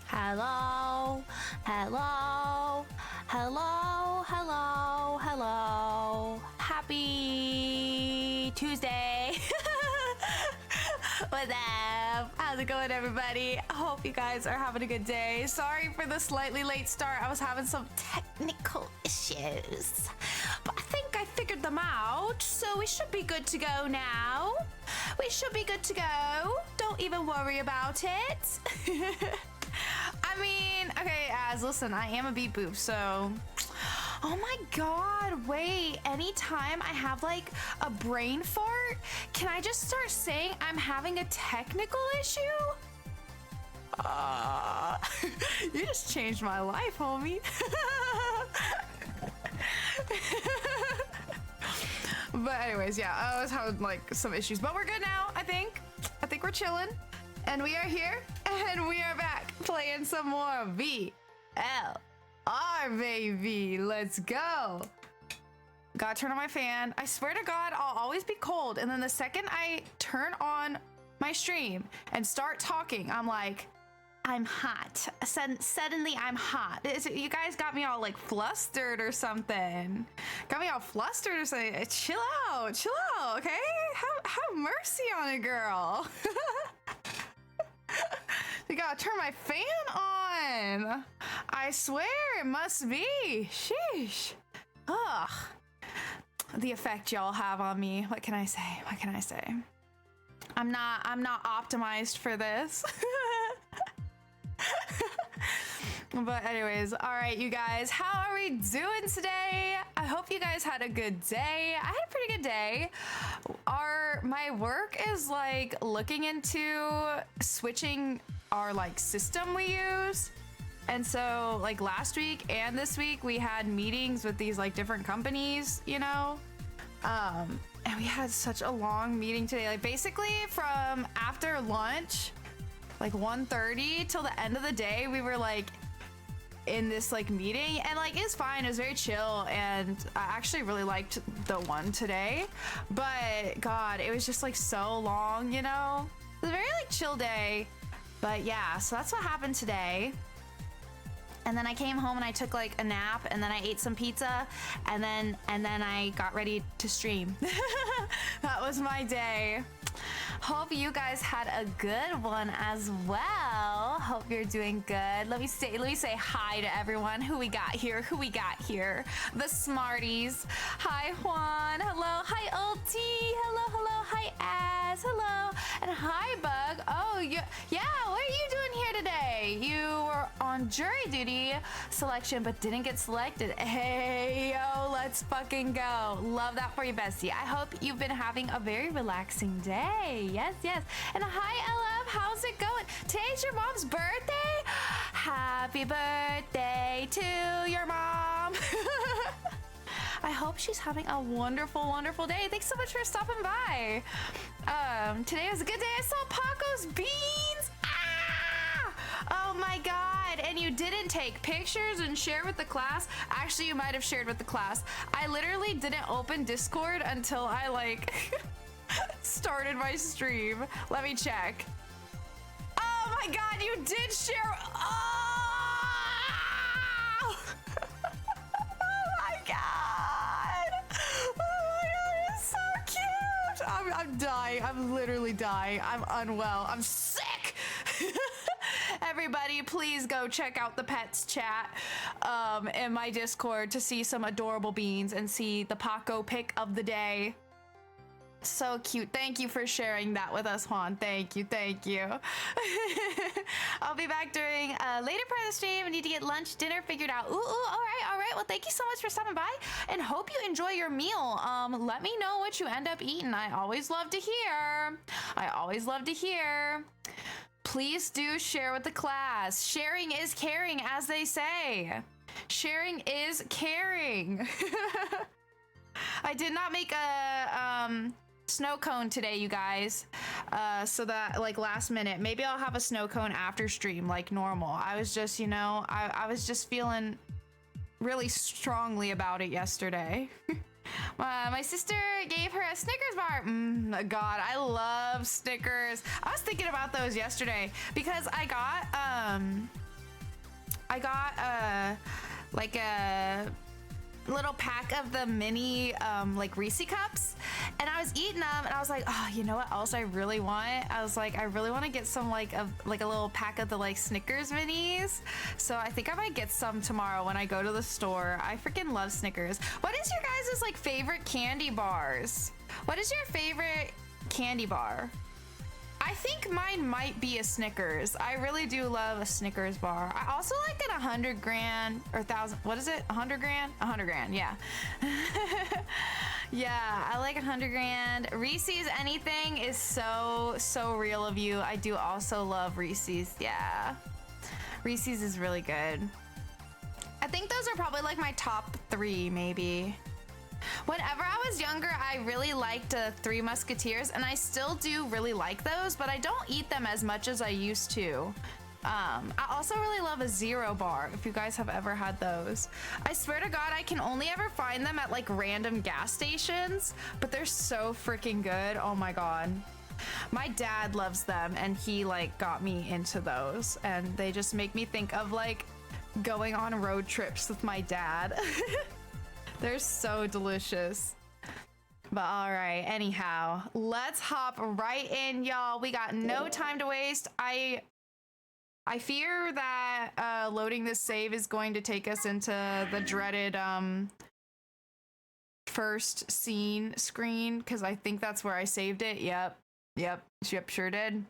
Hello, hello, hello, hello, hello. Happy Tuesday. What's up? How's it going, everybody? I hope you guys are having a good day. Sorry for the slightly late start. I was having some technical issues, but I think I figured them out, so we should be good to go now. We should be good to go. Don't even worry about it. I mean, okay, listen, I am a beat boof, so... Oh my god, wait, anytime I have like a brain fart, can I just start saying I'm having a technical issue? You just changed my life, homie. But anyways, yeah, I was having like some issues, but we're good now, I think. I think we're chilling. And we are here, and we are back playing some more VLR, baby. Let's go. Gotta turn on my fan. I swear to God, I'll always be cold. And then the second I turn on my stream and start talking, I'm like, I'm hot. Suddenly I'm hot. You guys got me all like flustered or something. Got me all flustered or something. Chill out, okay? Have mercy on it, girl. You gotta turn my fan on. I swear it must be. Sheesh. Ugh. The effect y'all have on me. What can I say? What can I say? I'm not optimized for this. But anyways, all right, you guys, how are we doing today? I hope you guys had a good day. I had a pretty good day. My work is like looking into switching our like system we use. And so like last week and this week we had meetings with these like different companies, you know? And we had such a long meeting today. Like basically from after lunch, like 1:30 till the end of the day, we were like in this like meeting, and like it's fine, it was very chill, and I actually really liked the one today, but god, it was just like so long, you know? It was a very like chill day. But yeah, so that's what happened today. And then I came home and I took like a nap, and then I ate some pizza, and then I got ready to stream. That was my day. Hope you guys had a good one as well. Hope you're doing good. Let me say hi to everyone. Who we got here? The Smarties. Hi Juan. Hello. Hi Ulti. Hello. Hi Az. Hello. And hi Bug. Oh yeah. What are you doing here today? You were on jury duty selection but didn't get selected. Hey yo, let's fucking go. Love that for you, bestie. I hope you've been having a very relaxing day. Yes. And hi, LF. How's it going? Today's your mom's birthday? Happy birthday to your mom. I hope she's having a wonderful, wonderful day. Thanks so much for stopping by. Today was a good day. I saw Paco's beans. Oh my god. And you didn't take pictures and share with the class? Actually, you might have shared with the class. I literally didn't open Discord until I like... started my stream. Let me check. Oh my god, you did share. Oh, oh my god. Oh my god, it's so cute. I'm dying. I'm literally dying. I'm unwell. I'm sick. Everybody, please go check out the pets chat in my Discord to see some adorable beans and see the Paco pick of the day. So cute. Thank you for sharing that with us, Juan. Thank you. I'll be back during a later part of the stream. I need to get lunch, dinner figured out. Ooh, all right. Well, thank you so much for stopping by, and hope you enjoy your meal. Let me know what you end up eating. I always love to hear. Please do share with the class. Sharing is caring, as they say. Sharing is caring. I did not make a snow cone today, you guys, so that like last minute, maybe I'll have a snow cone after stream like normal. I was just, you know, I was just feeling really strongly about it yesterday. My sister gave her a Snickers bar. God, I love Snickers. I was thinking about those yesterday because I got I got like a little pack of the mini like Reese cups, and I was eating them, and I was like, oh, you know what else I really want? I was like, I really want to get some like a little pack of the like Snickers minis. So I think I might get some tomorrow when I go to the store. I freaking love Snickers. What is your guys' like favorite candy bars? What is your favorite candy bar? I think mine might be a Snickers. I really do love a Snickers bar. I also like it 100 grand or 1,000. What is it? 100 grand? 100 grand. Yeah. Yeah, I like 100 grand. Reese's anything is so real of you. I do also love Reese's. Yeah. Reese's is really good. I think those are probably like my top 3 maybe. Whenever I was younger, I really liked Three Musketeers, and I still do really like those, but I don't eat them as much as I used to. I also really love a Zero bar, if you guys have ever had those. I swear to God, I can only ever find them at like random gas stations, but they're so freaking good. Oh my God. My dad loves them, and he like got me into those, and they just make me think of like going on road trips with my dad. They're so delicious. But all right, anyhow, let's hop right in, y'all. We got no time to waste. I fear that loading this save is going to take us into the dreaded first scene screen, because I think that's where I saved it. Yep, sure did.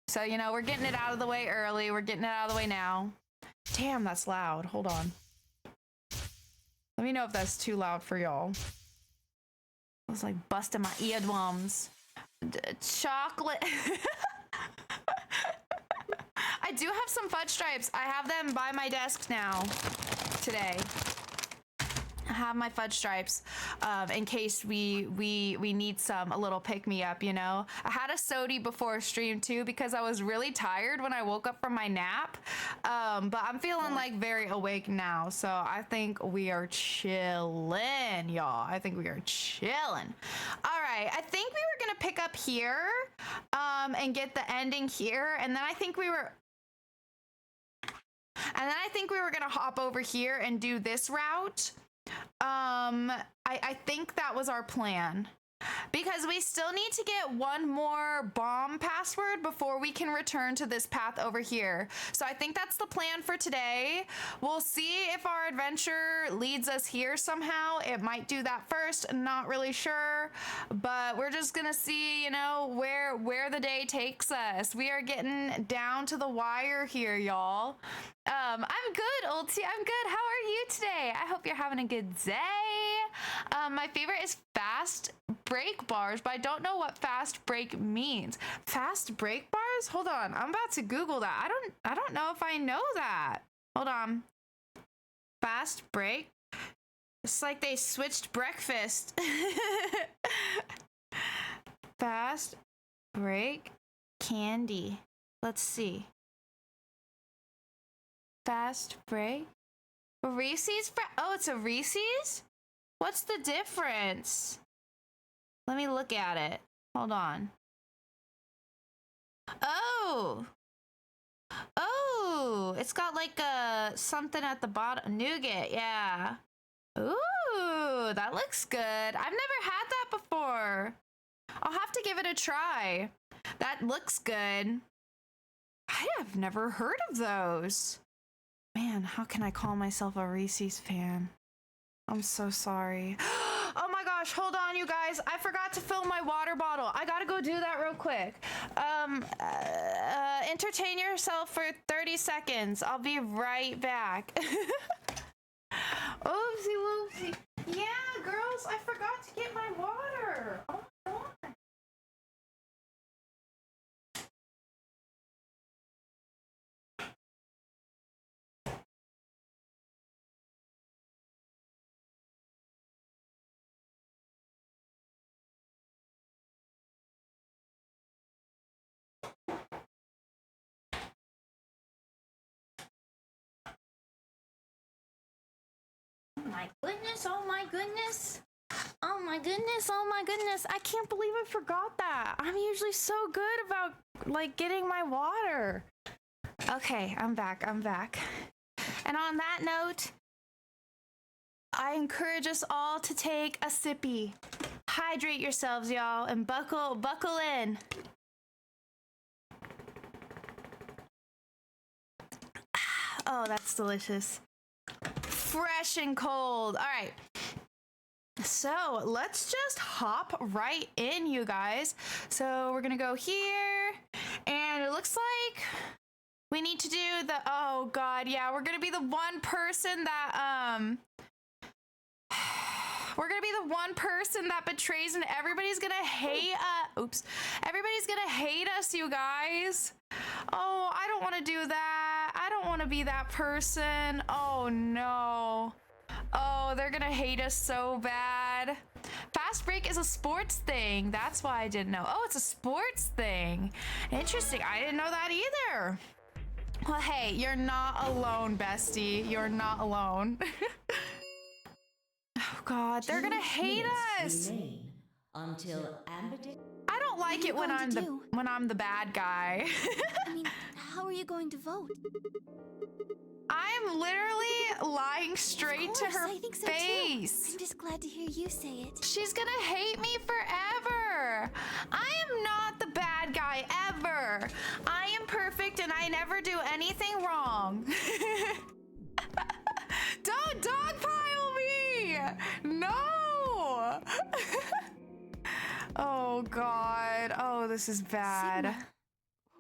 So, you know, we're getting it out of the way early. We're getting it out of the way now. Damn, that's loud. Hold on. Let me know if that's too loud for y'all. I was like busting my eardrums. Chocolate. I do have some fudge stripes. I have them by my desk now today. I have my fudge stripes in case we need a little pick-me-up, you know? I had a sody before stream too because I was really tired when I woke up from my nap, but I'm feeling like very awake now, so I think we are chilling, y'all. I think we are chilling. All right, I think we were gonna pick up here and get the ending here, and then I think we were gonna hop over here and do this route. I think that was our plan, because we still need to get one more bomb password before we can return to this path over here. So I think that's the plan for today. We'll see if our adventure leads us here somehow. It might do that first, not really sure, but we're just gonna see, you know, where the day takes us. We are getting down to the wire here, y'all. I'm good, Ulti. I'm good. How are you today? I hope you're having a good day. My favorite is fast break bars, but I don't know what fast break means. Fast break bars? Hold on. I'm about to Google that. I don't know if I know that. Hold on. Fast break? It's like they switched breakfast. Fast break candy. Let's see. Fast break? Reese's? Oh, it's a Reese's? What's the difference? Let me look at it. Hold on. Oh, it's got like something at the bottom. Nougat, yeah. Ooh, that looks good. I've never had that before. I'll have to give it a try. That looks good. I have never heard of those. Man, how can I call myself a Reese's fan? I'm so sorry. Oh my gosh, hold on, you guys. I forgot to fill my water bottle. I gotta go do that real quick. Entertain yourself for 30 seconds. I'll be right back. Oopsie whoopsie. Yeah, girls, I forgot to get my water. Oh my God. My goodness, oh my goodness. Oh my goodness, oh my goodness. I can't believe I forgot that. I'm usually so good about like getting my water. Okay, I'm back. And on that note, I encourage us all to take a sippy. Hydrate yourselves, y'all, and buckle in. Oh, that's delicious. Fresh and cold. All right. So let's just hop right in, you guys. So we're gonna go here, and it looks like we need to do the, oh God, yeah, we're gonna be the one person that, we're gonna be the one person that betrays, and everybody's gonna hate us. Everybody's gonna hate us, you guys. Oh, I don't wanna do that. I don't wanna be that person. Oh no. Oh, they're gonna hate us so bad. Fast break is a sports thing. That's why I didn't know. Oh, it's a sports thing. Interesting. I didn't know that either. Well, hey, you're not alone, bestie. You're not alone. Oh God, they're gonna hate us. Until Ambidextrous. I don't like it when I'm the bad guy. I mean, how are you going to vote? I'm literally lying straight to her I think so face. too. I'm just glad to hear you say it. She's gonna hate me forever. I am not the bad guy ever. I am perfect and I never do anything wrong. Don't dogpile me! No! Oh God. Oh, this is bad. Sigma,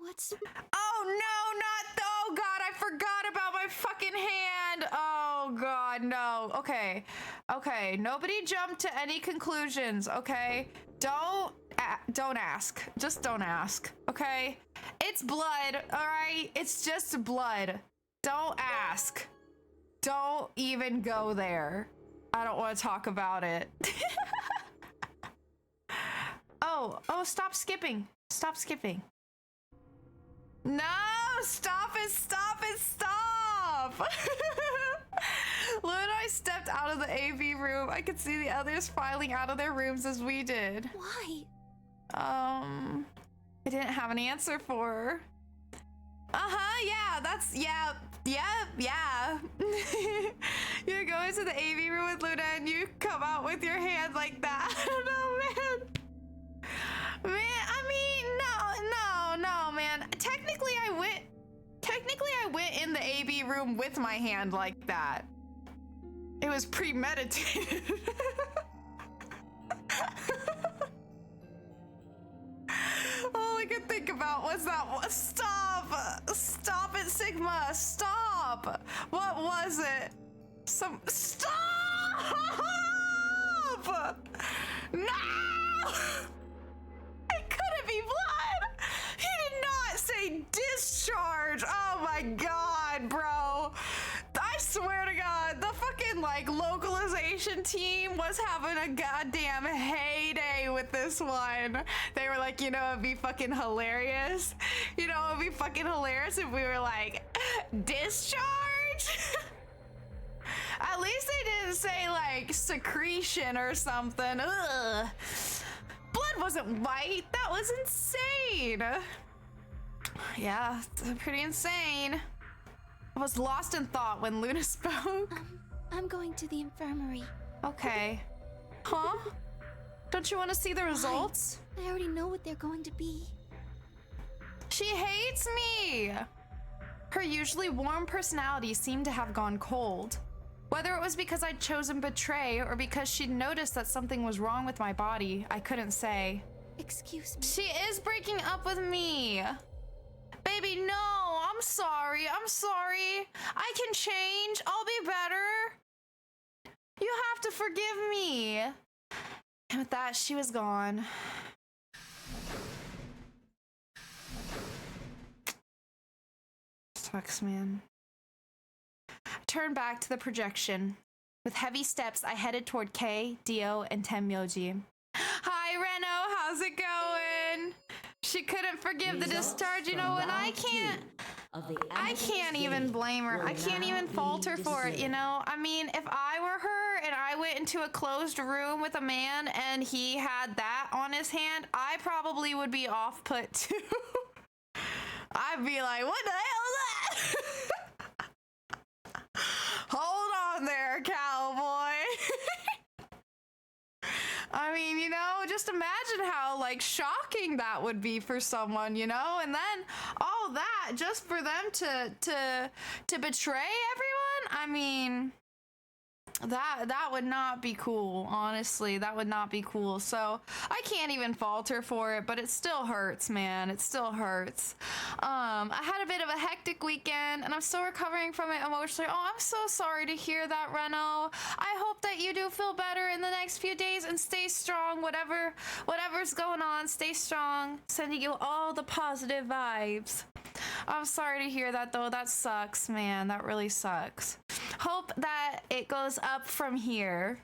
what's... Oh no, not oh God, I forgot about my fucking hand. Oh God, no. Okay. Okay, nobody jump to any conclusions, okay? Don't ask. Just don't ask, okay? It's blood, all right? It's just blood. Don't ask. Don't even go there. I don't want to talk about it. Oh, stop skipping. Stop skipping. No, stop it, stop it, stop! When I stepped out of the AV room, I could see the others filing out of their rooms as we did. Why? I didn't have an answer for her. Yeah, that's, yeah. You go into the AV room with Luna and you come out with your hand like that. I don't know, man. Man, I mean, no, man. Technically, I went in the AV room with my hand like that. It was premeditated. All I could think about was that one. Stop it, Sigma, stop. What was it? Stop! No! It couldn't be blood! He did not say discharge! Oh my God, bro. I swear to God, the fucking, like, localization team was having a goddamn heyday with this one. They were like, you know, it'd be fucking hilarious. You know, it'd be fucking hilarious if we were like, discharge? At least they didn't say, like, secretion or something. Ugh. Blood wasn't white. That was insane. Yeah, pretty insane. I was lost in thought when Luna spoke. I'm going to the infirmary. Okay. Huh? Don't you want to see the results? I already know what they're going to be. She hates me. Her usually warm personality seemed to have gone cold. Whether it was because I'd chosen betray or because she'd noticed that something was wrong with my body, I couldn't say. Excuse me. She is breaking up with me. Baby, no, I'm sorry. I can change. I'll be better. You have to forgive me. And with that, she was gone. Sucks, man. I turned back to the projection. With heavy steps, I headed toward Kei, Dio, and Tenmyoji. Hi, Reno. How's it going? She couldn't forgive the discharge, you know, and I can't even blame her. I can't even fault her for it, you know? I mean, if I were her and I went into a closed room with a man and he had that on his hand, I probably would be off put too. I'd be like, what the hell is that? I mean, you know, just imagine how like shocking that would be for someone, you know, and then all that just for them to betray everyone. I mean, that would not be cool. Honestly, that would not be cool. So I can't even falter for it, but it still hurts, man. It still hurts. I had a bit of a hectic weekend and I'm still recovering from it emotionally. Oh, I'm so sorry to hear that, Reno. I hope that you do feel better in the next few days and stay strong. Whatever's going on, stay strong. Sending you all the positive vibes. I'm sorry to hear that though. That sucks, man. That really sucks. Hope that it goes up from here.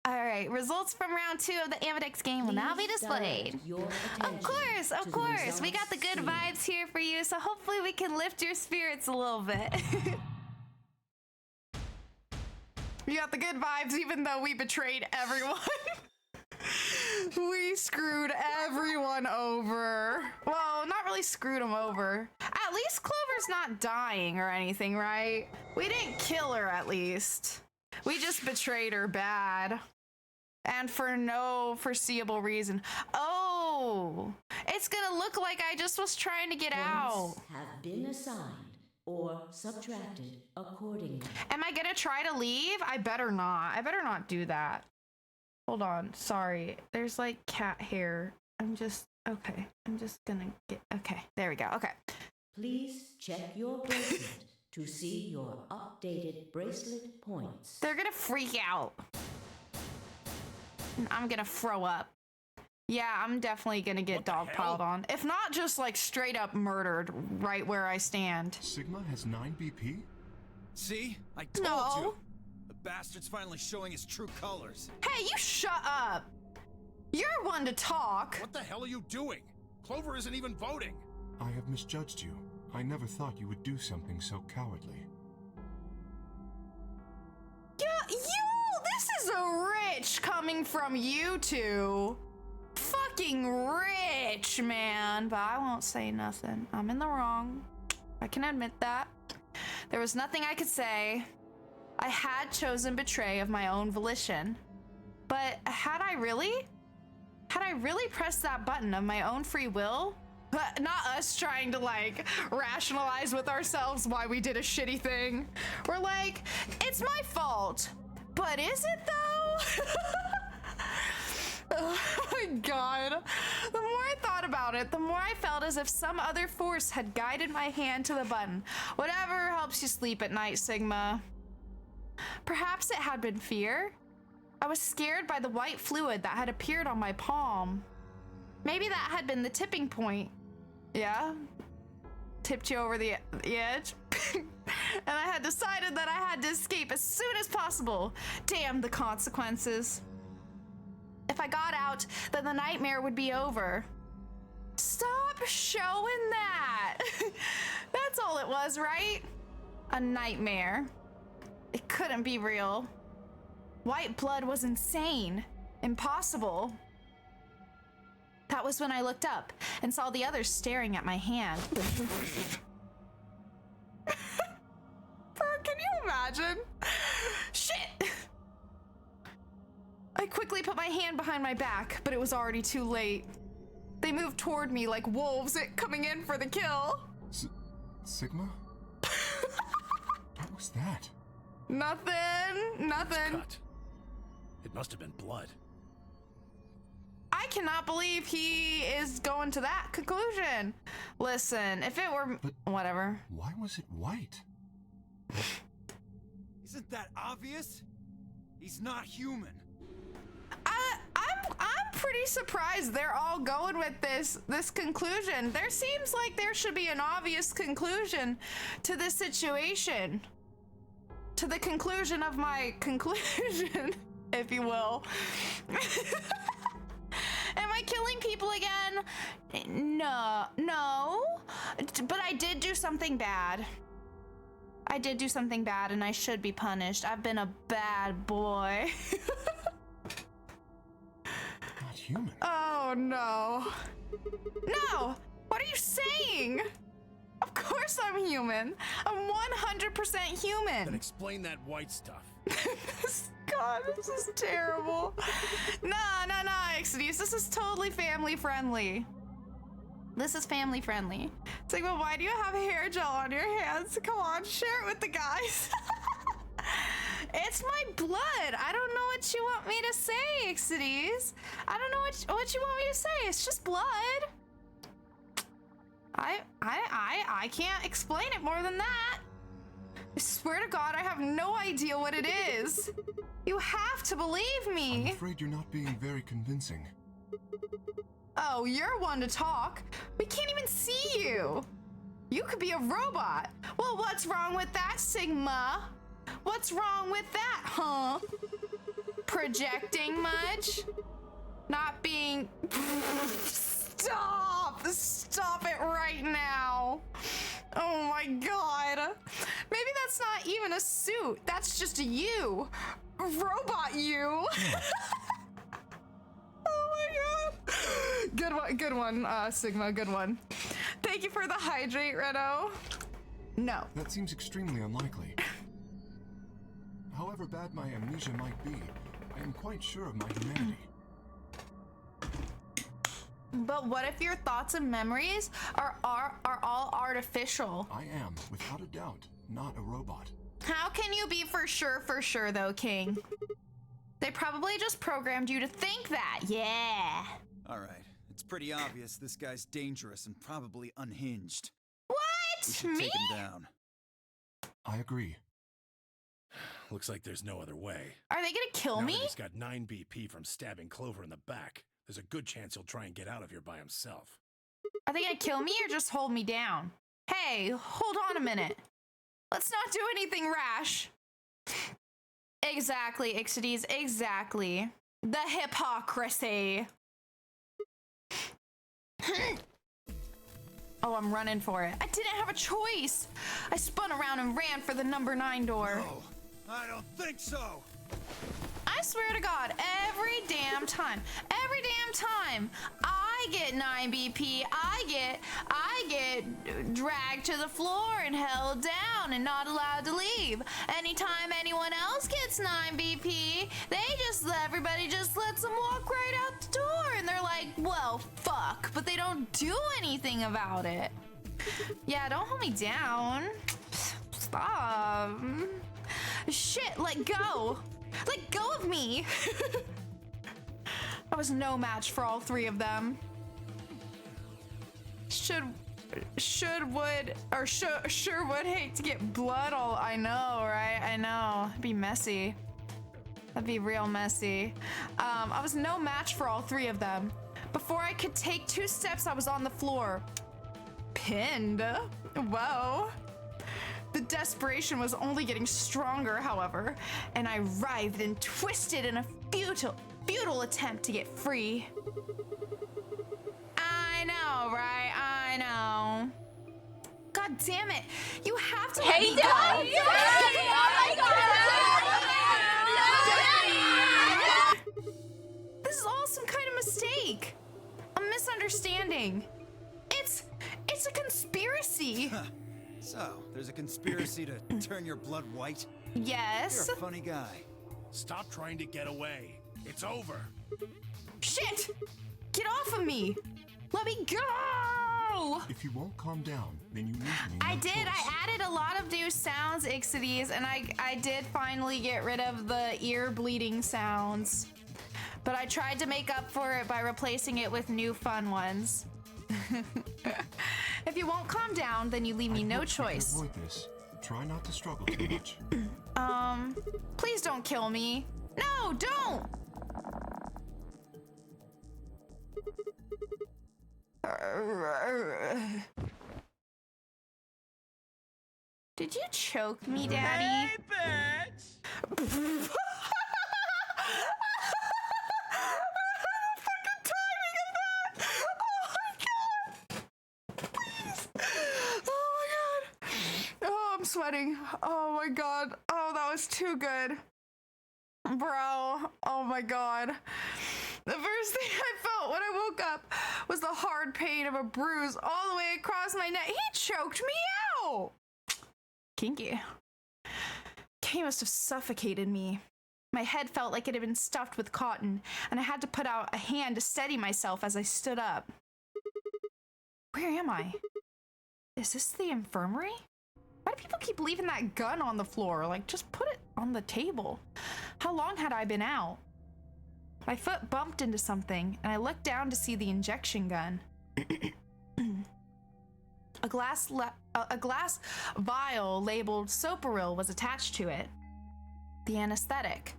All right, results from round 2 of the Ambidex game will now be Please displayed. direct your Of attention course, to of the course. We got results the good soon. vibes here for you, so hopefully we can lift your spirits a little bit. We got the good vibes even though we betrayed everyone. We screwed everyone over. Well, not really screwed them over. At least Clover's not dying or anything, right? We didn't kill her at least. We just betrayed her bad. And for no foreseeable reason. Oh, it's gonna look like I just was trying to get out. Points have been assigned or subtracted accordingly. Am I gonna try to leave? I better not. I better not do that. Hold on. Sorry. There's like cat hair. Okay. I'm just gonna get, okay. There we go. Okay. Please check your bracelet to see your updated bracelet points. They're gonna freak out. And I'm gonna throw up. Yeah, I'm definitely gonna get dogpiled on. If not, just like straight up murdered right where I stand. Sigma has 9 BP? See? I told No. you. The bastard's finally showing his true colors. Hey, you shut up. You're one to talk. What the hell are you doing? Clover isn't even voting. I have misjudged you. I never thought you would do something so cowardly. This is a rich coming from you two. Fucking rich, man. But I won't say nothing. I'm in the wrong. I can admit that. There was nothing I could say. I had chosen betray of my own volition. But had I really pressed that button of my own free will? Not us trying to like rationalize with ourselves why we did a shitty thing. We're like, it's my fault. But is it though? Oh my god. The more I thought about it, the more I felt as if some other force had guided my hand to the button. Whatever helps you sleep at night, Sigma. Perhaps it had been fear. I was scared by the white fluid that had appeared on my palm. Maybe that had been the tipping point. Yeah? Tipped you over the edge. And I had decided that I had to escape as soon as possible. Damn the consequences. If I got out, then the nightmare would be over. Stop showing that. That's all it was, right? A nightmare. It couldn't be real. White blood was insane. Impossible. That was when I looked up and saw the others staring at my hand. Can you imagine? Shit! I quickly put my hand behind my back, but it was already too late. They moved toward me like wolves coming in for the kill. Sigma? What was that? Nothing. Cut. It must have been blood. I cannot believe he is going to that conclusion. Listen, if it were... Whatever. Why was it white? Isn't that obvious? He's not human. I'm pretty surprised they're all going with this conclusion. There seems like there should be an obvious conclusion to this situation. To the conclusion of my conclusion, if you will. Am I killing people again? No. But I did do something bad. I did do something bad and I should be punished. I've been a bad boy. Not human. Oh no. No! What are you saying? Of course I'm human. I'm 100% Then human. explain that white stuff. god, this is terrible. Nah, Exodus, this is totally family friendly. This is family friendly. It's like, well, why do you have hair gel on your hands? Come on, share it with the guys. It's my blood. I don't know what you want me to say, Exodus. I don't know what you want me to say. It's just blood. I can't explain it more than that. I swear to God, I have no idea what it is. You have to believe I'm me. afraid you're not being very convincing. Oh, you're one to talk. We can't even see you. You could be a robot. Well, what's wrong with that, Sigma? What's wrong with that, huh? Projecting much? Not being... Stop it right now. Oh my god. Maybe that's not even a suit. That's just a you. Robot you. Oh my god. Good one, Sigma, good one. Thank you for the hydrate, Reno. No. That seems extremely unlikely. However bad my amnesia might be, I am quite sure of my humanity. But what if your thoughts and memories are all artificial? I am, without a doubt, not a robot. How can you be for sure though, King? They probably just programmed you to think that. Yeah. All right, it's pretty obvious this guy's dangerous and probably unhinged. We What? should Me? take him down. I agree. Looks like there's no other way. Are they gonna kill Now me? that he's got 9 BP from stabbing Clover in the back, there's a good chance he'll try and get out of here by himself. Are they gonna kill me or just hold me down? Hey, hold on a minute. Let's not do anything rash. Exactly, Ixides, exactly. The hypocrisy. Oh, I'm running for it. I didn't have a choice. I spun around and ran for the number 9 door. Oh, I don't think so. I swear to God, every damn time I get 9 BP, I get dragged to the floor and held down and not allowed to leave. Anytime anyone else gets 9 BP, everybody just lets them walk right out the door, and they're like, well, fuck, but they don't do anything about it. Yeah, don't hold me down. Stop. Shit, let go. Let go of me! I was no match for all 3 of them. Sure would hate to get blood all. I know, right? I know. It'd be messy. That'd be real messy. I was no match for all 3 of them. Before I could take 2 steps, I was on the floor. Pinned. Whoa. The desperation was only getting stronger, however, and I writhed and twisted in a futile attempt to get free. I know, right? I know. God damn it! You have to let me go. This is all some kind of mistake. A misunderstanding. It's a conspiracy. So, there's a conspiracy to turn your blood white? Yes. You're a funny guy. Stop trying to get away. It's over. Shit! Get off of me! Let me go! If you won't calm down, then you leave me. I no did. choice. I added a lot of new sounds, Ixides, and I did finally get rid of the ear bleeding sounds. But I tried to make up for it by replacing it with new fun ones. If you won't calm down, then you leave me I no hope you can choice. avoid this. Try not to struggle too much. Please don't kill me. No, don't! Did you choke me, Daddy? bitch! Sweating. Oh my god. Oh, that was too good. Bro. Oh my god. The first thing I felt when I woke up was the hard pain of a bruise all the way across my neck. He choked me out. Kinky. He must have suffocated me. My head felt like it had been stuffed with cotton, and I had to put out a hand to steady myself as I stood up. Where am I? Is this the infirmary? Why do people keep leaving that gun on the floor? Like, just put it on the table. How long had I been out? My foot bumped into something, and I looked down to see the injection gun. A glass vial labeled Soparil was attached to it. The anesthetic.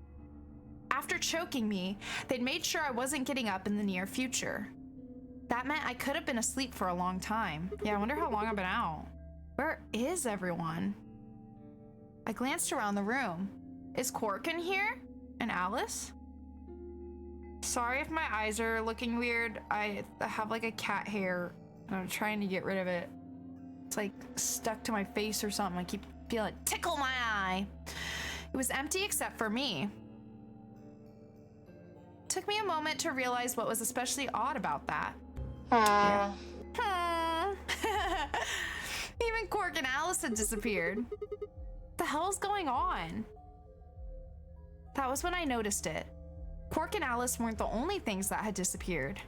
After choking me, they'd made sure I wasn't getting up in the near future. That meant I could have been asleep for a long time. Yeah, I wonder how long I've been out. Where is everyone? I glanced around the room. Is Quark in here? And Alice? Sorry if my eyes are looking weird. I have like a cat hair and I'm trying to get rid of it. It's like stuck to my face or something. I keep feeling it tickle my eye. It was empty except for me. It took me a moment to realize what was especially odd about that. Yeah. Even Quark and Alice had disappeared. What the hell's going on? That was when I noticed it. Quark and Alice weren't the only things that had disappeared.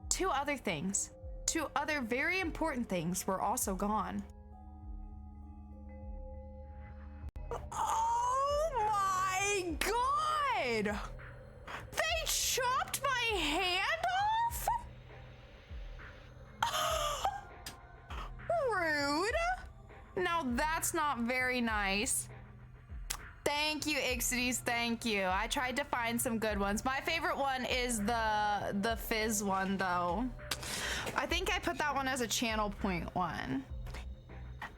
Two other things, two other very important things were also gone. Oh my God! They chopped my hand off? Rude. Now that's not very nice. Thank you, Ixides, thank you. I tried to find some good ones. My favorite one is the Fizz one, though. I think I put that one as a channel point one.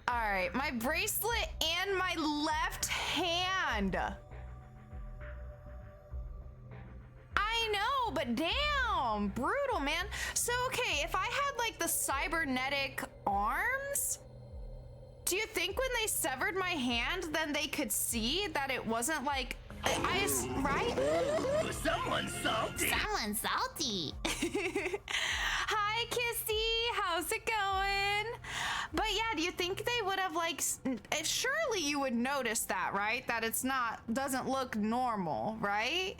All right, my bracelet and my left hand. I know, but damn, brutal, man. So, okay, if I had like the cybernetic arms, do you think when they severed my hand, then they could see that it wasn't like, right? Ooh, someone's salty. Someone's salty. Hi, Kissy, how's it going? But yeah, do you think they would have like, surely you would notice that, right? That it's not, doesn't look normal, right?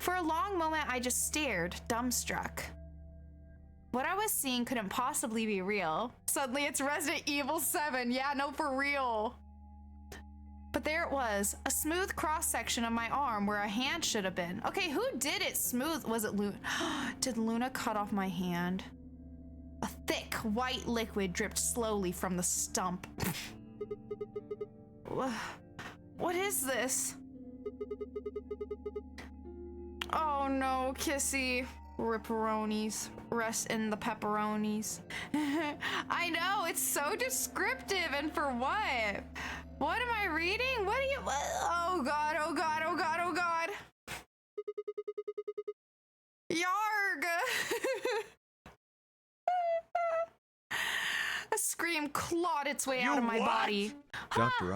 For a long moment, I just stared, dumbstruck. What I was seeing couldn't possibly be real. Suddenly it's Resident Evil 7. Yeah, no, for real. But there it was, a smooth cross-section of my arm where a hand should have been. Okay, who did it smooth? Was it Luna? Did Luna cut off my hand? A thick, white liquid dripped slowly from the stump. What is this? Oh no, Kissy. Ripperonis. Rest in the pepperonis. I know, it's so descriptive, and for what? What am I reading? What are you? Oh God, oh God, oh God, oh God. Yarg! A scream clawed its way out of my body. Dr.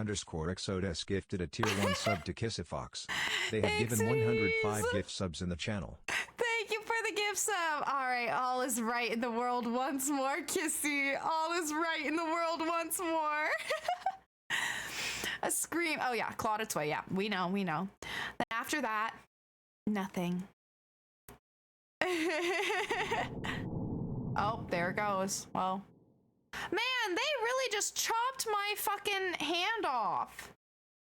Exodus gifted a tier 1 sub to Kissifox. They have given 105 gift subs in the channel. Thank you for the gift sub. All right, all is right in the world once more, Kissy. All is right in the world once more. A scream. Oh yeah, clawed its way. Yeah, we know, we know. Then after that, nothing. Oh, there it goes. Well, man, they really just chopped my fucking hand off.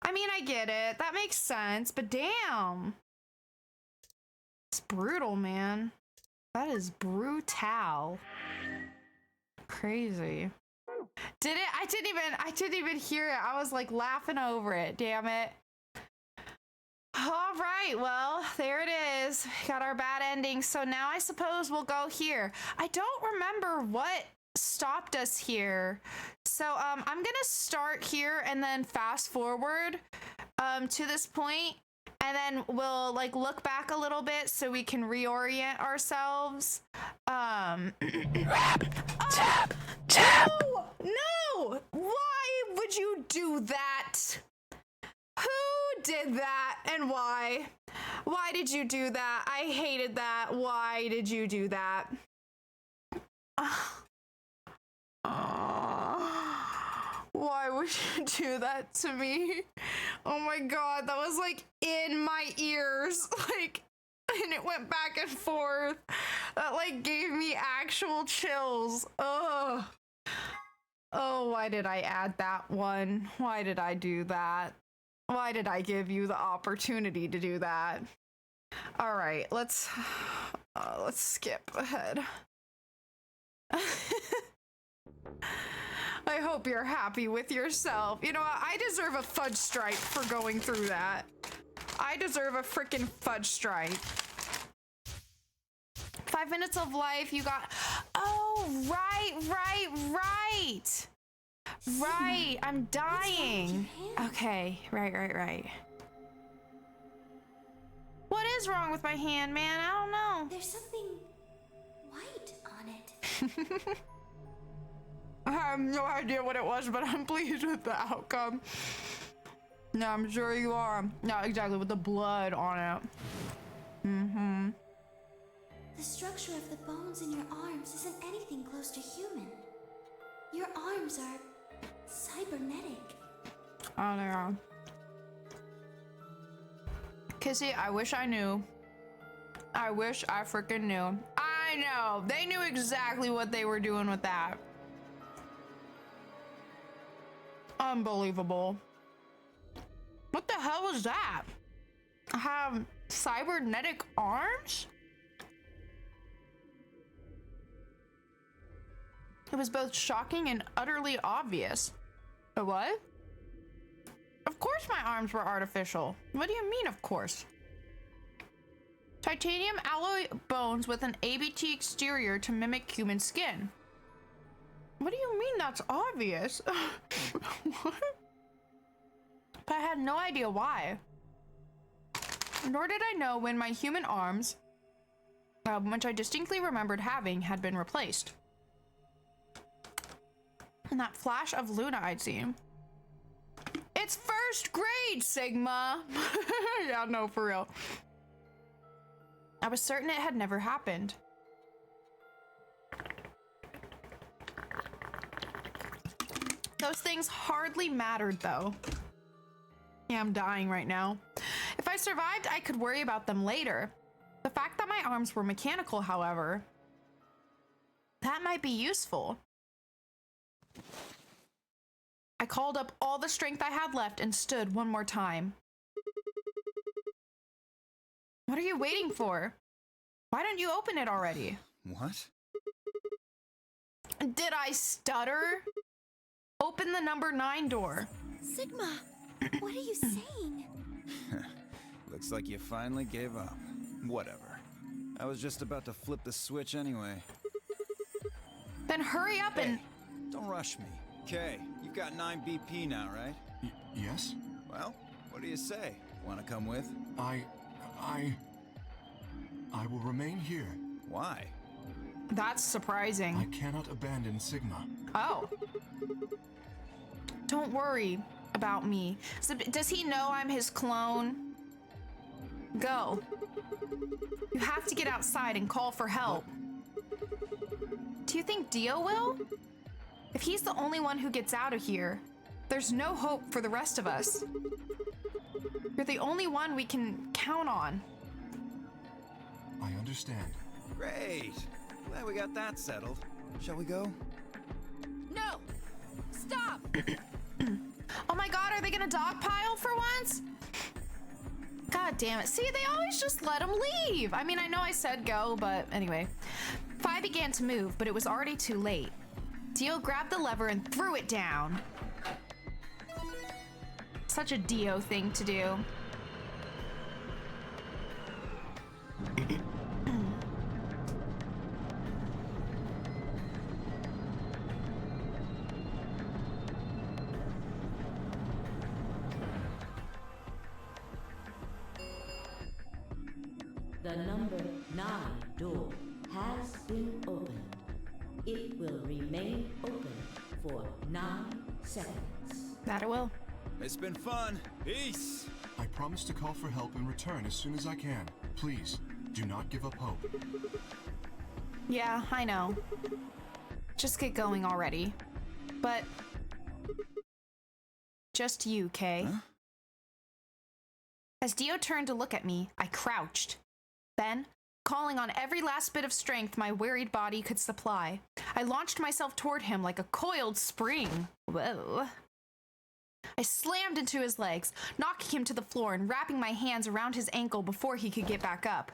I mean, I get it. That makes sense, but damn. It's brutal, man. That is brutal. Crazy. Did it? I didn't even hear it. I was like laughing over it. Damn it. All right, well, there it is. Got our bad ending. So now I suppose we'll go here. I don't remember what stopped us here. So I'm gonna start here and then fast forward to this point, and then we'll like look back a little bit so we can reorient ourselves. Tap. No! Why would you do that? Who did that and why? Why did you do that? I hated that. Why did you do that? Why why would you do that to me? Oh my god, that was like in my ears. Like, and it went back and forth. That like gave me actual chills. Ugh. Oh, why did I add that one? Why did I do that? Why did I give you the opportunity to do that? All right, let's skip ahead. I hope you're happy with yourself. You know what? I deserve a fudge stripe for going through that. I deserve a freaking fudge stripe. 5 minutes of life, you got... Oh, right. Right, I'm dying. Okay, right. What is wrong with my hand, man? I don't know. There's something white on it. I have no idea what it was, but I'm pleased with the outcome. No, I'm sure you are. Not exactly with the blood on it. Mm-hmm. The structure of the bones in your arms isn't anything close to human. Your arms are cybernetic. Oh, they are. Kissy, I wish I knew. I wish I freaking knew. I know. They knew exactly what they were doing with that. Unbelievable. What the hell was that? I have cybernetic arms? It was both shocking and utterly obvious. A what? Of course my arms were artificial. What do you mean, of course? Titanium alloy bones with an ABT exterior to mimic human skin. What do you mean that's obvious? What? But I had no idea why. Nor did I know when my human arms, which I distinctly remembered having, had been replaced. And that flash of Luna I'd seen. It's first grade, Sigma! Yeah, no, for real. I was certain it had never happened. Those things hardly mattered, though. Yeah, I'm dying right now. If I survived, I could worry about them later. The fact that my arms were mechanical, however, that might be useful. I called up all the strength I had left and stood one more time. What are you waiting for? Why don't you open it already? What? Did I stutter? Open the number 9 door. Sigma, what are you saying? Looks like you finally gave up. Whatever. I was just about to flip the switch anyway. Then hurry up and... Hey, don't rush me. Okay, you've got 9 BP now, right? Yes? Well, what do you say? Want to come with? I will remain here. Why? That's surprising. I cannot abandon Sigma. Oh. Don't worry about me. So, does he know I'm his clone? Go. You have to get outside and call for help. Do you think Dio will? If he's the only one who gets out of here, there's no hope for the rest of us. You're the only one we can count on. I understand. Great. Glad we got that settled. Shall we go? No! Stop! Oh my god, are they gonna dogpile for once? God damn it. See, they always just let them leave. I mean, I know I said go, but anyway. Phi began to move, but it was already too late. Dio grabbed the lever and threw it down. Such a Dio thing to do. The number 9 door has been opened. It will remain open for 9 seconds. That it will. It's been fun. Peace. I promise to call for help and return as soon as I can. Please, do not give up hope. Yeah, I know. Just get going already. But just you, Kay. Huh? As Dio turned to look at me, I crouched. Then, calling on every last bit of strength my wearied body could supply, I launched myself toward him like a coiled spring. Whoa. I slammed into his legs, knocking him to the floor and wrapping my hands around his ankle before he could get back up.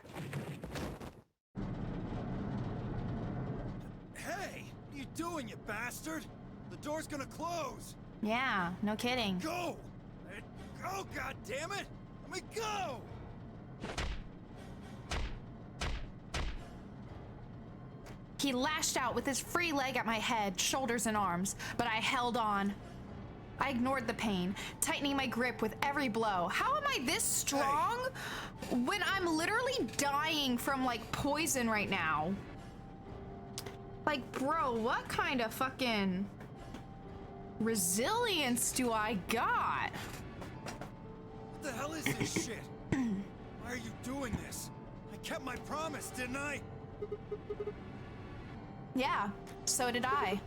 Hey! What are you doing, you bastard? The door's gonna close! Yeah, no kidding. Go! Go, goddammit! Let me go! He lashed out with his free leg at my head, shoulders, and arms, but I held on. I ignored the pain, tightening my grip with every blow. How am I this strong when I'm literally dying from, like, poison right now? Like, bro, what kind of fucking resilience do I got? What the hell is this shit? Why are you doing this? I kept my promise, didn't I? Yeah, so did I.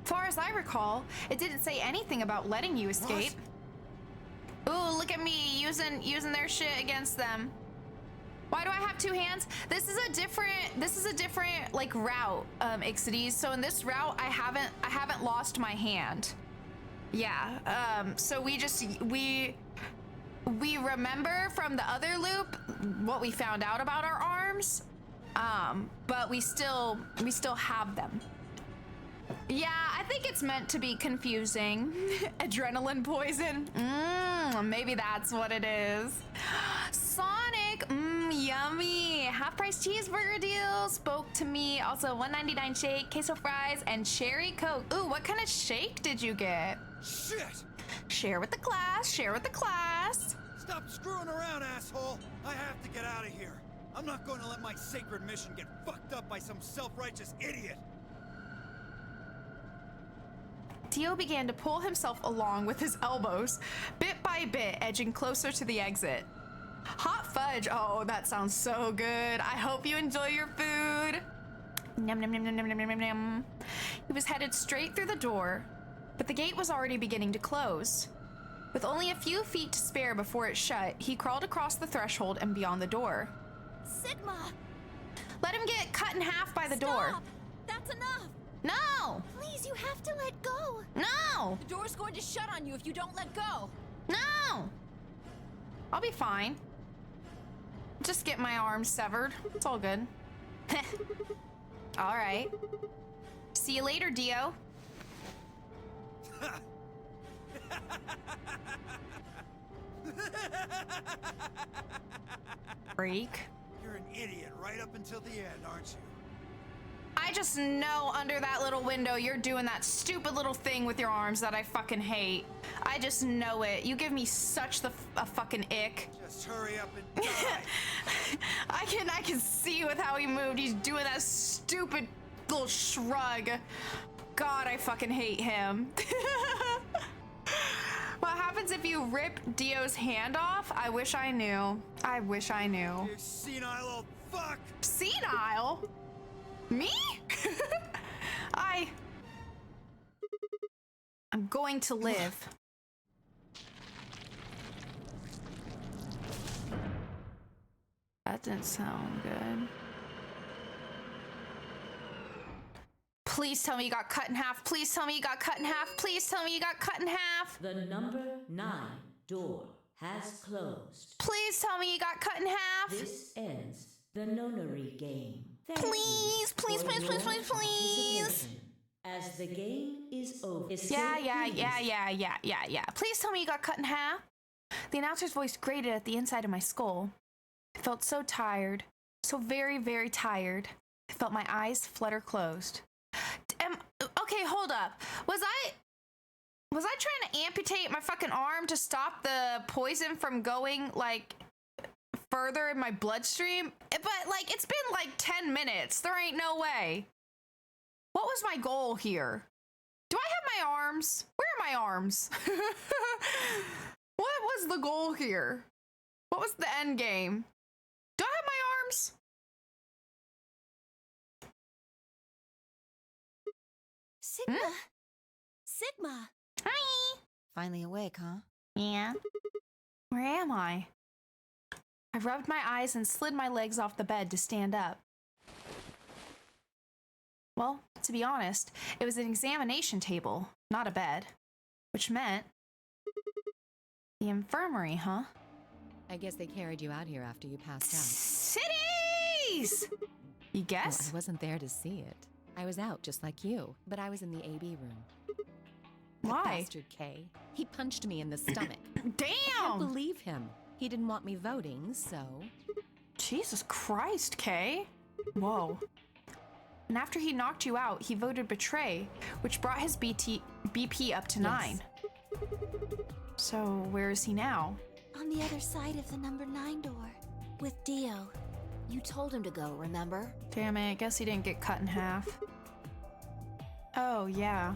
Far as I recall, it didn't say anything about letting you escape. Ooh, look at me using their shit against them. Why do I have two hands? This is a different like route, Ixides. So in this route, I haven't lost my hand. Yeah. So we remember from the other loop what we found out about our arms. But we still have them. Yeah, I think it's meant to be confusing. Adrenaline poison. Maybe that's what it is. Sonic, yummy. Half-price cheeseburger deal spoke to me. Also, $1.99 shake, queso fries, and cherry coke. Ooh, what kind of shake did you get? Shit! Share with the class, share with the class. Stop screwing around, asshole! I have to get out of here. I'm not going to let my sacred mission get fucked up by some self-righteous idiot. Dio began to pull himself along with his elbows, bit by bit, edging closer to the exit. Hot fudge. Oh, that sounds so good. I hope you enjoy your food. Yum, yum, yum, yum, yum, yum, yum, yum. He was headed straight through the door, but the gate was already beginning to close. With only a few feet to spare before it shut, he crawled across the threshold and beyond the door. Sigma! Let him get cut in half by the door. Stop! That's enough! No! Please, you have to let go! No! The door's going to shut on you if you don't let go. No! I'll be fine. Just get my arms severed. It's all good. All right. See you later, Dio. Freak. You're an idiot right up until the end, aren't you? I just know under that little window you're doing that stupid little thing with your arms that I fucking hate. I just know it. You give me such a fucking ick. Just hurry up and die. I can see with how he moved. He's doing that stupid little shrug. God, I fucking hate him. What happens if you rip Dio's hand off? I wish I knew. I wish I knew. You senile old fuck! Senile? Me? I'm going to live. That didn't sound good. Please tell me you got cut in half. Please tell me you got cut in half. Please tell me you got cut in half. The number 9 door has closed. Please tell me you got cut in half. This ends the nonary game. Thank Please, you please, for please, your please, please, please. participation. As the game is over. Yeah. Please tell me you got cut in half. The announcer's voice grated at the inside of my skull. I felt so tired. So very, very tired. I felt my eyes flutter closed. Okay, hold up. Was I trying to amputate my fucking arm to stop the poison from going, like, further in my bloodstream? But, like, it's been, like, 10 minutes. There ain't no way. What was my goal here? Do I have my arms? Where are my arms? What was the goal here? What was the end game? Do I have my arms? Sigma! Sigma! Hi! Finally awake, huh? Yeah. Where am I? I rubbed my eyes and slid my legs off the bed to stand up. Well, to be honest, it was an examination table, not a bed. Which meant... the infirmary, huh? I guess they carried you out here after you passed Cities! You out. guess? Well, I wasn't there to see it. I was out just like you, but I was in the AB room. Why? That bastard Kay. He punched me in the stomach. I can't Damn! believe him. He didn't want me voting, so... Jesus Christ, Kay. Whoa. And after he knocked you out, he voted betray, which brought his BP up to 9. So where is he now? On the other side of the number 9 door, with Dio. You told him to go, remember? Damn it, I guess he didn't get cut in half. Oh, yeah.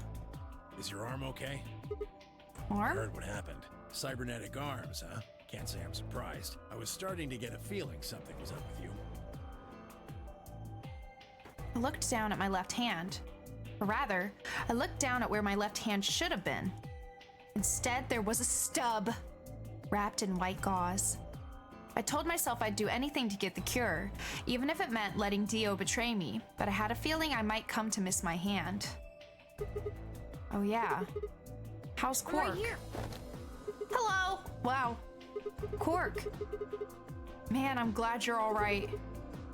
Is your arm okay? I Arm? heard what happened. Cybernetic arms, huh? Can't say I'm surprised. I was starting to get a feeling something was up with you. I looked down at my left hand. Or rather, I looked down at where my left hand should have been. Instead, there was a stub, wrapped in white gauze. I told myself I'd do anything to get the cure, even if it meant letting Dio betray me, but I had a feeling I might come to miss my hand. Oh yeah. How's Quark? Right here. Hello! Wow. Quark. Man, I'm glad you're all right.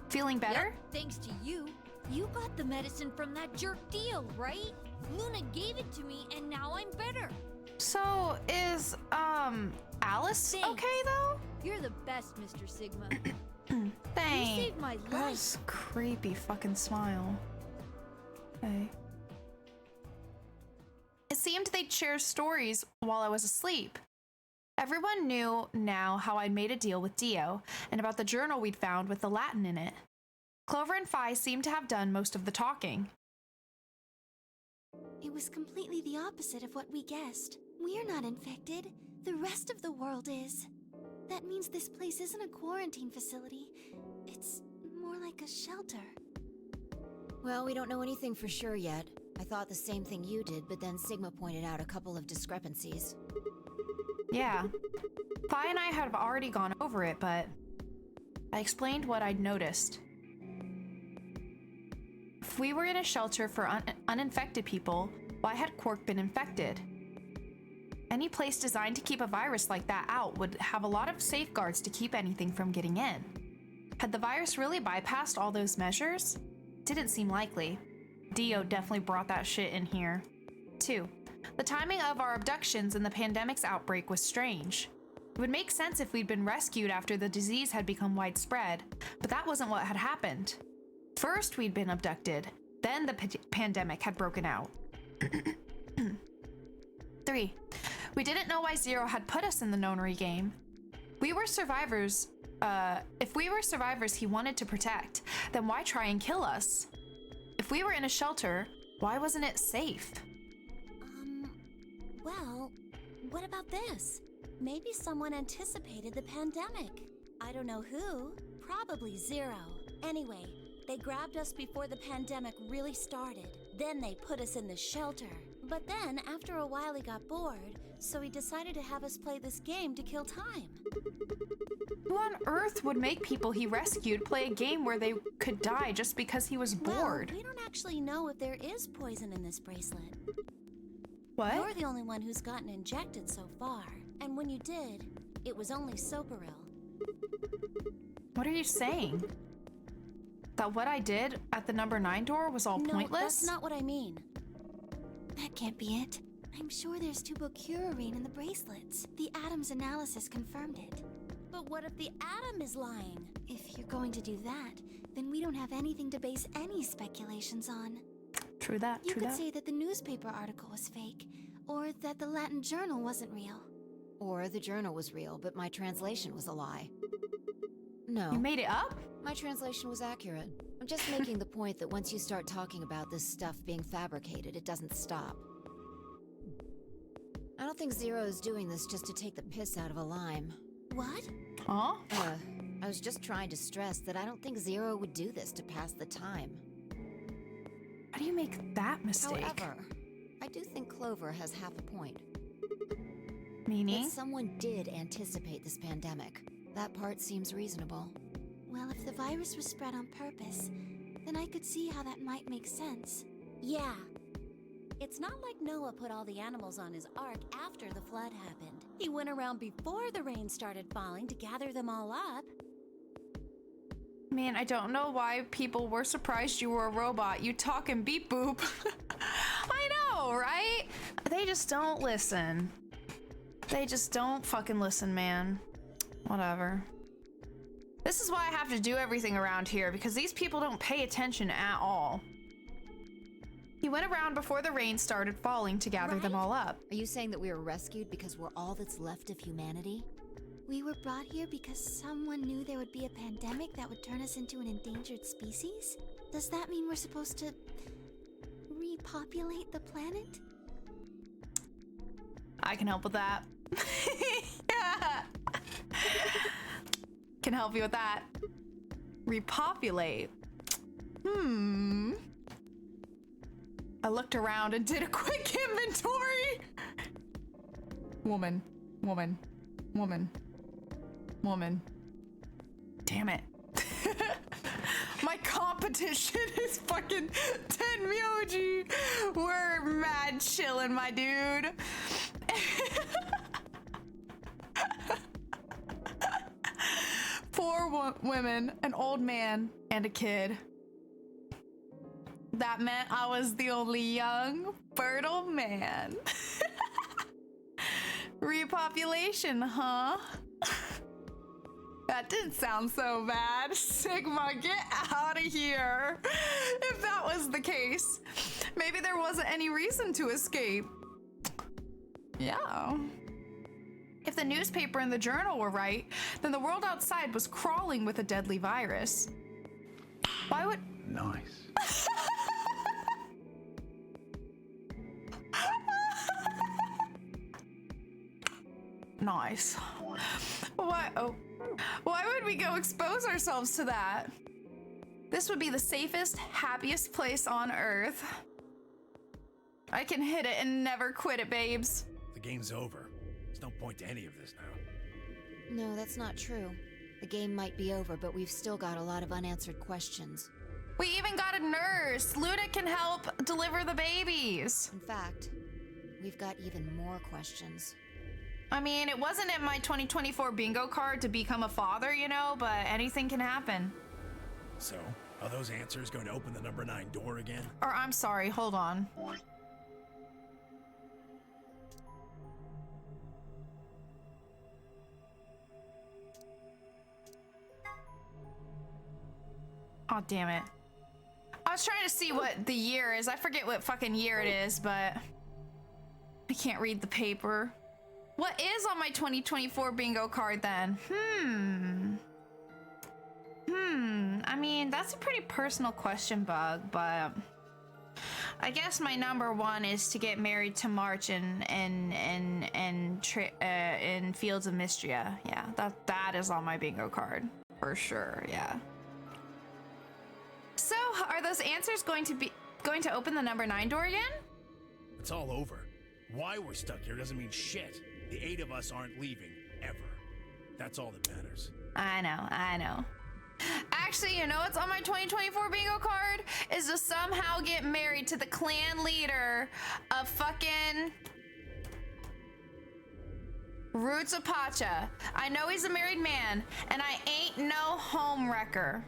Feeling better? Yep, thanks to you. You got the medicine from that jerk Dio, right? Luna gave it to me and now I'm better. So, is, Alice Thanks. okay though? You're the best, Mr. Sigma. Thanks. You saved my life. That's creepy fucking smile. Okay. It seemed they'd share stories while I was asleep. Everyone knew now how I'd made a deal with Dio and about the journal we'd found with the Latin in it. Clover and Phi seemed to have done most of the talking. It was completely the opposite of what we guessed. We're not infected. The rest of the world is. That means this place isn't a quarantine facility. It's more like a shelter. Well, we don't know anything for sure yet. I thought the same thing you did, but then Sigma pointed out a couple of discrepancies. Yeah. Phi and I had already gone over it, but I explained what I'd noticed. If we were in a shelter for uninfected people, why had Quark been infected? Any place designed to keep a virus like that out would have a lot of safeguards to keep anything from getting in. Had the virus really bypassed all those measures? Didn't seem likely. Dio definitely brought that shit in here. 2. The timing of our abductions and the pandemic's outbreak was strange. It would make sense if we'd been rescued after the disease had become widespread, but that wasn't what had happened. First we'd been abducted, then the pandemic had broken out. 3. We didn't know why Zero had put us in the Nonary game. We were survivors. If we were survivors he wanted to protect, then why try and kill us? If we were in a shelter, why wasn't it safe? Well, what about this? Maybe someone anticipated the pandemic. I don't know who. Probably Zero. Anyway, they grabbed us before the pandemic really started. Then they put us in the shelter. But then, after a while, he got bored, so he decided to have us play this game to kill time. Who on earth would make people he rescued play a game where they could die just because he was bored? Well, we don't actually know if there is poison in this bracelet. What? You're the only one who's gotten injected so far. And when you did, it was only Soparil. What are you saying? That what I did at the number 9 door was all pointless? No, that's not what I mean. That can't be it. I'm sure there's tubocurarine in the bracelets. The Adam's analysis confirmed it. But what if the Atom is lying? If you're going to do that, then we don't have anything to base any speculations on. True that, You true could that. say that the newspaper article was fake, or that the Latin journal wasn't real. Or the journal was real, but my translation was a lie. No. You made it up? My translation was accurate. I'm just making the point that once you start talking about this stuff being fabricated, it doesn't stop. I don't think Zero is doing this just to take the piss out of a lime. What? Huh? I was just trying to stress that I don't think Zero would do this to pass the time. How do you make that mistake? However, I do think Clover has half a point. Meaning? That someone did anticipate this pandemic. That part seems reasonable. Well, if the virus was spread on purpose, then I could see how that might make sense. Yeah. It's not like Noah put all the animals on his ark after the flood happened. He went around before the rain started falling to gather them all up. Man, I don't know why people were surprised you were a robot. You talk and beep boop. I know, right? They just don't listen. They just don't fucking listen, man. Whatever. This is why I have to do everything around here, because these people don't pay attention at all. He went around before the rain started falling to gather them all up. Are you saying that we were rescued because we're all that's left of humanity? We were brought here because someone knew there would be a pandemic that would turn us into an endangered species? Does that mean we're supposed to repopulate the planet? I can help with that. Yeah. Can help you with that. Repopulate. I looked around and did a quick inventory. Woman. Damn it. My competition is fucking 10 Myoji. We're mad chillin', my dude. Four women, an old man, and a kid. That meant I was the only young, fertile man. Repopulation, huh? That didn't sound so bad. Sigma, get out of here. If that was the case, maybe there wasn't any reason to escape. Yeah. If the newspaper and the journal were right, then the world outside was crawling with a deadly virus. Why would... Nice. Nice. Why would we go expose ourselves to that? This would be the safest, happiest place on Earth. I can hit it and never quit it, babes. The game's over. There's no point to any of this now. No, that's not true. The game might be over, but we've still got a lot of unanswered questions. We even got a nurse. Luna can help deliver the babies. In fact, we've got even more questions. I mean, it wasn't in my 2024 bingo card to become a father, you know, but anything can happen. So, are those answers going to open the number 9 door again? Or I'm sorry, hold on. Oh, damn it. I was trying to see what the year is. I forget what fucking year it is, but I can't read the paper. What is on my 2024 bingo card then? I mean, that's a pretty personal question, Bug, but I guess my number 1 is to get married to March in Fields of Mystria. Yeah, that is on my bingo card for sure. Yeah. So, are those answers going to open the number 9 door again? It's all over. Why we're stuck here doesn't mean shit. The 8 of us aren't leaving, ever. That's all that matters. I know. Actually, you know what's on my 2024 bingo card? Is to somehow get married to the clan leader of fucking Roots of Pacha. I know he's a married man, and I ain't no home wrecker.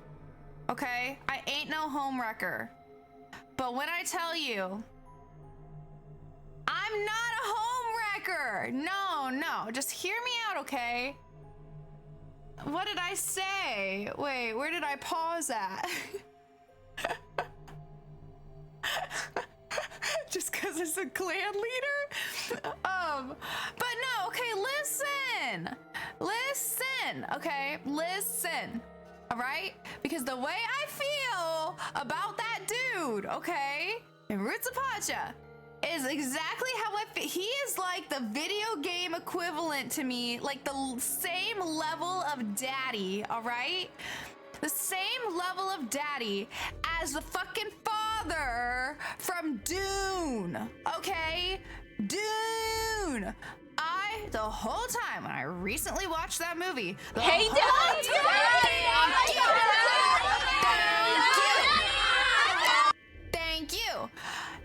Okay? I ain't no home wrecker. But when I tell you, I'm not a home wrecker. No. Just hear me out, okay? What did I say? Wait, where did I pause at? Just because it's a clan leader? But no, okay, listen, okay? Listen, all right? Because the way I feel about that dude, okay, in Roots of Pacha, is exactly how I feel. He is like the video game equivalent to me, like the same level of daddy, all right? The same level of daddy as the fucking father brother from Dune, okay? Dune. The whole time when I recently watched that movie, Hey, Thank you.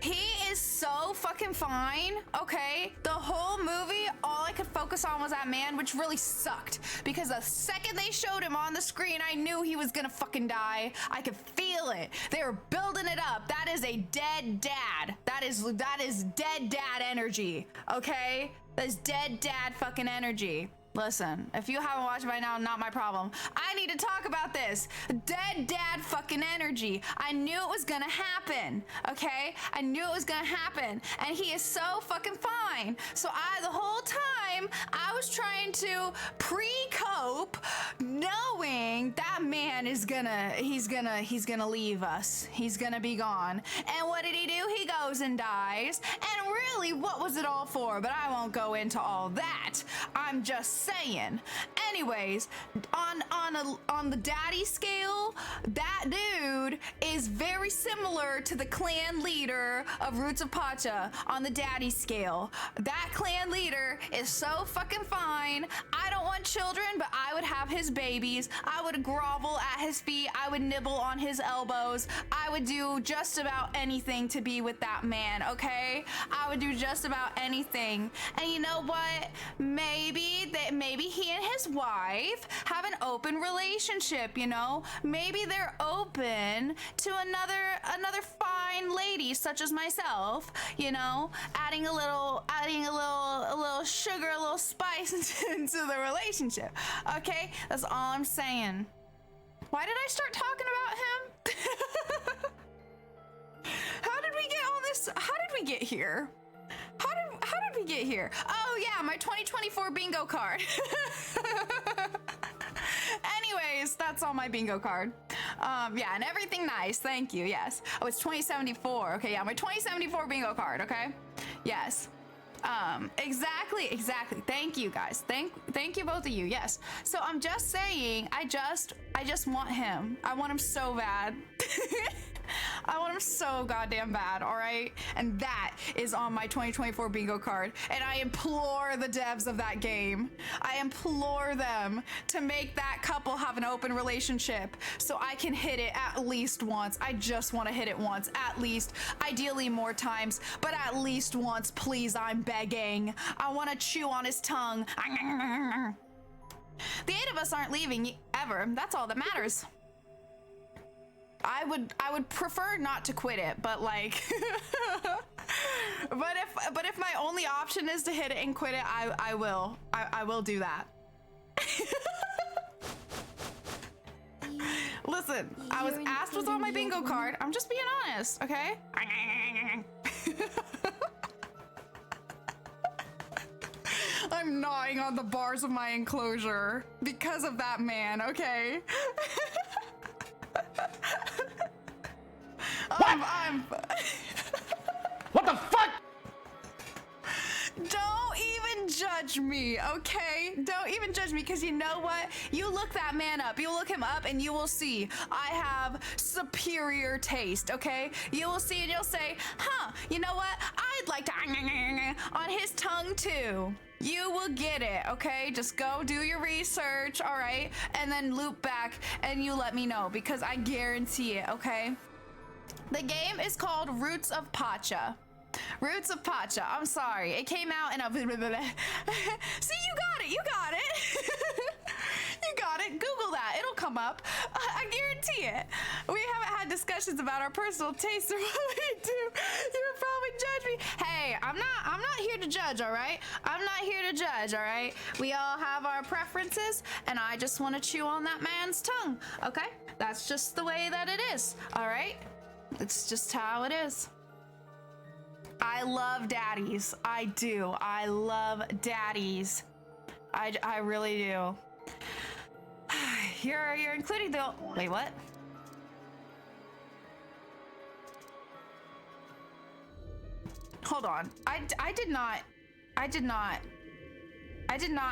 He is so fucking fine, okay? The whole movie, all I could focus on was that man, which really sucked. Because the second they showed him on the screen, I knew he was gonna fucking die. I could feel it. They were building it up. That is a dead dad. That is dead dad energy, okay? That's dead dad fucking energy. Listen, if you haven't watched it by now, not my problem. I need to talk about this. Dead dad fucking energy. I knew it was gonna happen, okay? I knew it was gonna happen. And he is so fucking fine. So the whole time, I was trying to pre-cope, knowing that man is he's gonna leave us. He's gonna be gone. And what did he do? He goes and dies. And really, what was it all for? But I won't go into all that. I'm just saying. Anyways, on the daddy scale, that dude is very similar to the clan leader of Roots of Pacha on the daddy scale. That clan leader is so fucking fine. I don't want children, but I would have his babies. I would grovel at his feet. I would nibble on his elbows. I would do just about anything to be with that man, okay? I would do just about anything. And you know what? Maybe he and his wife have an open relationship, you know? Maybe they're open to another fine lady such as myself, you know, adding a little sugar, a little spice into the relationship. Okay? That's all I'm saying. Why did I start talking about him? How did we get all this? How did we get here? How did we get here? Oh yeah, my 2024 bingo card. Anyways, that's on my bingo card. Yeah, and everything nice. Thank you. Yes. Oh, it's 2074. Okay, yeah, my 2074 bingo card. Okay. Yes. Exactly. Thank you guys. Thank you both of you. Yes. So I'm just saying, I just want him. I want him so bad. I want him so goddamn bad, all right? And that is on my 2024 bingo card. And I implore the devs of that game, I implore them to make that couple have an open relationship so I can hit it at least once. I just want to hit it once, at least. Ideally more times, but at least once, please, I'm begging. I want to chew on his tongue. The 8 of us aren't leaving ever. That's all that matters. I would prefer not to quit it, but like but if my only option is to hit it and quit it, I will do that. Listen, I was asked what's on my bingo card. I'm just being honest, okay? I'm gnawing on the bars of my enclosure because of that man, okay? What the fuck? Don't even judge me, okay? Don't even judge me, because you know what? You look that man up. You look him up and you will see I have superior taste, okay? You will see and you'll say, huh, you know what? I'd like to on his tongue too. You will get it, okay? Just go do your research, all right? And then loop back and you let me know, because I guarantee it, okay? The game is called Roots of Pacha. Roots of Pacha. I'm sorry. It came out in a... See, you got it. You got it. You got it. Google that. It'll come up. I guarantee it. We haven't had discussions about our personal tastes or what we do. You would probably judge me. Hey, I'm not here to judge, all right? I'm not here to judge, all right? We all have our preferences, and I just want to chew on that man's tongue, okay? That's just the way that it is, all right? It's just how it is. I love daddies. I do. I love daddies. I really do. You're including the... Wait, what? Hold on. I did not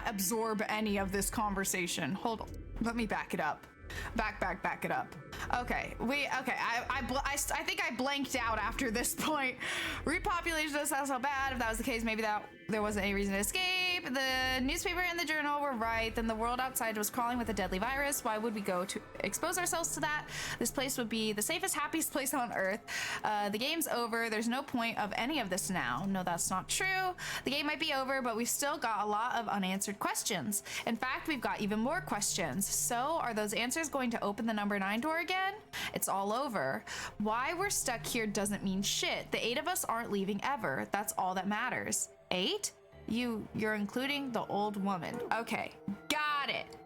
absorb any of this conversation. Hold on. Let me back it up. Back it up. Okay, I think I blanked out after this point. Repopulation doesn't sound so bad. If that was the case, maybe there wasn't any reason to escape. The newspaper and the journal were right. Then the world outside was crawling with a deadly virus. Why would we go to expose ourselves to that? This place would be the safest, happiest place on Earth. The game's over. There's no point of any of this now. No, that's not true. The game might be over, but we've still got a lot of unanswered questions. In fact, we've got even more questions. So are those answers going to open the number 9 door again? It's all over. Why we're stuck here doesn't mean shit. The 8 of us aren't leaving ever. That's all that matters. 8? You're including the old woman. Okay, got it.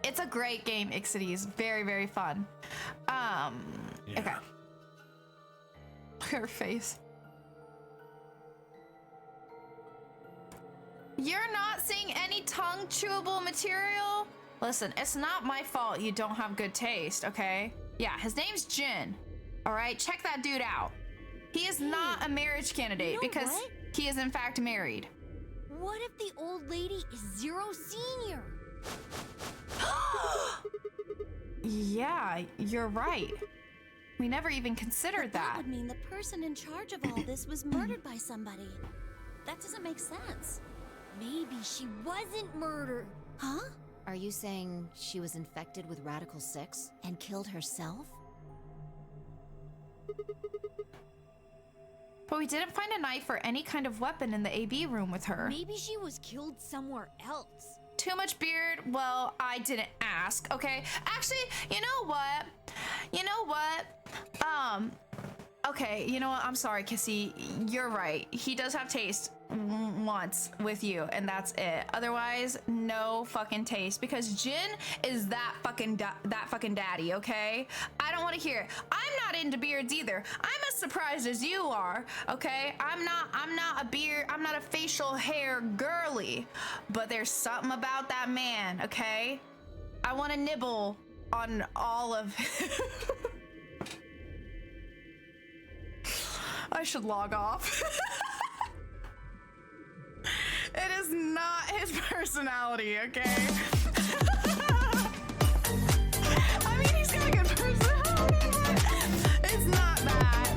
It's a great game, Ixides. Very, very fun. Okay. Look at her face. You're not seeing any tongue chewable material? Listen, it's not my fault you don't have good taste, okay? Yeah, his name's Jin. All right, check that dude out. He is not a marriage candidate because he is in fact married. What if the old lady is Zero Senior? Yeah, you're right. We never even considered that. That would mean the person in charge of all this was murdered by somebody. That doesn't make sense. Maybe she wasn't murdered. Huh? Are you saying she was infected with Radical 6 and killed herself? But we didn't find a knife or any kind of weapon in the AB room with her. Maybe she was killed somewhere else. Too much beard? Well, I didn't ask, okay? Actually, you know what? Okay, you know what? I'm sorry, Kissy. You're right. He does have taste once with you, and that's it. Otherwise, no fucking taste, because Jin is that fucking daddy, okay? I don't want to hear it. I'm not into beards either. I'm as surprised as you are, okay? I'm not a facial hair girly, but there's something about that man, okay? I want to nibble on all of I should log off. It is not his personality, okay? I mean, he's got a good personality, but it's not that.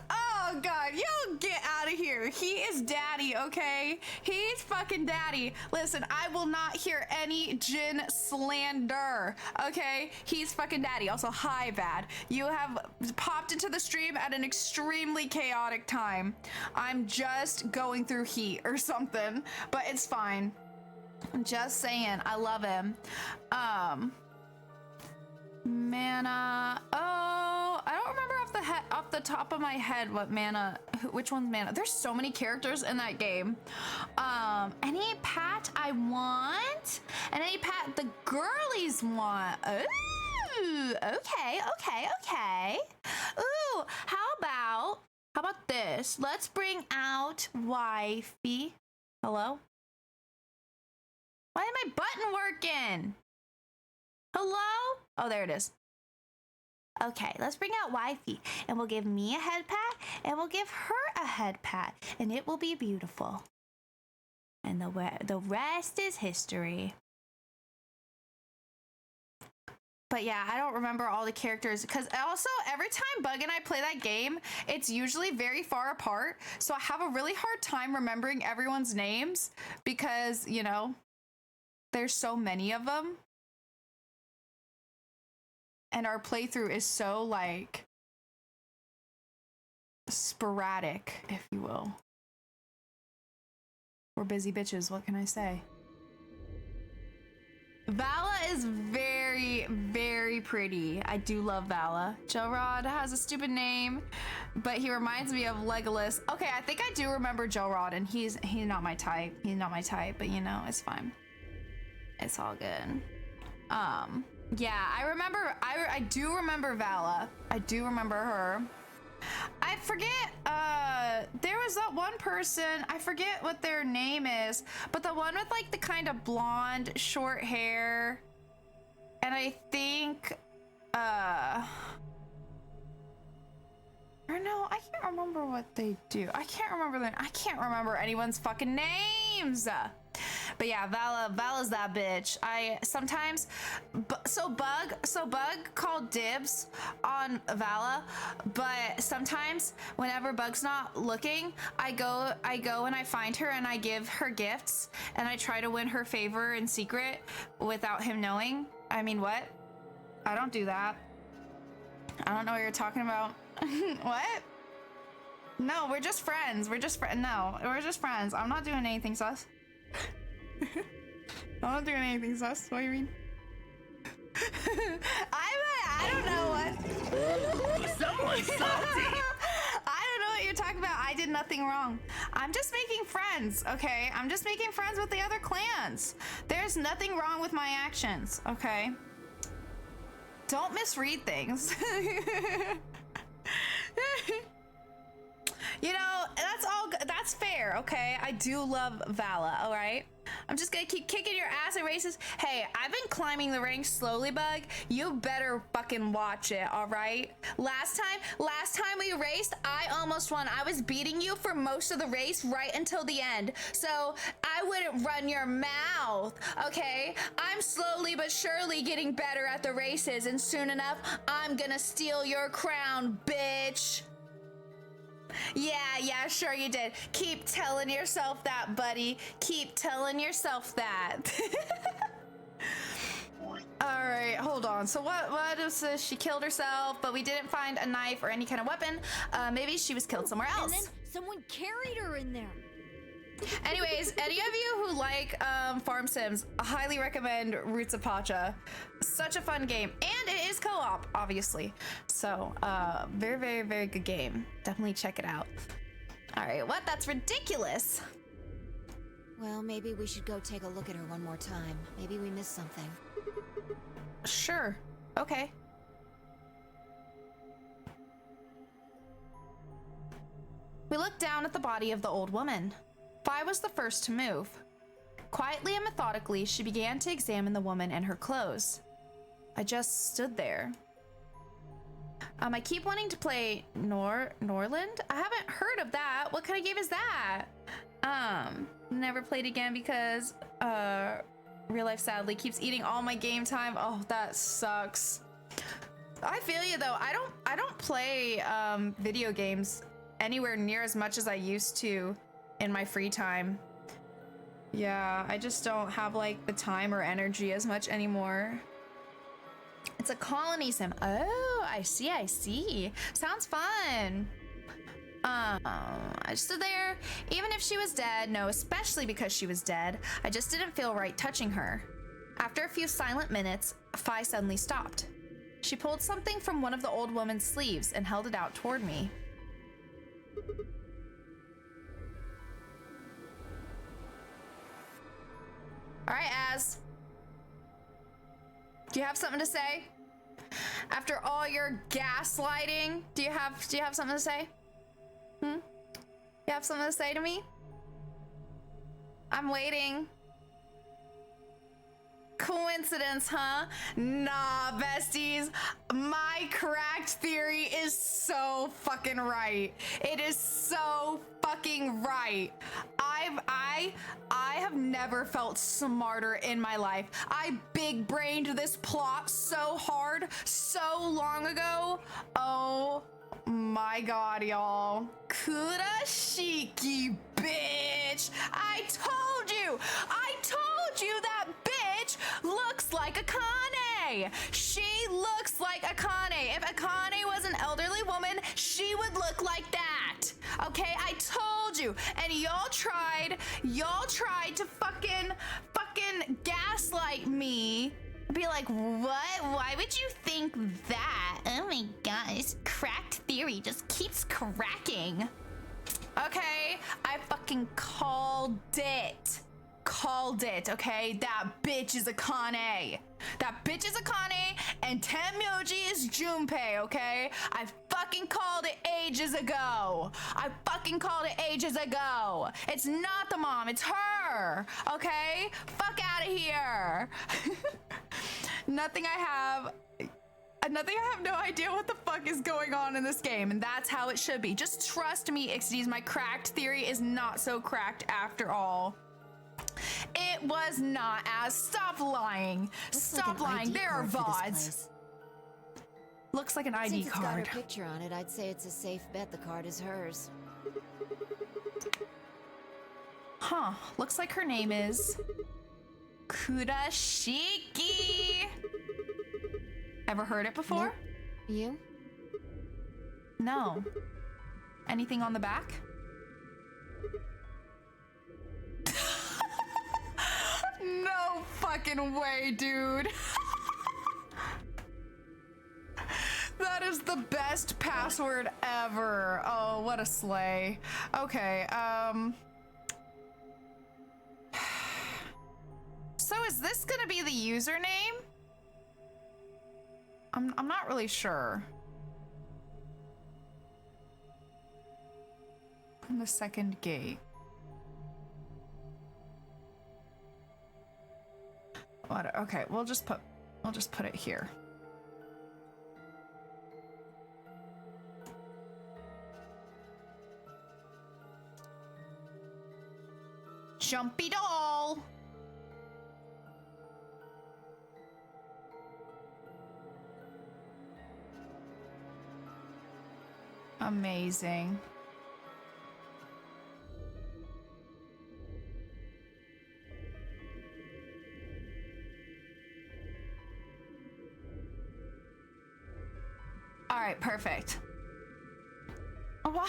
Oh, God, yo, get out of here. He is daddy, okay? He's fucking daddy. Listen, I will not hear any Jin slander, okay? He's fucking daddy. Also, hi, Vad. You have popped into the stream at an extremely chaotic time. I'm just going through heat or something, but it's fine. I'm just saying, I love him. Mana. Oh, I don't remember off the top of my head what mana, which one's mana. There's so many characters in that game. Any pat I want, and any pat the girlies want. Ooh, okay. Ooh, how about this? Let's bring out wifey. Hello? Why isn't my button working? Hello? Oh, there it is. Okay, let's bring out wifey, and we'll give me a head pat, and we'll give her a head pat, and it will be beautiful. And the rest is history. But yeah, I don't remember all the characters, because also every time Bug and I play that game, it's usually very far apart, so I have a really hard time remembering everyone's names, because, you know, there's so many of them. And our playthrough is so, like, sporadic, if you will. We're busy bitches, what can I say? Vala is very, very pretty. I do love Vala. Joe-Rod has a stupid name, but he reminds me of Legolas. Okay, I think I do remember Joe-Rod, and he's not my type. He's not my type, but you know, it's fine. It's all good. Yeah, I do remember Vala. I do remember her. I forget, there was that one person, I forget what their name is, but the one with like the kind of blonde, short hair. And I think, Or no, I can't remember what they do. I can't remember anyone's fucking names. But yeah, Vala's that bitch. I sometimes, so Bug called dibs on Vala, but sometimes whenever Bug's not looking, I go and I find her and I give her gifts and I try to win her favor in secret without him knowing. I mean, what? I don't do that. I don't know what you're talking about. What? No, we're just friends. No, we're just friends. I'm not doing anything sus. I'm not doing anything sus. What do you mean? I don't know what. Someone's salty. I don't know what you're talking about. I did nothing wrong. I'm just making friends, okay? I'm just making friends with the other clans. There's nothing wrong with my actions, okay? Don't misread things. You know, that's fair, okay? I do love Vala, all right? I'm just gonna keep kicking your ass in races. Hey, I've been climbing the ranks slowly, Bug. You better fucking watch it, all right? Last time we raced, I almost won. I was beating you for most of the race right until the end. So I wouldn't run your mouth, okay? I'm slowly but surely getting better at the races, and soon enough, I'm gonna steal your crown, bitch. Yeah, sure you did. Keep telling yourself that, buddy. Keep telling yourself that. All right, hold on. So what is this? She killed herself, but we didn't find a knife or any kind of weapon. Maybe she was killed somewhere else. And then someone carried her in there. Anyways, any of you who like farm sims, I highly recommend Roots of Pacha. Such a fun game, and it is co-op, obviously. So, very, very, very good game. Definitely check it out. All right, what? That's ridiculous. Well, maybe we should go take a look at her one more time. Maybe we missed something. Sure. Okay. We looked down at the body of the old woman. Fi was the first to move. Quietly and methodically, she began to examine the woman and her clothes. I just stood there. I keep wanting to play Norland. I haven't heard of that. What kind of game is that? Never played again because real life sadly keeps eating all my game time. Oh, that sucks. I feel you though. I don't play video games anywhere near as much as I used to in my free time. Yeah, I just don't have like the time or energy as much anymore. It's a colony sim. Oh, I see. Sounds fun. I stood there, even if she was dead, no, especially because she was dead, I just didn't feel right touching her. After a few silent minutes, Fi suddenly stopped. She pulled something from one of the old woman's sleeves and held it out toward me. All right, Az. Do you have something to say? After all your gaslighting, do you have something to say? You have something to say to me? I'm waiting. Coincidence, huh? Nah, besties. My cracked theory is so fucking right. It is so fucking right. I have never felt smarter in my life. I big brained this plot so hard, so long ago. Oh my god, y'all. Kurashiki, bitch. I told you that bitch looks like Akane. She looks like Akane. If Akane was an elderly woman, she would look like that. Okay, I told you. And y'all tried to fucking gaslight me. Be like, what? Why would you think that? Oh my god, this cracked theory just keeps cracking. Okay, I fucking called it. Okay? That bitch is Akane. And Tenmyoji is Junpei, okay? I fucking called it ages ago. It's not the mom, it's her, okay? Fuck out of here. Nothing I have Nothing. I have no idea what the fuck is going on in this game, and that's how it should be. Just trust me, Ixies. My cracked theory is not so cracked after all. It was not as. Stop lying. Stop lying. There are VODs. Looks like an ID Since it's got card. her picture on it, I'd say it's a safe bet the card is hers. Huh. Looks like her name is Kurashiki. Ever heard it before? Nope. You? No. Anything on the back? No fucking way, dude. That is the best password ever. Oh, what a slay. Okay, so is this gonna be the username? I'm not really sure. On the second gate. What? Okay, we'll just put it here. Jumpy doll. Amazing. All right, perfect. Why?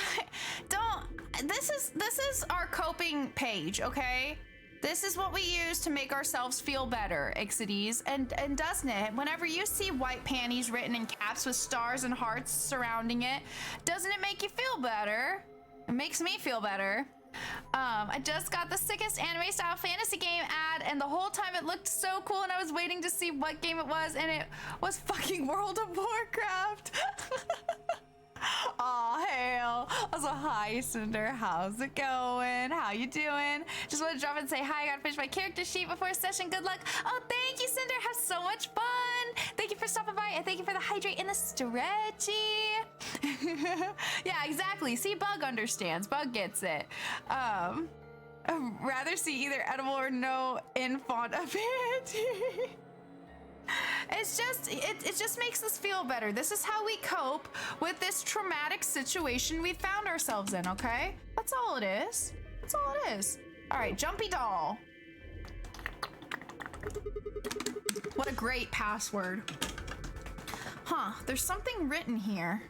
This is our coping page, okay? This is what we use to make ourselves feel better, Ixides. And doesn't it? Whenever you see white panties written in caps with stars and hearts surrounding it, doesn't it make you feel better? It makes me feel better. I just got the sickest anime style fantasy game ad, and the whole time it looked so cool, and I was waiting to see what game it was, and it was fucking World of Warcraft. Aw, hail. Also, hi, Cinder. How's it going? How you doing? Just want to drop and say hi. I gotta finish my character sheet before session. Good luck. Oh, thank you, Cinder. Have so much fun. Thank you for stopping by, and thank you for the hydrate and the stretchy. Yeah, exactly. See, Bug understands. Bug gets it. I'd rather see either edible or no in font ability. It's just, it just makes us feel better. This is how we cope with this traumatic situation we found ourselves in, okay? That's all it is. That's all it is. All right, Jumpy Doll. What a great password. Huh, there's something written here.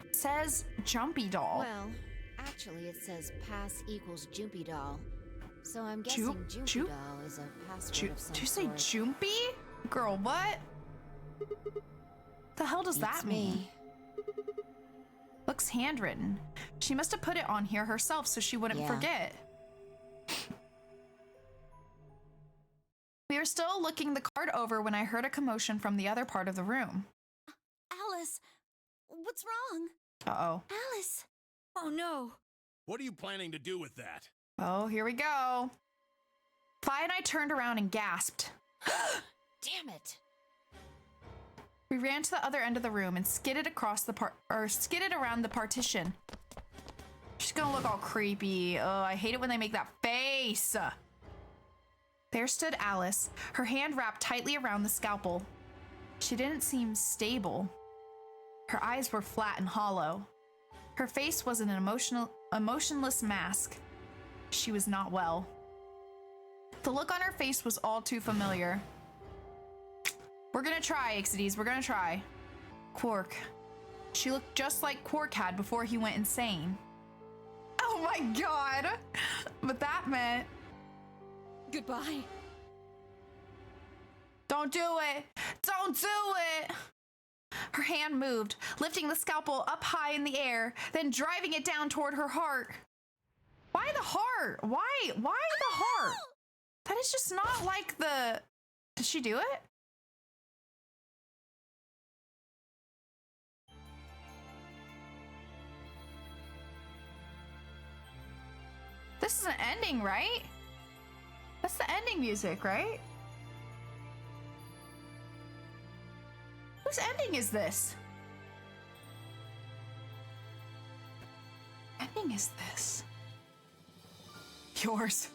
It says Jumpy Doll. Well, actually it says pass equals Jumpy Doll. So I'm guessing Jumpy Doll is a password of some Did you say sort. Jumpy? Girl, what? The hell does that mean? Looks handwritten. She must have put it on here herself so she wouldn't forget. We were still looking the card over when I heard a commotion from the other part of the room. Alice, what's wrong? Uh-oh. Alice! Oh no. What are you planning to do with that? Oh, here we go. Fi and I turned around and gasped. Damn it. We ran to the other end of the room and skidded across the skidded around the partition. She's gonna look all creepy. Oh, I hate it when they make that face. There stood Alice, her hand wrapped tightly around the scalpel. She didn't seem stable. Her eyes were flat and hollow. Her face was an emotionless mask. She was not well. The look on her face was all too familiar. We're gonna try, Ixides. We're gonna try. Quark. She looked just like Quark had before he went insane. Oh my god! But that meant... Goodbye. Don't do it! Don't do it! Her hand moved, lifting the scalpel up high in the air, then driving it down toward her heart. Why the heart? Why the heart? That is just not like the... Did she do it? This is an ending, right? That's the ending music, right? Whose ending is this? Ending is this? Yours.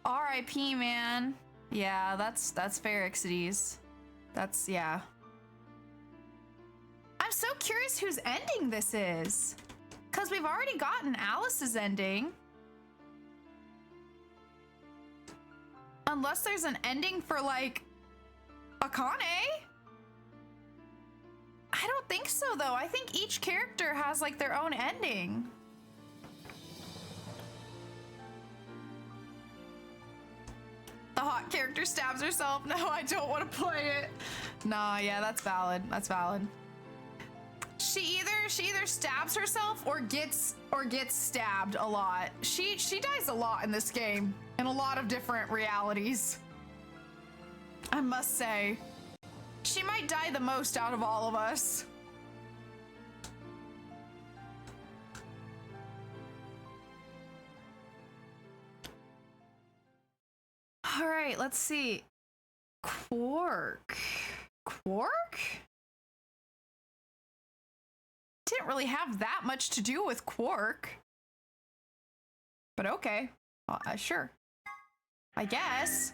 R.I.P. man. Yeah, that's Pharaxides. That's, yeah. I'm so curious whose ending this is. Because we've already gotten Alice's ending. Unless there's an ending for, like, Akane? I don't think so, though. I think each character has, like, their own ending. The hot character stabs herself. No, I don't want to play it. Nah, yeah, that's valid. That's valid. She either stabs herself or gets stabbed a lot. She dies a lot in this game in a lot of different realities. I must say, she might die the most out of all of us. All right, let's see. Quark. Quark? Didn't really have that much to do with Quark. But okay. Sure. I guess.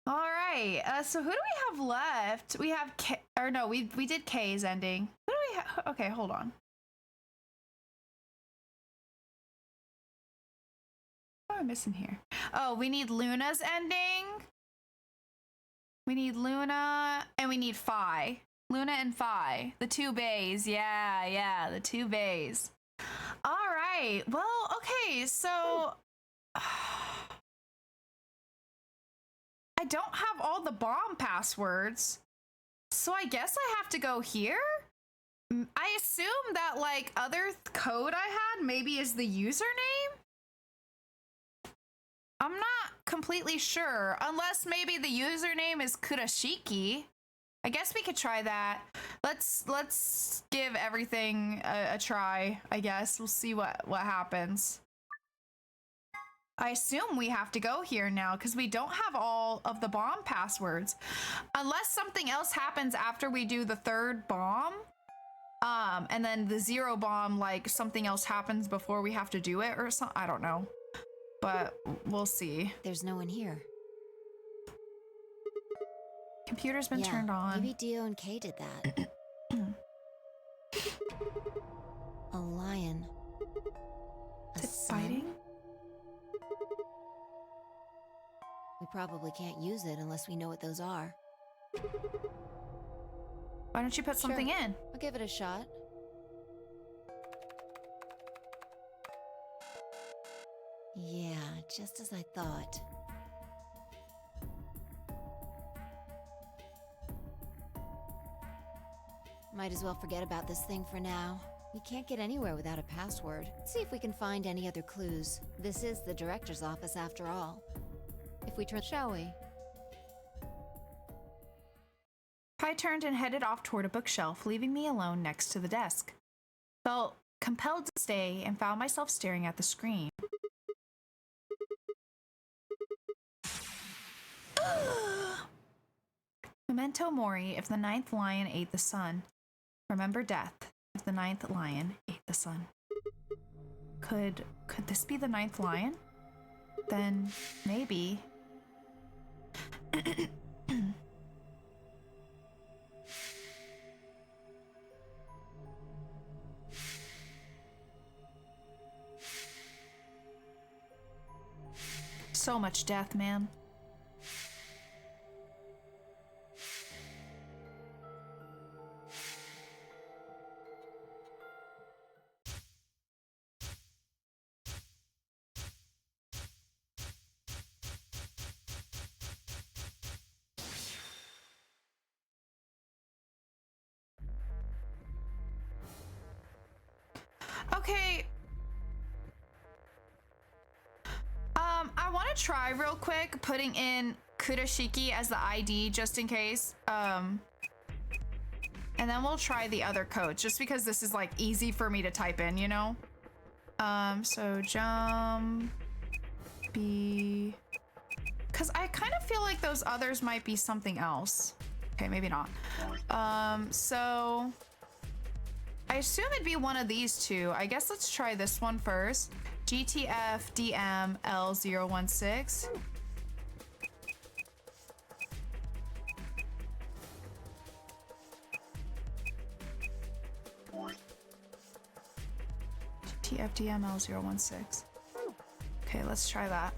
All right. So who do we have left? We have K, or no, we did K's ending. Who do we have? Okay, hold on. What am I missing here? Oh, we need Luna's ending. We need Luna and we need Phi. Luna and Phi. The two bays. Yeah, the two bays. All right. Well, okay, so I don't have all the bomb passwords. So I guess I have to go here? I assume that like other code I had maybe is the username? I'm not completely sure, unless maybe the username is Kurashiki. I guess we could try that. Let's give everything a try, I guess. We'll see what happens. I assume we have to go here now because we don't have all of the bomb passwords. Unless something else happens after we do the third bomb. And then the 0 bomb, like something else happens before we have to do it or something. I don't know. But we'll see. There's no one here. Computer's been turned on. Maybe Dio and Kay did that. A lion. Is it fighting? We probably can't use it unless we know what those are. Why don't you put something in? I'll give it a shot. Yeah, just as I thought. Might as well forget about this thing for now. We can't get anywhere without a password. Let's see if we can find any other clues. This is the director's office after all. If we turn, shall we? I turned and headed off toward a bookshelf, leaving me alone next to the desk. Felt compelled to stay and found myself staring at the screen. Memento mori, if the 9th lion ate the sun. Remember death, if the 9th lion ate the sun. Could this be the 9th lion? Then maybe. So much death, man. Okay. I want to try real quick putting in Kurashiki as the ID just in case. And then we'll try the other codes just because this is like easy for me to type in, you know? So jump B, because I kind of feel like those others might be something else. Okay, maybe not. So I assume it'd be one of these two. I guess let's try this one first. GTF DM L016. GTF DM L016. Okay, let's try that.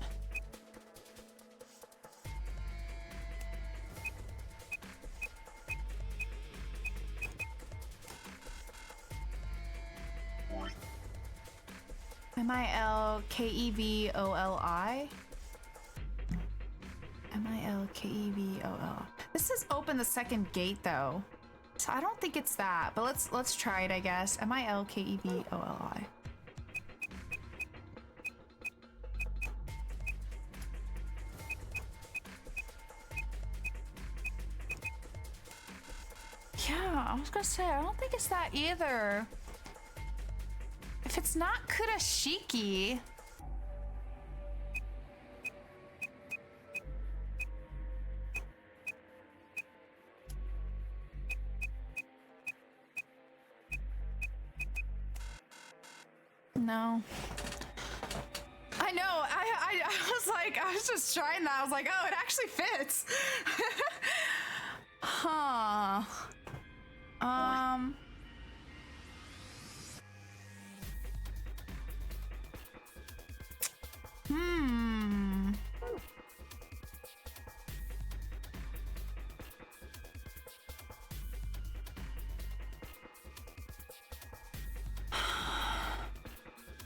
MILKEVOLI. MILKEVOL. This says open the second gate though. So I don't think it's that, but let's try it, I guess. MILKEVOLI. Yeah, I was gonna say, I don't think it's that either. If it's not Kurashiki. No. I know, I was like, I was just trying that. I was like, oh, it actually fits. Huh.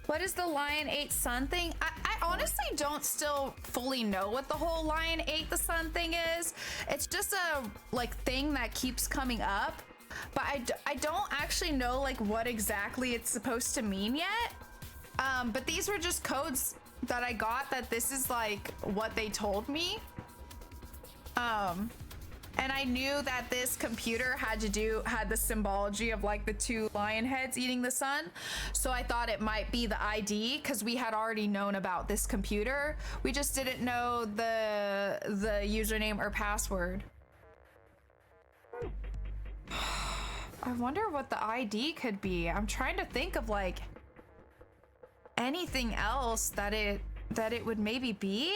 What is the Lion Ate Sun thing? I honestly don't still fully know what the whole Lion Ate the Sun thing is. It's just a like thing that keeps coming up, but I don't actually know like what exactly it's supposed to mean yet. But these were just codes that I got that this is like what they told me. And I knew that this computer had the symbology of like the two lion heads eating the sun. So I thought it might be the ID because we had already known about this computer. We just didn't know the username or password. I wonder what the ID could be. I'm trying to think of like anything else that it would maybe be.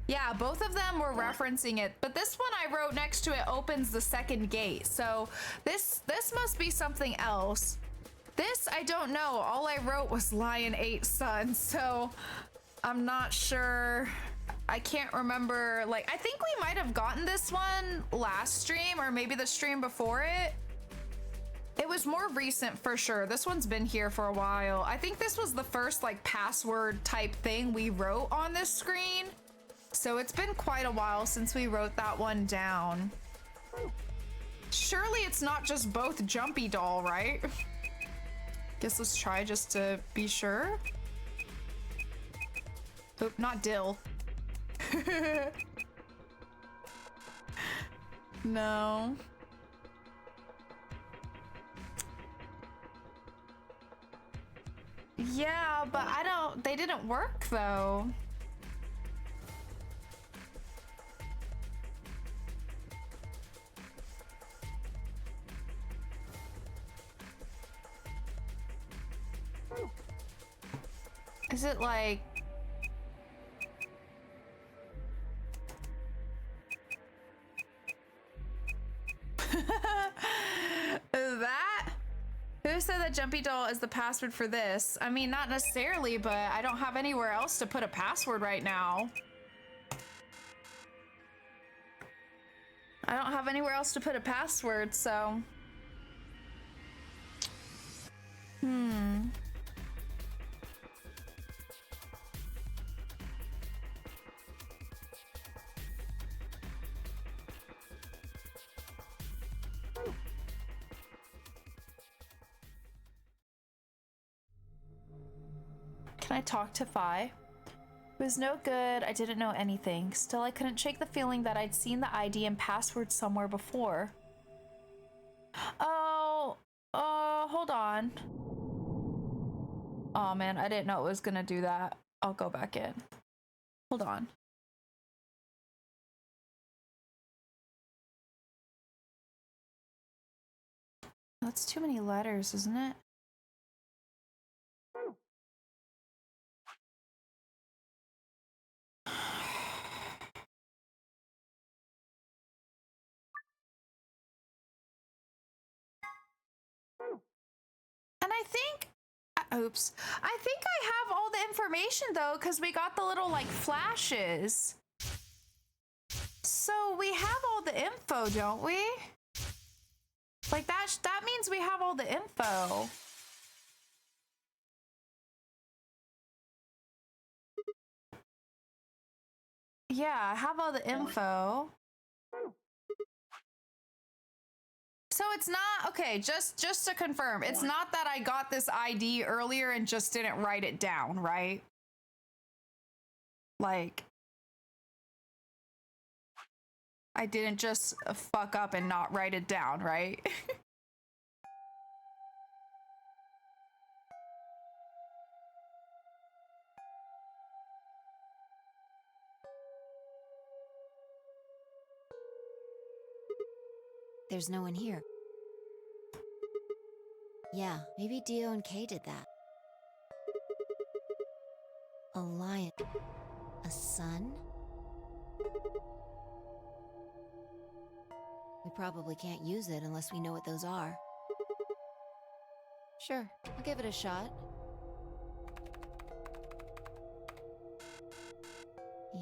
Yeah, both of them were referencing it, but this one I wrote next to it opens the second gate. So this must be something else. This I don't know. All I wrote was Lion Ate Sun, so I'm not sure. I can't remember. Like I think we might have gotten this one last stream or maybe the stream before it. It was more recent for sure. This one's been here for a while. I think this was the first like password type thing we wrote on this screen. So it's been quite a while since we wrote that one down. Surely it's not just both Jumpy Doll, right? Guess let's try just to be sure. Oop, not Dill. No. Yeah, but they didn't work though. Is it like... that? Who said that Jumpy Doll is the password for this? I mean, not necessarily, but I don't have anywhere else to put a password right now. I don't have anywhere else to put a password, so... Can I talk to Fi? It was no good. I didn't know anything. Still, I couldn't shake the feeling that I'd seen the ID and password somewhere before. Oh, hold on. Oh man, I didn't know it was gonna do that. I'll go back in. Hold on. That's too many letters, isn't it? And I think, oops, I think I have all the information though, because we got the little like flashes. So we have all the info, don't we? Like that means we have all the info. Yeah, I have all the info. So it's not, okay, just to confirm, it's not that I got this ID earlier and just didn't write it down, right? Like, I didn't just fuck up and not write it down, right? There's no one here. Yeah, maybe Dio and Kay did that. A lion. A sun? We probably can't use it unless we know what those are. Sure, I'll give it a shot.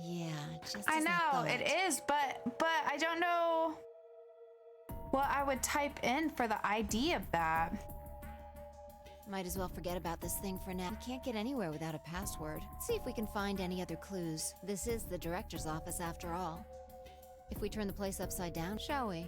Yeah, just I as know, thought. it is, but I don't know what I would type in for the ID of that. Might as well forget about this thing for now. We can't get anywhere without a password. Let's see if we can find any other clues. This is the director's office after all. If we turn the place upside down, shall we?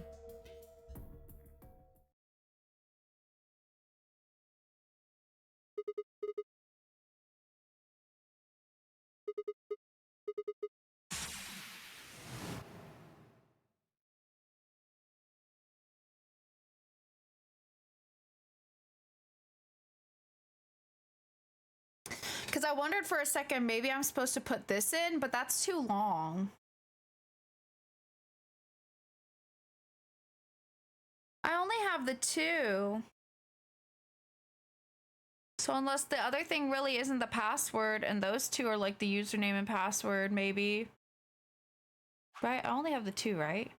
Because I wondered for a second, maybe I'm supposed to put this in, but that's too long. I only have the 2. So unless the other thing really isn't the password and those 2 are like the username and password, maybe. Right? I only have the 2, right?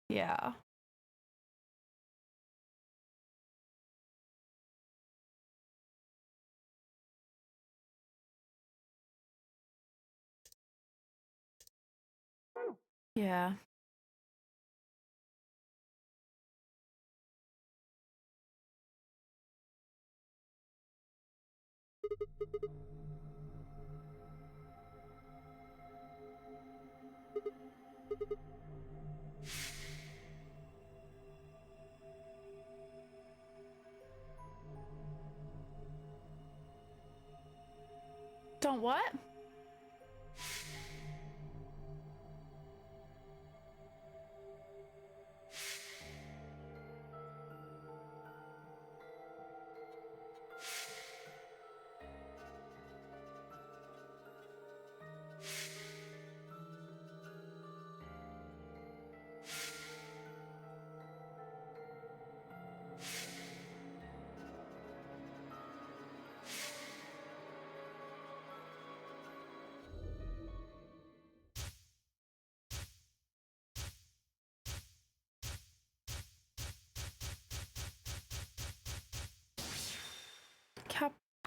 Yeah. Yeah. Don't what?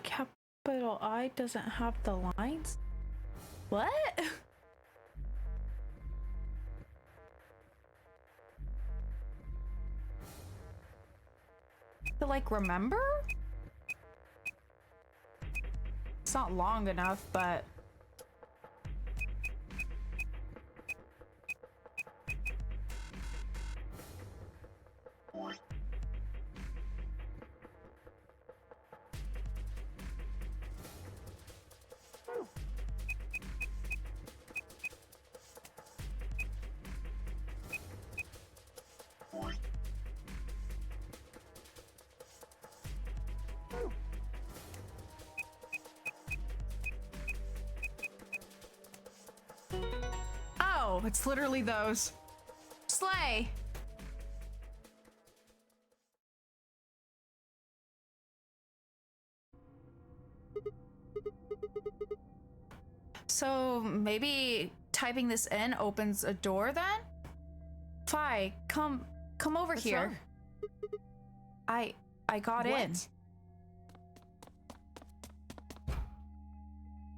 Capital I doesn't have the lines? What? To like remember? It's not long enough, but it's literally those. Slay. away. So maybe typing this in opens a door then? Fi, come over What's here. wrong? I got in. What?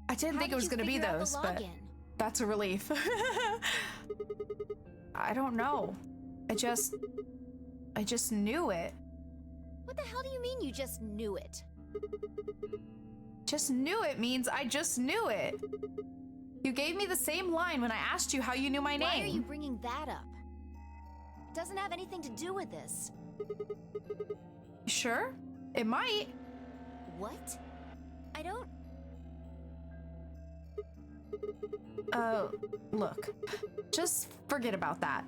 I didn't How think it did was you gonna be figure out the those, but login? that's a relief. I don't know. I just knew it. What the hell do you mean you just knew it? Just knew it means I just knew it. You gave me the same line when I asked you how you knew my name. Why are you bringing that up? It doesn't have anything to do with this. Sure? It might. What? I don't... Look. Just forget about that.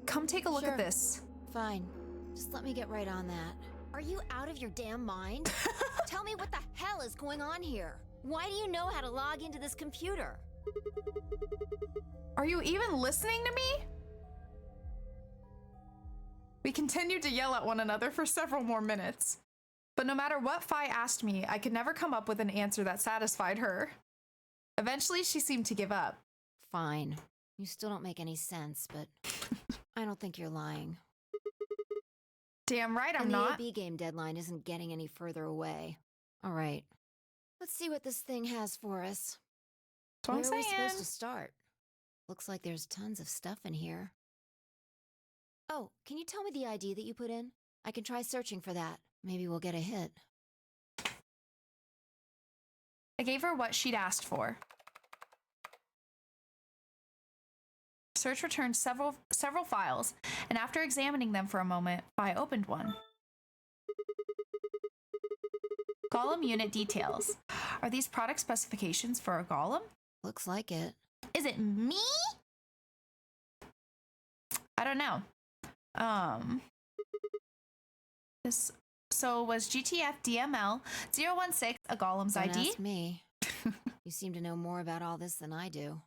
Come take a look Sure. at this. Fine. Just let me get right on that. Are you out of your damn mind? Tell me what the hell is going on here? Why do you know how to log into this computer? Are you even listening to me? We continued to yell at one another for several more minutes. But no matter what Fi asked me, I could never come up with an answer that satisfied her. Eventually, she seemed to give up. Fine. You still don't make any sense, but I don't think you're lying. Damn right I'm and not. the AB game deadline isn't getting any further away. All right. Let's see what this thing has for us. That's what I'm Where are we saying. supposed to start? Looks like there's tons of stuff in here. Oh, can you tell me the ID that you put in? I can try searching for that. Maybe we'll get a hit. I gave her what she'd asked for. Search returned several files, and after examining them for a moment, I opened one. Golem unit details. Are these product specifications for a golem? Looks like it. Is it me? I don't know. So was GTF DML 016 a golem's Don't ID? ask me. You seem to know more about all this than I do.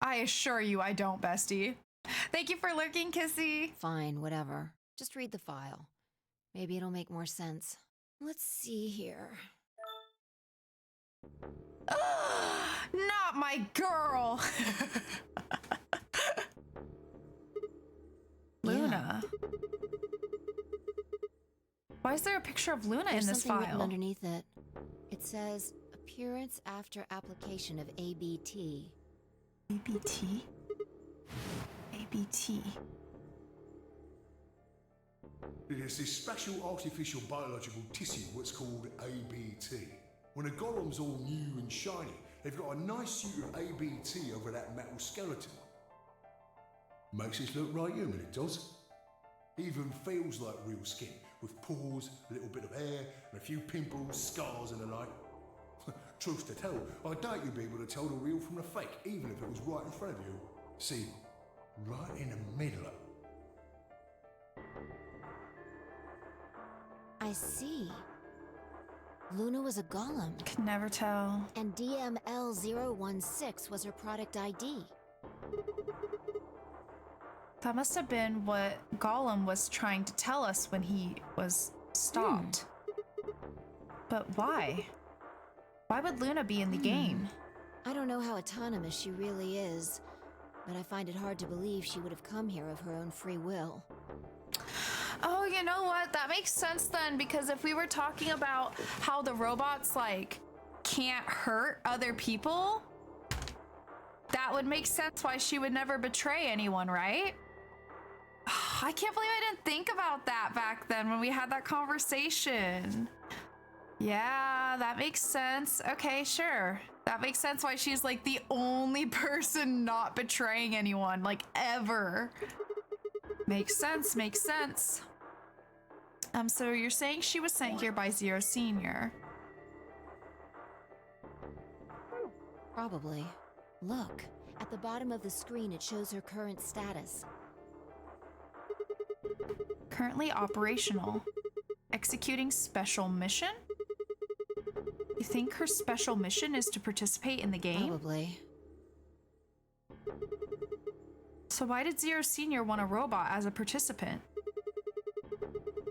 I assure you I don't, bestie. Thank you for lurking, Kissy. Fine, whatever. Just read the file. Maybe it'll make more sense. Let's see here. Not my girl. Luna. Why is there a picture of Luna There's in this something written file? underneath it. It says, appearance after application of ABT. ABT? ABT. There's this special artificial biological tissue, what's called ABT. When a golem's all new and shiny, they've got a nice suit of ABT over that metal skeleton. Makes it look right human, it does. Even feels like real skin, with pores, a little bit of hair, and a few pimples, scars and the like. Truth to tell, I doubt you'd be able to tell the real from the fake, even if it was right in front of you. See, right in the middle. I see. Luna was a golem. Could never tell. And DML016 was her product ID. That must have been what Golem was trying to tell us when he was stopped. But why? Why would Luna be in the game? I don't know how autonomous she really is, but I find it hard to believe she would have come here of her own free will. Oh, you know what? That makes sense then, because if we were talking about how the robots, like, can't hurt other people, that would make sense why she would never betray anyone, right? I can't believe I didn't think about that back then when we had that conversation. Yeah, that makes sense. Okay, sure. That makes sense why she's like the only person not betraying anyone, like ever. Makes sense, makes sense. So you're saying she was sent here by Zero Senior? Probably. Look, at the bottom of the screen it shows her current status. Currently operational. Executing special mission? You think her special mission is to participate in the game? Probably. So why did Zero Senior want a robot as a participant?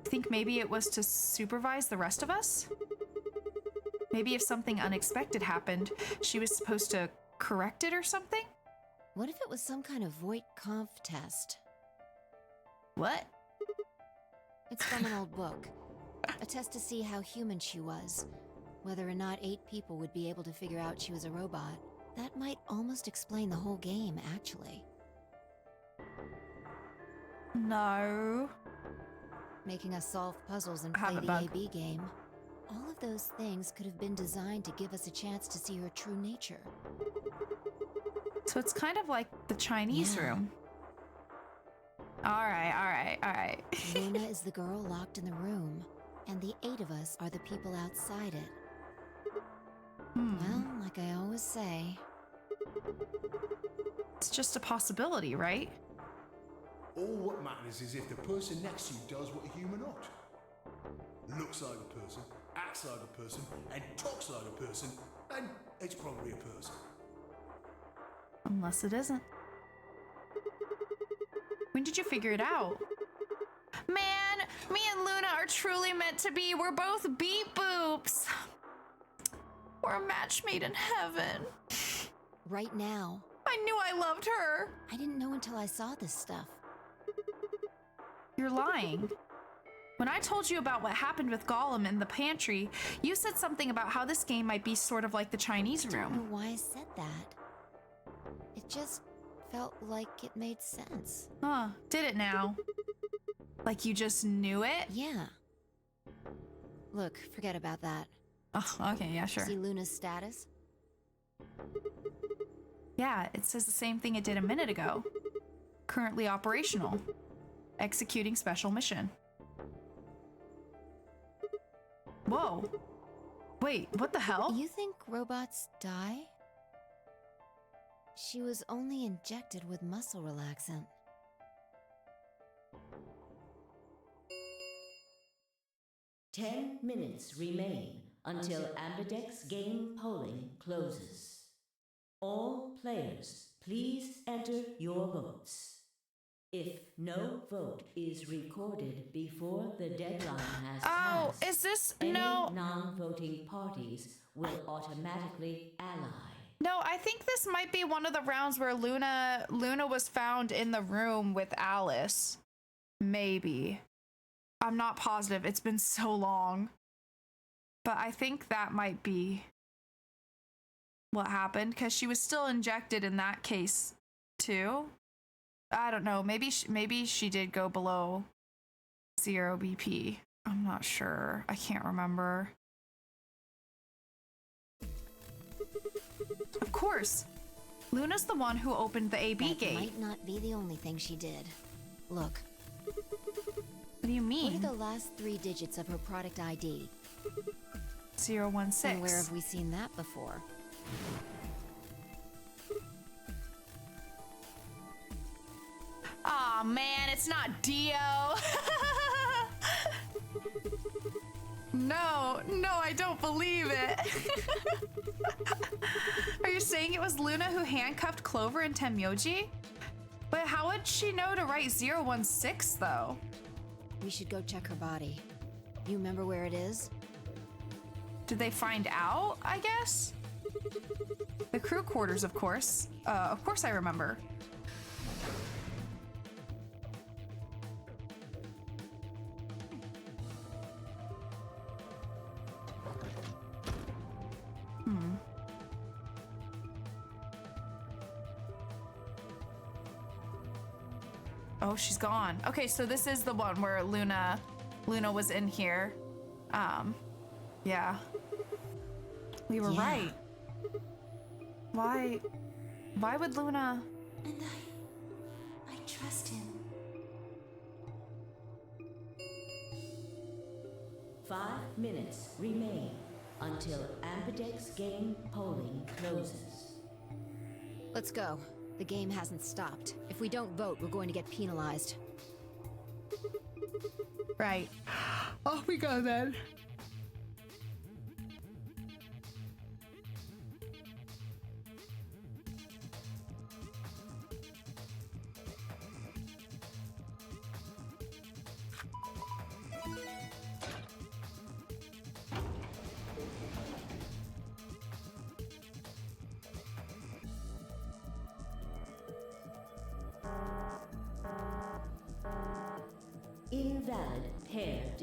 Think maybe it was to supervise the rest of us? Maybe if something unexpected happened, she was supposed to correct it or something? What if it was some kind of Voight-Kampff test? What? It's from an old book. A test to see how human she was. Whether or not 8 people would be able to figure out she was a robot. That might almost explain the whole game, actually. No. Making us solve puzzles and play the AB game. All of those things could have been designed to give us a chance to see her true nature. So it's kind of like the Chinese room. Alright. Luna is the girl locked in the room, and the 8 of us are the people outside it. Well, like I always say, it's just a possibility, right? All what matters is if the person next to you does what a human ought. Looks like a person, acts like a person, and talks like a person, then it's probably a person. Unless it isn't. When did you figure it out? Man, me and Luna are truly meant to be. We're both beep boops. We're a match made in heaven. right now. I knew I loved her. I didn't know until I saw this stuff. You're lying. When I told you about what happened with Gollum in the pantry, you said something about how this game might be sort of like the Chinese room. I don't know why I said that. It just felt like it made sense. Huh, did it now? Like you just knew it? Yeah. Look, forget about that. Oh, okay, yeah, sure. See Luna's status? Yeah, it says the same thing it did a minute ago. Currently operational. Executing special mission. Whoa. Wait, what the hell? You think robots die? She was only injected with muscle relaxant. Ten minutes remain until Ambidex game polling closes. All players, please enter your votes. If no vote is recorded before the deadline has passed, is this any no non-voting parties will automatically ally. No, I think this might be one of the rounds where Luna was found in the room with Alice. Maybe. I'm not positive. It's been so long. But I think that might be what happened, because she was still injected in that case too. I don't know. Maybe she did go below 0 BP. I'm not sure. I can't remember. Of course. Luna's the one who opened the AB That gate. might not be the only thing she did. Look. What do you mean? What are the last 3 digits of her product ID? 016. And where have we seen that before? Aw, man, it's not Dio. No, I don't believe it. Are you saying it was Luna who handcuffed Clover and Tenmyoji? But how would she know to write 016 though? We should go check her body. You remember where it is? Did they find out, I guess? The crew quarters, of course. Of course I remember. Oh, she's gone. Okay, so this is the one where Luna was in here. Yeah. We were right. Why would Luna? And I trust him. 5 minutes remain until Ambidex game polling closes. Let's go. The game hasn't stopped. If we don't vote, we're going to get penalized. Right. Off we go then.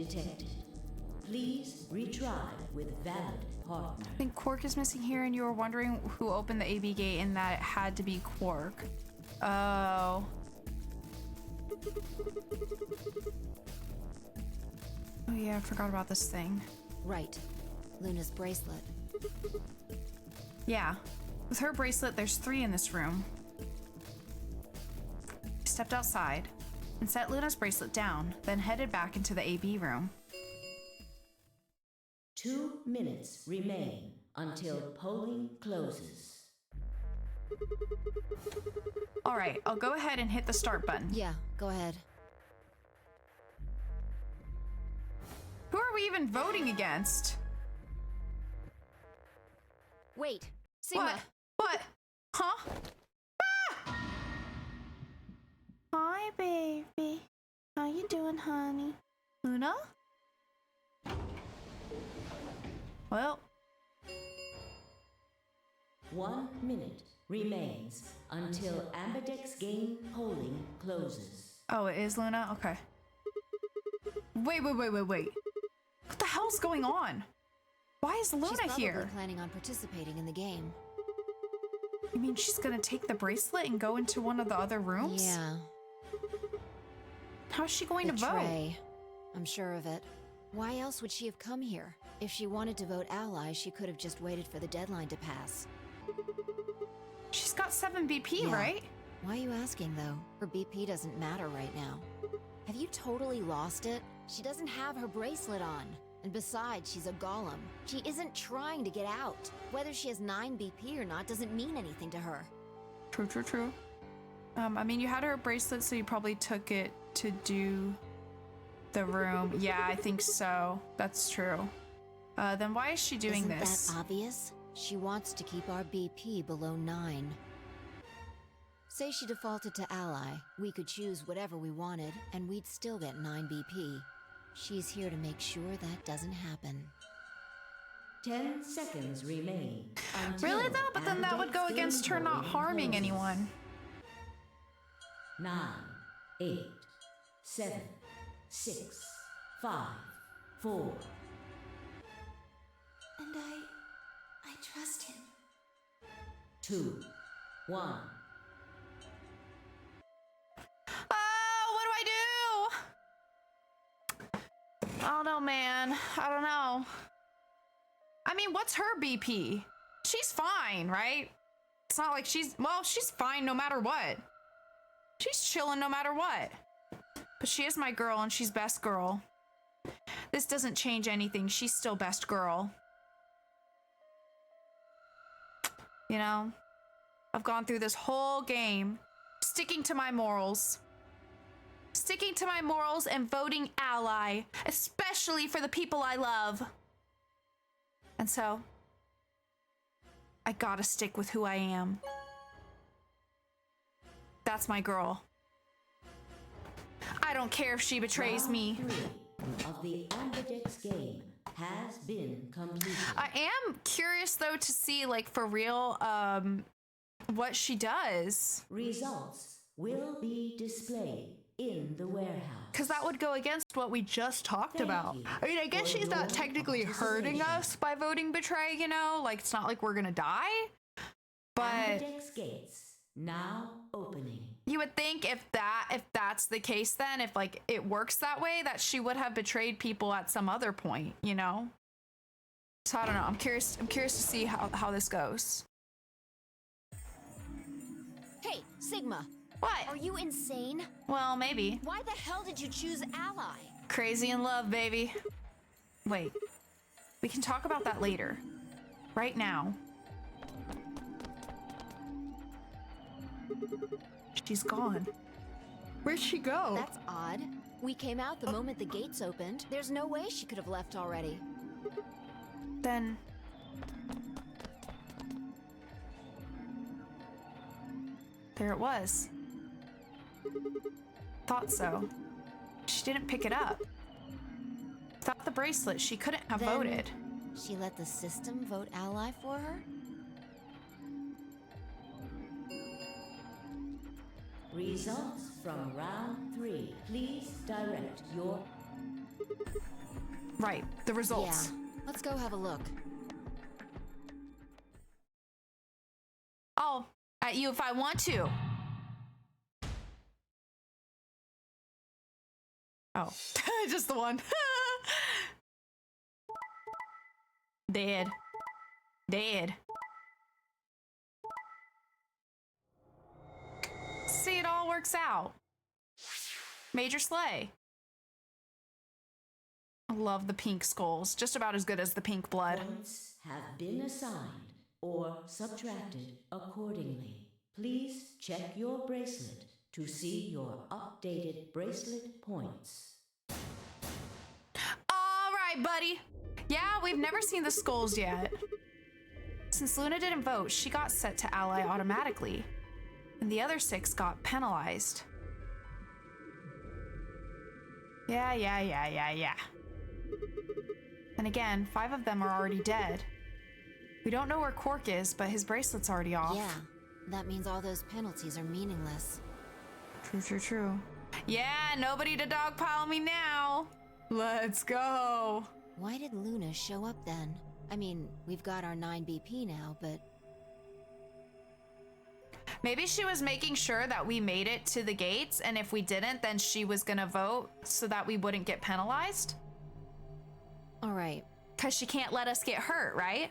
detected. Please retry with valid partner. I think Quark is missing here, and you were wondering who opened the AB gate and that it had to be Quark. Oh. Oh yeah, I forgot about this thing. Right. Luna's bracelet. Yeah. With her bracelet, there's 3 in this room. I stepped outside and set Luna's bracelet down, then headed back into the AB room. 2 minutes remain until polling closes. All right, I'll go ahead and hit the start button. Yeah, go ahead. Who are we even voting against? Wait, Sigma. What? Huh? Ah! Hi, baby. How you doing, honey? Luna? Well. 1 minute remains until Ambidex game polling closes. Oh, it is Luna? Okay. Wait. What the hell's going on? Why is Luna She's probably here? planning on participating in the game. You mean she's gonna take the bracelet and go into one of the other rooms? Yeah. How's she going to vote? Betray. I'm sure of it. Why else would she have come here? If she wanted to vote ally, she could have just waited for the deadline to pass. She's got 7 BP, Yeah. right? Why are you asking, though? Her BP doesn't matter right now. Have you totally lost it? She doesn't have her bracelet on. And besides, she's a golem. She isn't trying to get out. Whether she has 9 BP or not doesn't mean anything to her. True. I mean, you had her bracelet, so you probably took it to do the room. Yeah, I think so. That's true. Then why is she doing Isn't this? that obvious? She wants to keep our BP below 9. Say she defaulted to ally, we could choose whatever we wanted, and we'd still get 9 BP. She's here to make sure that doesn't happen. 10 seconds remain. Really though? But then that would go against her not harming anyone. 9, 8, 7, 6, 5, 4. And I trust him. 2, 1. What do I do? I don't know, man. I don't know. I mean, what's her BP? She's fine, right? It's not like she's fine no matter what. She's chilling no matter what. But she is my girl and she's best girl. This doesn't change anything. She's still best girl. You know, I've gone through this whole game sticking to my morals. Sticking to my morals and voting ally, especially for the people I love. And so, I gotta stick with who I am. That's my girl. I don't care if she betrays me. Round 3 of the Ambidex game has been completed. I am curious though to see, like, for real, what she does. Results will be displayed in the warehouse. Because that would go against what we just talked about. I mean, I guess she's not technically hurting us by voting betray, you know? Like, it's not like we're gonna die. But Ambidex gates now opening. you would think if that's the case, then if like it works that way, that she would have betrayed people at some other point, you know? So I don't know. I'm curious to see how this goes. Hey, Sigma. What? Are you insane? Well, maybe. Why the hell did you choose ally? Crazy in love, baby. Wait. We can talk about that later. Right now. She's gone. Where'd she go? That's odd. We came out the moment the gates opened. There's no way she could have left already. Then... there it was. Thought so. She didn't pick it up. Without the bracelet, she couldn't have Then voted. She let the system vote ally for her? Results from round 3. Please direct your... Right, the results. Yeah, let's go have a look. I'll at you if I want to. Oh, just the one. Dead. Dead. See, it all works out. Major slay. I love the pink skulls. Just about as good as the pink blood. Points have been assigned or subtracted accordingly. Please check your bracelet to see your updated bracelet points. All right, buddy. Yeah, we've never seen the skulls yet. Since Luna didn't vote, she got set to ally automatically, and the other 6 got penalized. Yeah. And again, 5 of them are already dead. We don't know where Quark is, but his bracelet's already off. Yeah, that means all those penalties are meaningless. True. Yeah, nobody to dogpile me now. Let's go. Why did Luna show up then? I mean, we've got our 9 BP now, but... Maybe she was making sure that we made it to the gates, and if we didn't, then she was gonna vote so that we wouldn't get penalized. All right. Because she can't let us get hurt, right?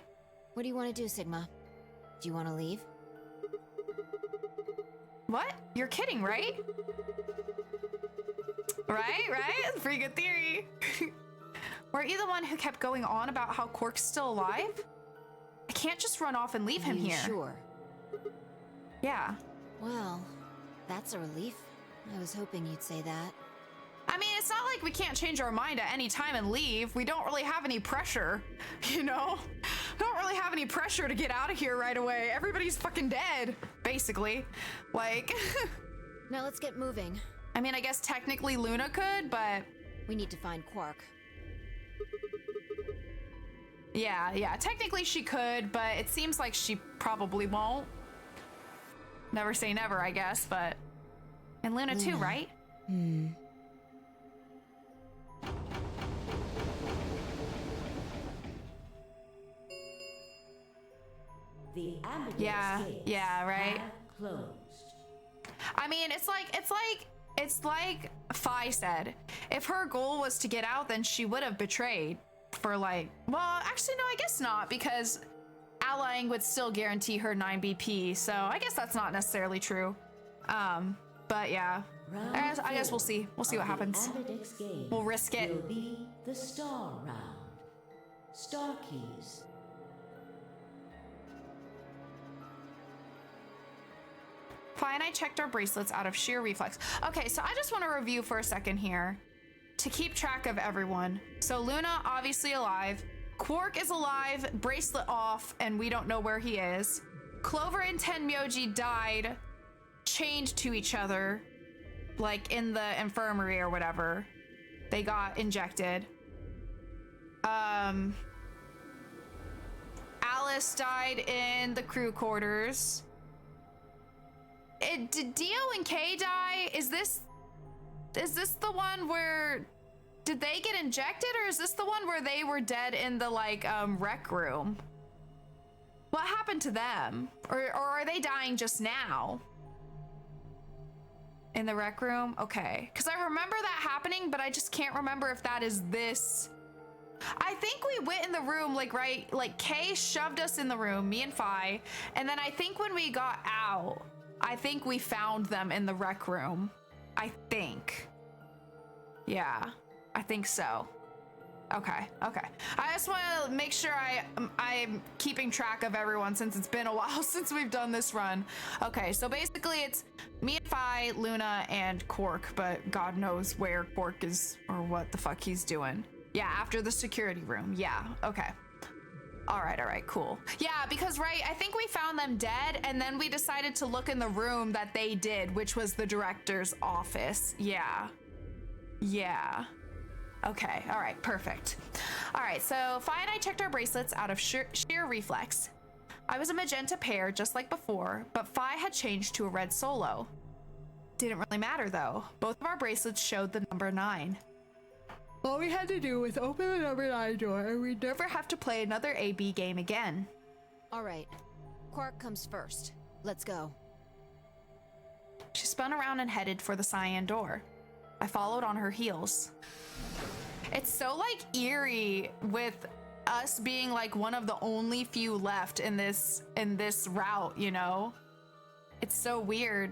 What do you want to do, Sigma? Do you want to leave? What? You're kidding, right? Right? Pretty good theory. Were you the one who kept going on about how Quark's still alive? I can't just run off and leave him here. Sure. Yeah. Well, that's a relief. I was hoping you'd say that. I mean, it's not like we can't change our mind at any time and leave. We don't really have any pressure, you know? We don't really have any pressure to get out of here right away. Everybody's fucking dead, basically. Like... Now let's get moving. I mean, I guess technically Luna could, but... We need to find Quark. Yeah, technically she could, but it seems like she probably won't. Never say never, I guess, but... And Luna too, right? The ambulance gates yeah, right? have closed. I mean, it's like Phi said. If her goal was to get out, then she would have betrayed for well, actually, no, I guess not, because allying would still guarantee her 9 BP, so I guess that's not necessarily true. But yeah, I guess we'll see. We'll see what happens. We'll risk it. Will be the star round. Star keys. Phi and I checked our bracelets out of sheer reflex. Okay, so I just want to review for a second here to keep track of everyone. So Luna, obviously alive. Quark is alive, bracelet off, and we don't know where he is. Clover and Tenmyoji died, chained to each other, like in the infirmary or whatever. They got injected. Alice died in the crew quarters. Did Dio and Kay die? Is this the one where, did they get injected, or is this the one where they were dead in the rec room? What happened to them? Or are they dying just now? In the rec room? Okay. Because I remember that happening, but I just can't remember if that is this. I think we went in the room, Kay shoved us in the room, me and Phi, and then I think when we got out, I think we found them in the rec room. I think. Yeah, I think so. Okay. I just want to make sure I'm keeping track of everyone since it's been a while since we've done this run. Okay, so basically it's me and Phi, Luna, and Quark, but God knows where Quark is or what the fuck he's doing. Yeah, after the security room. Yeah, okay. All right, cool. Yeah, because, I think we found them dead, and then we decided to look in the room that they did, which was the director's office. Yeah. Okay, all right, perfect. All right, so Phi and I checked our bracelets out of sheer reflex. I was a magenta pair, just like before, but Phi had changed to a red solo. Didn't really matter, though. Both of our bracelets showed the number 9. All we had to do was open the number 9 door and we'd never have to play another AB game again. All right. Quark comes first. Let's go. She spun around and headed for the cyan door. I followed on her heels. It's so like eerie with us being like one of the only few left in this route, you know? It's so weird.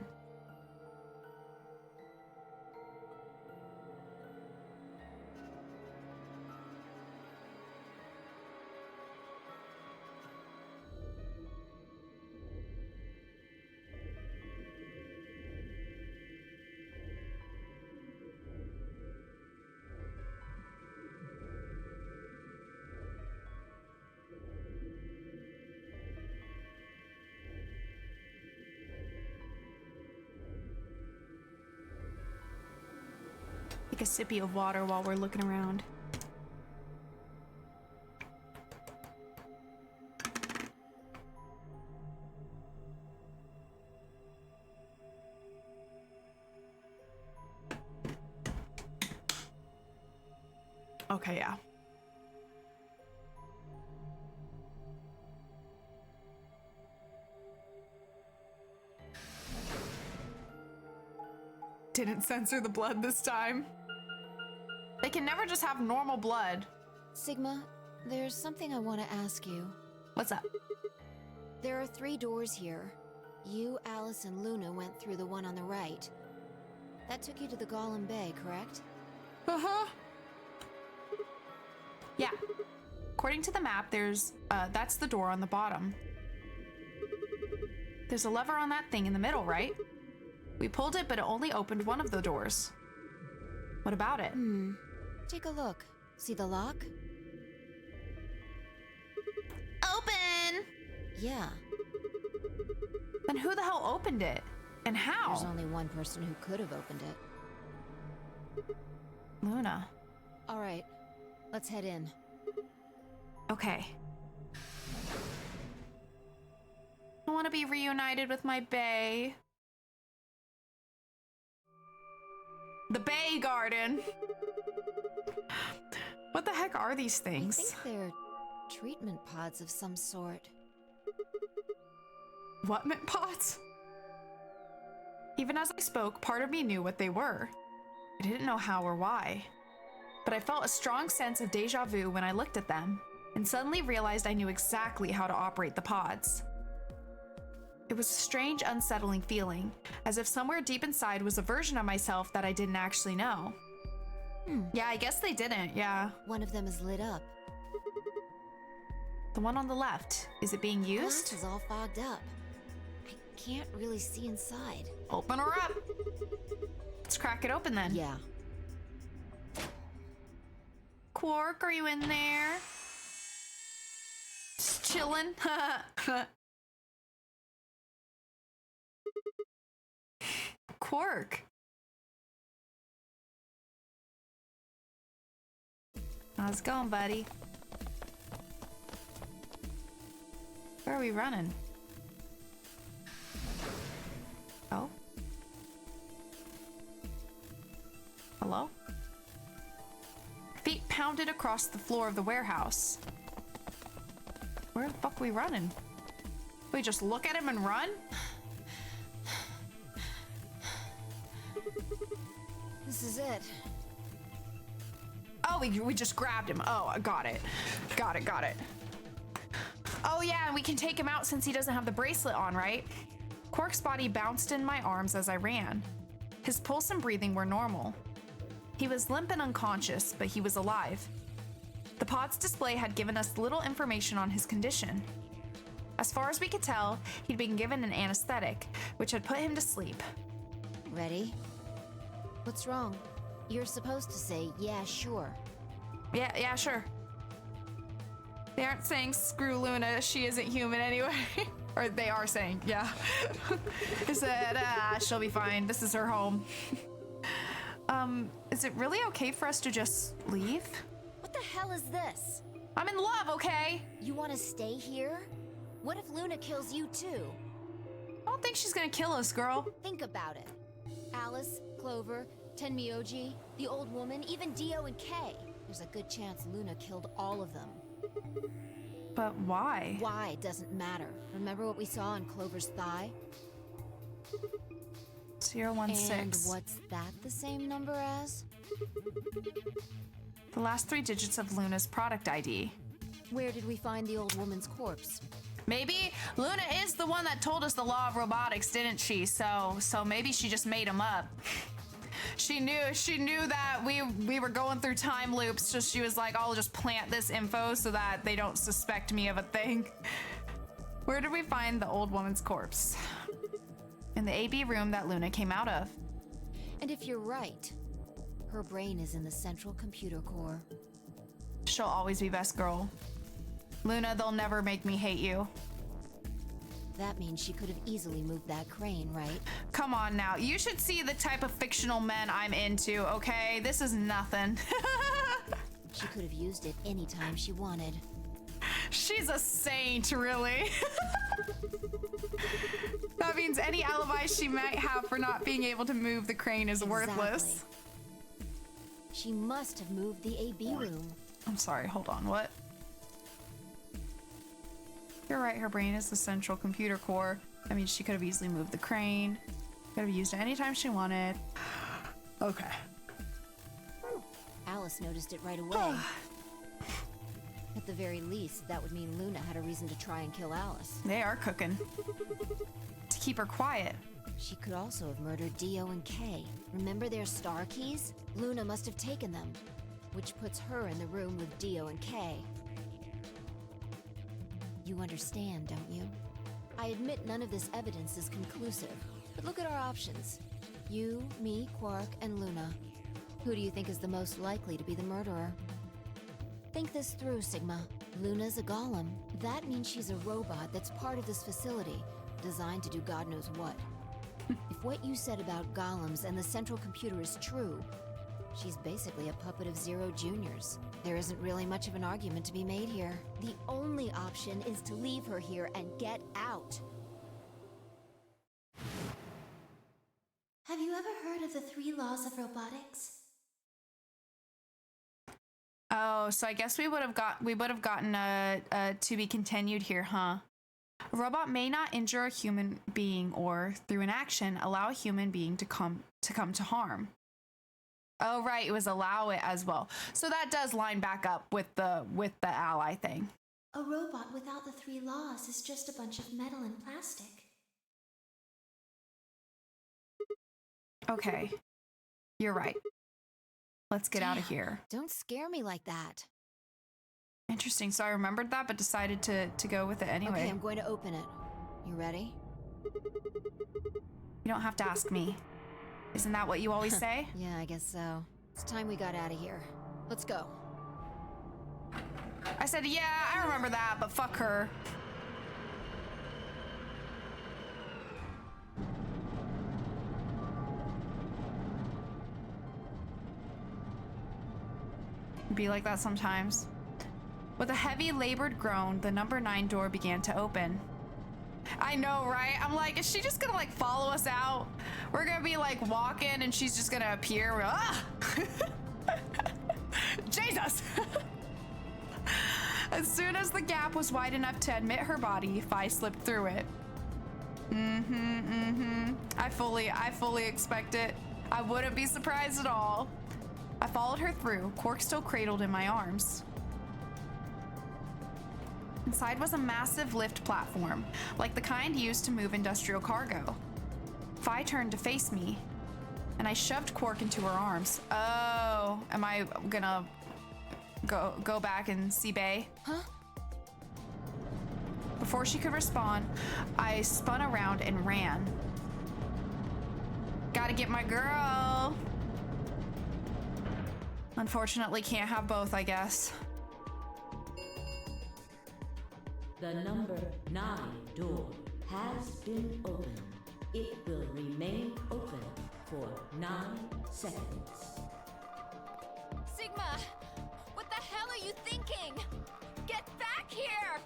Take a sippy of water while we're looking around. Okay, yeah. Didn't censor the blood this time. They can never just have normal blood. Sigma, there's something I want to ask you. What's up? There are 3 doors here. You, Alice, and Luna went through the one on the right. That took you to the Golem Bay, correct? Uh-huh. Yeah. According to the map, there's, that's the door on the bottom. There's a lever on that thing in the middle, right? We pulled it, but it only opened one of the doors. What about it? Take a look. See the lock? Open! Yeah. Then who the hell opened it? And how? There's only one person who could have opened it. Luna. All right. Let's head in. Okay. I want to be reunited with my Bay. The Bay Garden. What the heck are these things? I think they're treatment pods of some sort. What mint pods? Even as I spoke, part of me knew what they were. I didn't know how or why. But I felt a strong sense of deja vu when I looked at them, and suddenly realized I knew exactly how to operate the pods. It was a strange, unsettling feeling, as if somewhere deep inside was a version of myself that I didn't actually know. Yeah, I guess they didn't, yeah. One of them is lit up. The one on the left, is it being used? The glass is all fogged up. I can't really see inside. Open her up! Let's crack it open then. Yeah. Quark, are you in there? Just chilling? Quark. How's it going, buddy? Where are we running? Oh? Hello? Feet pounded across the floor of the warehouse. Where the fuck are we running? We just look at him and run? This is it. Oh, we just grabbed him. Oh, I got it. Got it. Oh yeah, and we can take him out since he doesn't have the bracelet on, right? Quark's body bounced in my arms as I ran. His pulse and breathing were normal. He was limp and unconscious, but he was alive. The pod's display had given us little information on his condition. As far as we could tell, he'd been given an anesthetic, which had put him to sleep. Ready? What's wrong? You're supposed to say, yeah, sure. Yeah, sure. They aren't saying screw Luna, she isn't human anyway. Or they are saying, yeah. They said, she'll be fine. This is her home. Is it really okay for us to just leave? What the hell is this? I'm in love, okay? You want to stay here? What if Luna kills you too? I don't think she's gonna kill us, girl. Think about it. Alice, Clover, Tenmyoji, the old woman, even Dio and Kay. There's a good chance Luna killed all of them. But why? Why doesn't matter. Remember what we saw on Clover's thigh? 016. And what's that the same number as? The last 3 digits of Luna's product ID. Where did we find the old woman's corpse? Maybe Luna is the one that told us the law of robotics, didn't she? So maybe she just made him up. She knew that we were going through time loops, so she was like, I'll just plant this info so that they don't suspect me of a thing. Where did we find the old woman's corpse? In the AB room that Luna came out of. And if you're right, her brain is in the central computer core. She'll always be best girl. Luna, they'll never make me hate you. That means she could have easily moved that crane, right? Come on now. You should see the type of fictional men I'm into, okay? This is nothing. She could have used it anytime she wanted. She's a saint, really. That means any alibi she might have for not being able to move the crane is worthless. She must have moved the AB room. I'm sorry, hold on, what? You're right, her brain is the central computer core. I mean, she could have easily moved the crane. Could have used it anytime she wanted. Okay. Alice noticed it right away. At the very least, that would mean Luna had a reason to try and kill Alice. They are cooking. To keep her quiet. She could also have murdered Dio and Kay. Remember their star keys? Luna must have taken them, which puts her in the room with Dio and Kay. You understand, don't you? I admit none of this evidence is conclusive, but look at our options. You, me, Quark, and Luna. Who do you think is the most likely to be the murderer? Think this through, Sigma. Luna's a golem. That means she's a robot that's part of this facility, designed to do God knows what. If what you said about golems and the central computer is true, she's basically a puppet of Zero Junior's. There isn't really much of an argument to be made here. The only option is to leave her here and get out. Have you ever heard of the 3 laws of robotics? Oh, so I guess we would have gotten a to be continued here, huh? A robot may not injure a human being or, through an action, allow a human being to come to harm. Oh, right, it was allow it as well. So that does line back up with the ally thing. A robot without the 3 laws is just a bunch of metal and plastic. Okay, you're right. Let's get out of here. Don't scare me like that. Interesting. So I remembered that, but decided to go with it anyway. Okay, I'm going to open it. You ready? You don't have to ask me. Isn't that what you always say? Yeah, I guess so. It's time we got out of here. Let's go. I said, yeah, I remember that, but fuck her. Be like that sometimes. With a heavy, labored groan, the number 9 door began to open. I know, right? I'm like, is she just gonna like follow us out? We're gonna be like walking and she's just gonna appear. We're, ah! Jesus! As soon as the gap was wide enough to admit her body, Phi slipped through it. I fully expect it. I wouldn't be surprised at all. I followed her through, Quark still cradled in my arms. Inside was a massive lift platform, like the kind used to move industrial cargo. Phi turned to face me, and I shoved Quark into her arms. Oh, am I gonna go back and see Bay? Huh? Before she could respond, I spun around and ran. Gotta get my girl. Unfortunately, can't have both, I guess. The number 9 door has been opened. It will remain open for 9 seconds. Sigma! What the hell are you thinking? Get back here!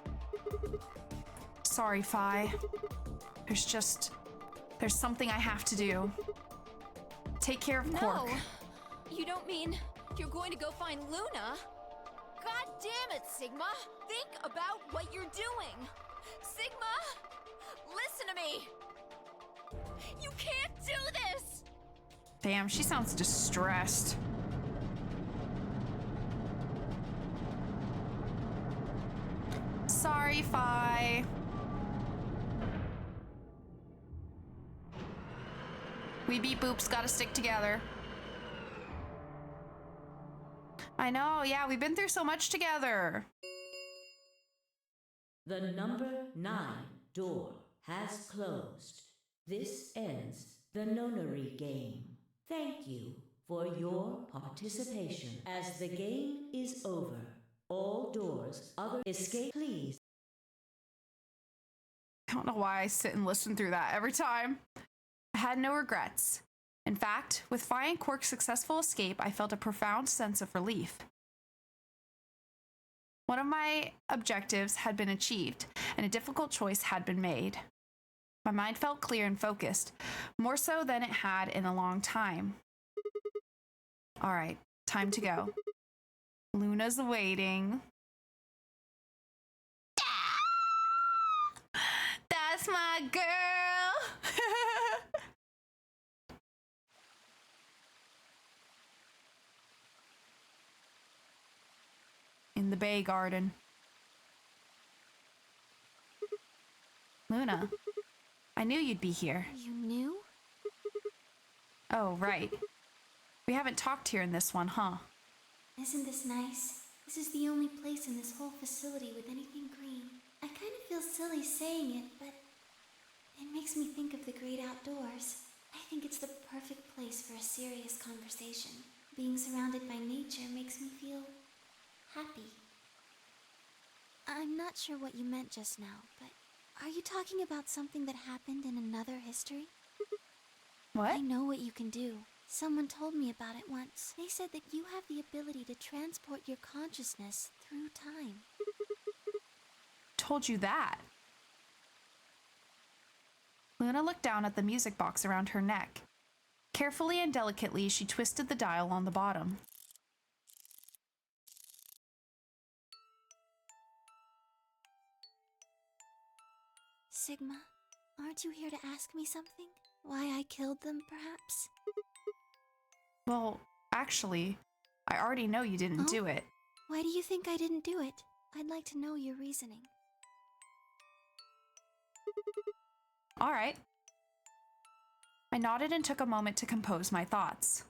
Sorry, Phi. There's something I have to do. take care of Quark. No, you don't mean you're going to go find Luna? God damn it, Sigma! Think about what you're doing! Sigma! Listen to me! You can't do this! Damn, she sounds distressed. Sorry, Fi. We beat Boops, gotta stick together. I know, yeah, we've been through so much together. The number 9 door has closed. This ends the nonary game. Thank you for your participation. As the game is over, all doors other escape, please. I don't know why I sit and listen through that every time. I had no regrets. In fact, with Fi and Quark's successful escape, I felt a profound sense of relief. One of my objectives had been achieved, and a difficult choice had been made. My mind felt clear and focused, more so than it had in a long time. All right, time to go. Luna's waiting. That's my girl! In the Bay Garden. Luna, I knew you'd be here. You knew? Oh, right. We haven't talked here in this one, huh? Isn't this nice? This is the only place in this whole facility with anything green. I kind of feel silly saying it, but it makes me think of the great outdoors. I think it's the perfect place for a serious conversation. Being surrounded by nature makes me feel happy. I'm not sure what you meant just now, but are you talking about something that happened in another history? What? I know what you can do. Someone told me about it once. They said that you have the ability to transport your consciousness through time. Told you that? Luna looked down at the music box around her neck. Carefully and delicately, she twisted the dial on the bottom. Sigma, aren't you here to ask me something? Why I killed them, perhaps? Well, actually, I already know you didn't do it. Why do you think I didn't do it? I'd like to know your reasoning. All right. I nodded and took a moment to compose my thoughts.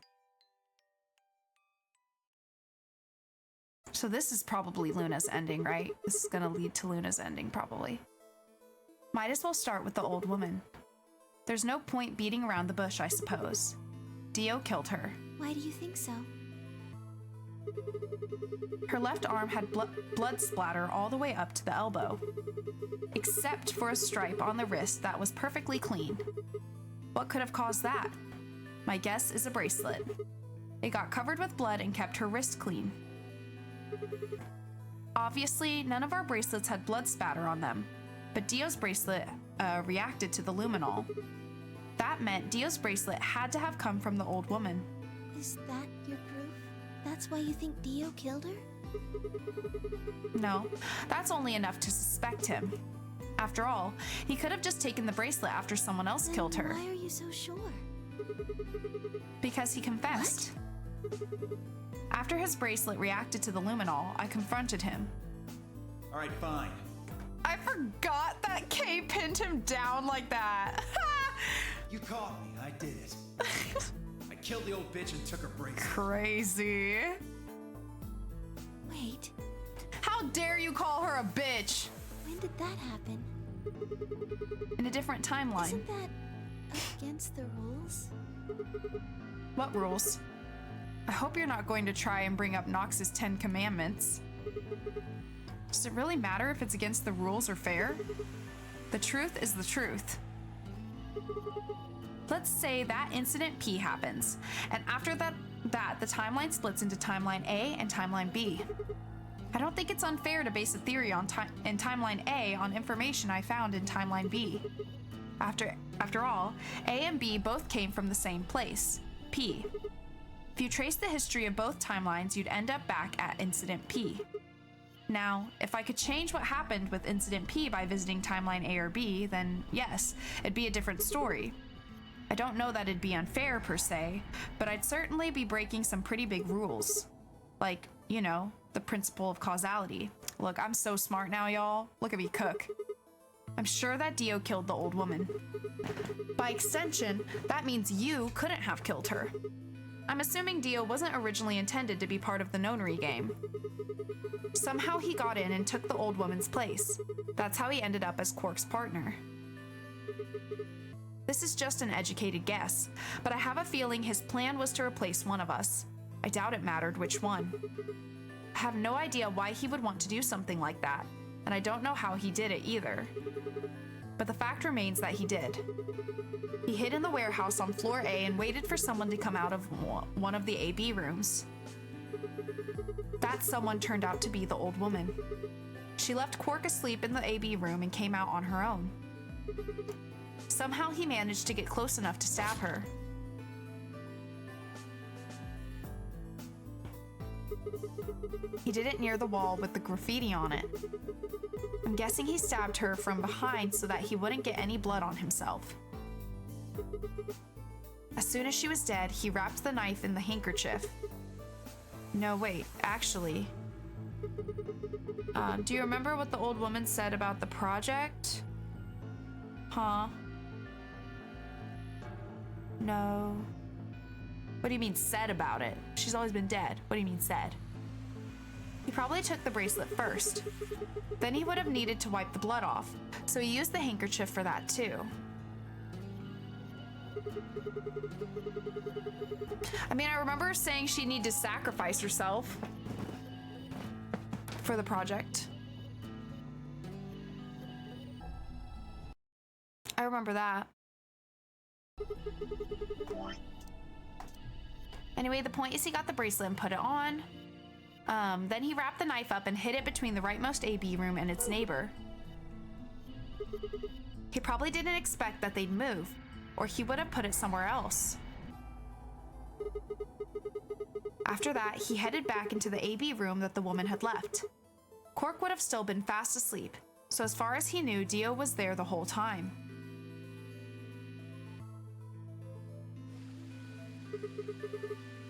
So this is probably Luna's ending, right? This is gonna lead to Luna's ending, probably. Might as well start with the old woman. There's no point beating around the bush, I suppose. Dio killed her. Why do you think so? Her left arm had blood splatter all the way up to the elbow, except for a stripe on the wrist that was perfectly clean. What could have caused that? My guess is a bracelet. It got covered with blood and kept her wrist clean. Obviously, none of our bracelets had blood spatter on them, but Dio's bracelet reacted to the luminol. That meant Dio's bracelet had to have come from the old woman. Is that your proof? That's why you think Dio killed her? No, that's only enough to suspect him. After all, he could have just taken the bracelet after someone else killed her. Why are you so sure? Because he confessed. What? After his bracelet reacted to the luminol, I confronted him. All right, fine. I forgot that Kay pinned him down like that. You caught me. I did it. I killed the old bitch and took her bracelet. Crazy. Wait. How dare you call her a bitch? When did that happen? In a different timeline. Isn't that against the rules? What rules? I hope you're not going to try and bring up Nox's 10 Commandments. Does it really matter if it's against the rules or fair? The truth is the truth. Let's say that incident P happens, and after that the timeline splits into timeline A and timeline B. I don't think it's unfair to base a theory on in timeline A on information I found in timeline B. After all, A and B both came from the same place. P. If you trace the history of both timelines, you'd end up back at Incident P. Now, if I could change what happened with Incident P by visiting timeline A or B, then yes, it'd be a different story. I don't know that it'd be unfair per se, but I'd certainly be breaking some pretty big rules. Like, you know, the principle of causality. Look, I'm so smart now, y'all. Look at me cook. I'm sure that Dio killed the old woman. By extension, that means you couldn't have killed her. I'm assuming Dio wasn't originally intended to be part of the Nonary game. Somehow he got in and took the old woman's place. That's how he ended up as Quark's partner. This is just an educated guess, but I have a feeling his plan was to replace one of us. I doubt it mattered which one. I have no idea why he would want to do something like that, and I don't know how he did it either. But the fact remains that he did. He hid in the warehouse on floor A and waited for someone to come out of one of the AB rooms. That someone turned out to be the old woman. She left Quark asleep in the AB room and came out on her own. Somehow he managed to get close enough to stab her. He did it near the wall with the graffiti on it. I'm guessing he stabbed her from behind so that he wouldn't get any blood on himself. As soon as she was dead, he wrapped the knife in the handkerchief. No, wait, actually. Do you remember what the old woman said about the project? Huh? No. What do you mean said about it? She's always been dead. What do you mean said? He probably took the bracelet first. Then he would have needed to wipe the blood off, so he used the handkerchief for that too. I mean, I remember her saying she'd need to sacrifice herself for the project. I remember that. Anyway, the point is he got the bracelet and put it on. Then he wrapped the knife up and hid it between the rightmost AB room and its neighbor. He probably didn't expect that they'd move, or he would have put it somewhere else. After that, he headed back into the AB room that the woman had left. Quark would have still been fast asleep, so as far as he knew, Dio was there the whole time.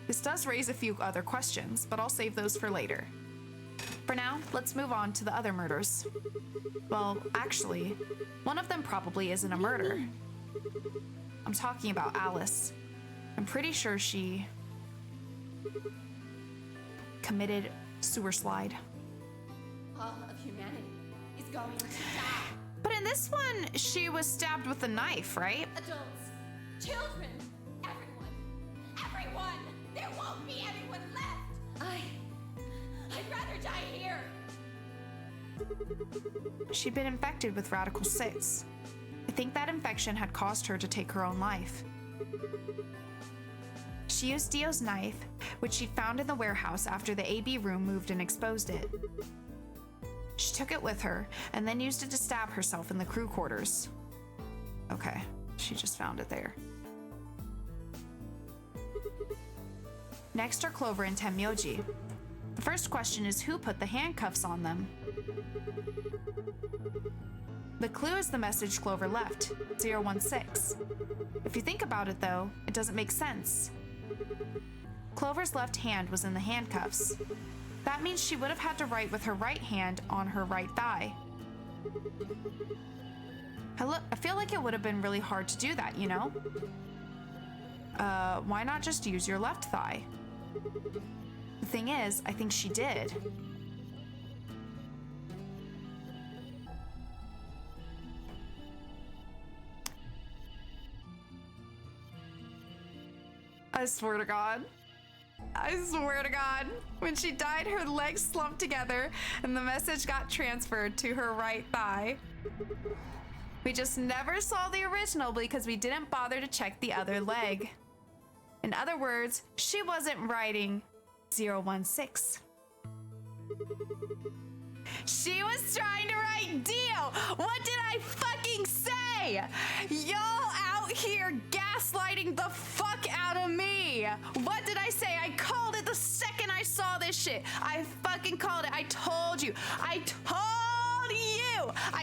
This does raise a few other questions, but I'll save those for later. For now, let's move on to the other murders. Well, actually, one of them probably isn't a murder. I'm talking about Alice. I'm pretty sure she committed sewer slide. All of humanity is going to die. But in this one, she was stabbed with a knife, right? Adults, children, everyone. There won't be anyone left. I'd rather die here. She'd been infected with Radical 6. I think that infection had caused her to take her own life. She used Dio's knife, which she'd found in the warehouse after the AB room moved and exposed it. She took it with her, and then used it to stab herself in the crew quarters. Okay, she just found it there. Next are Clover and Tenmyoji. The first question is who put the handcuffs on them? The clue is the message Clover left, 016. If you think about it though, it doesn't make sense. Clover's left hand was in the handcuffs. That means she would have had to write with her right hand on her right thigh. I feel like it would have been really hard to do that, you know? Why not just use your left thigh? The thing is, I think she did. I swear to God. I swear to God. When she died, her legs slumped together and the message got transferred to her right thigh. We just never saw the original because we didn't bother to check the other leg. In other words, she wasn't writing 016. She was trying to write Dio. What did I fucking say? Y'all out here gaslighting the fuck out of me. What did I say? I called it the second I saw this shit. I fucking called it. I told you. I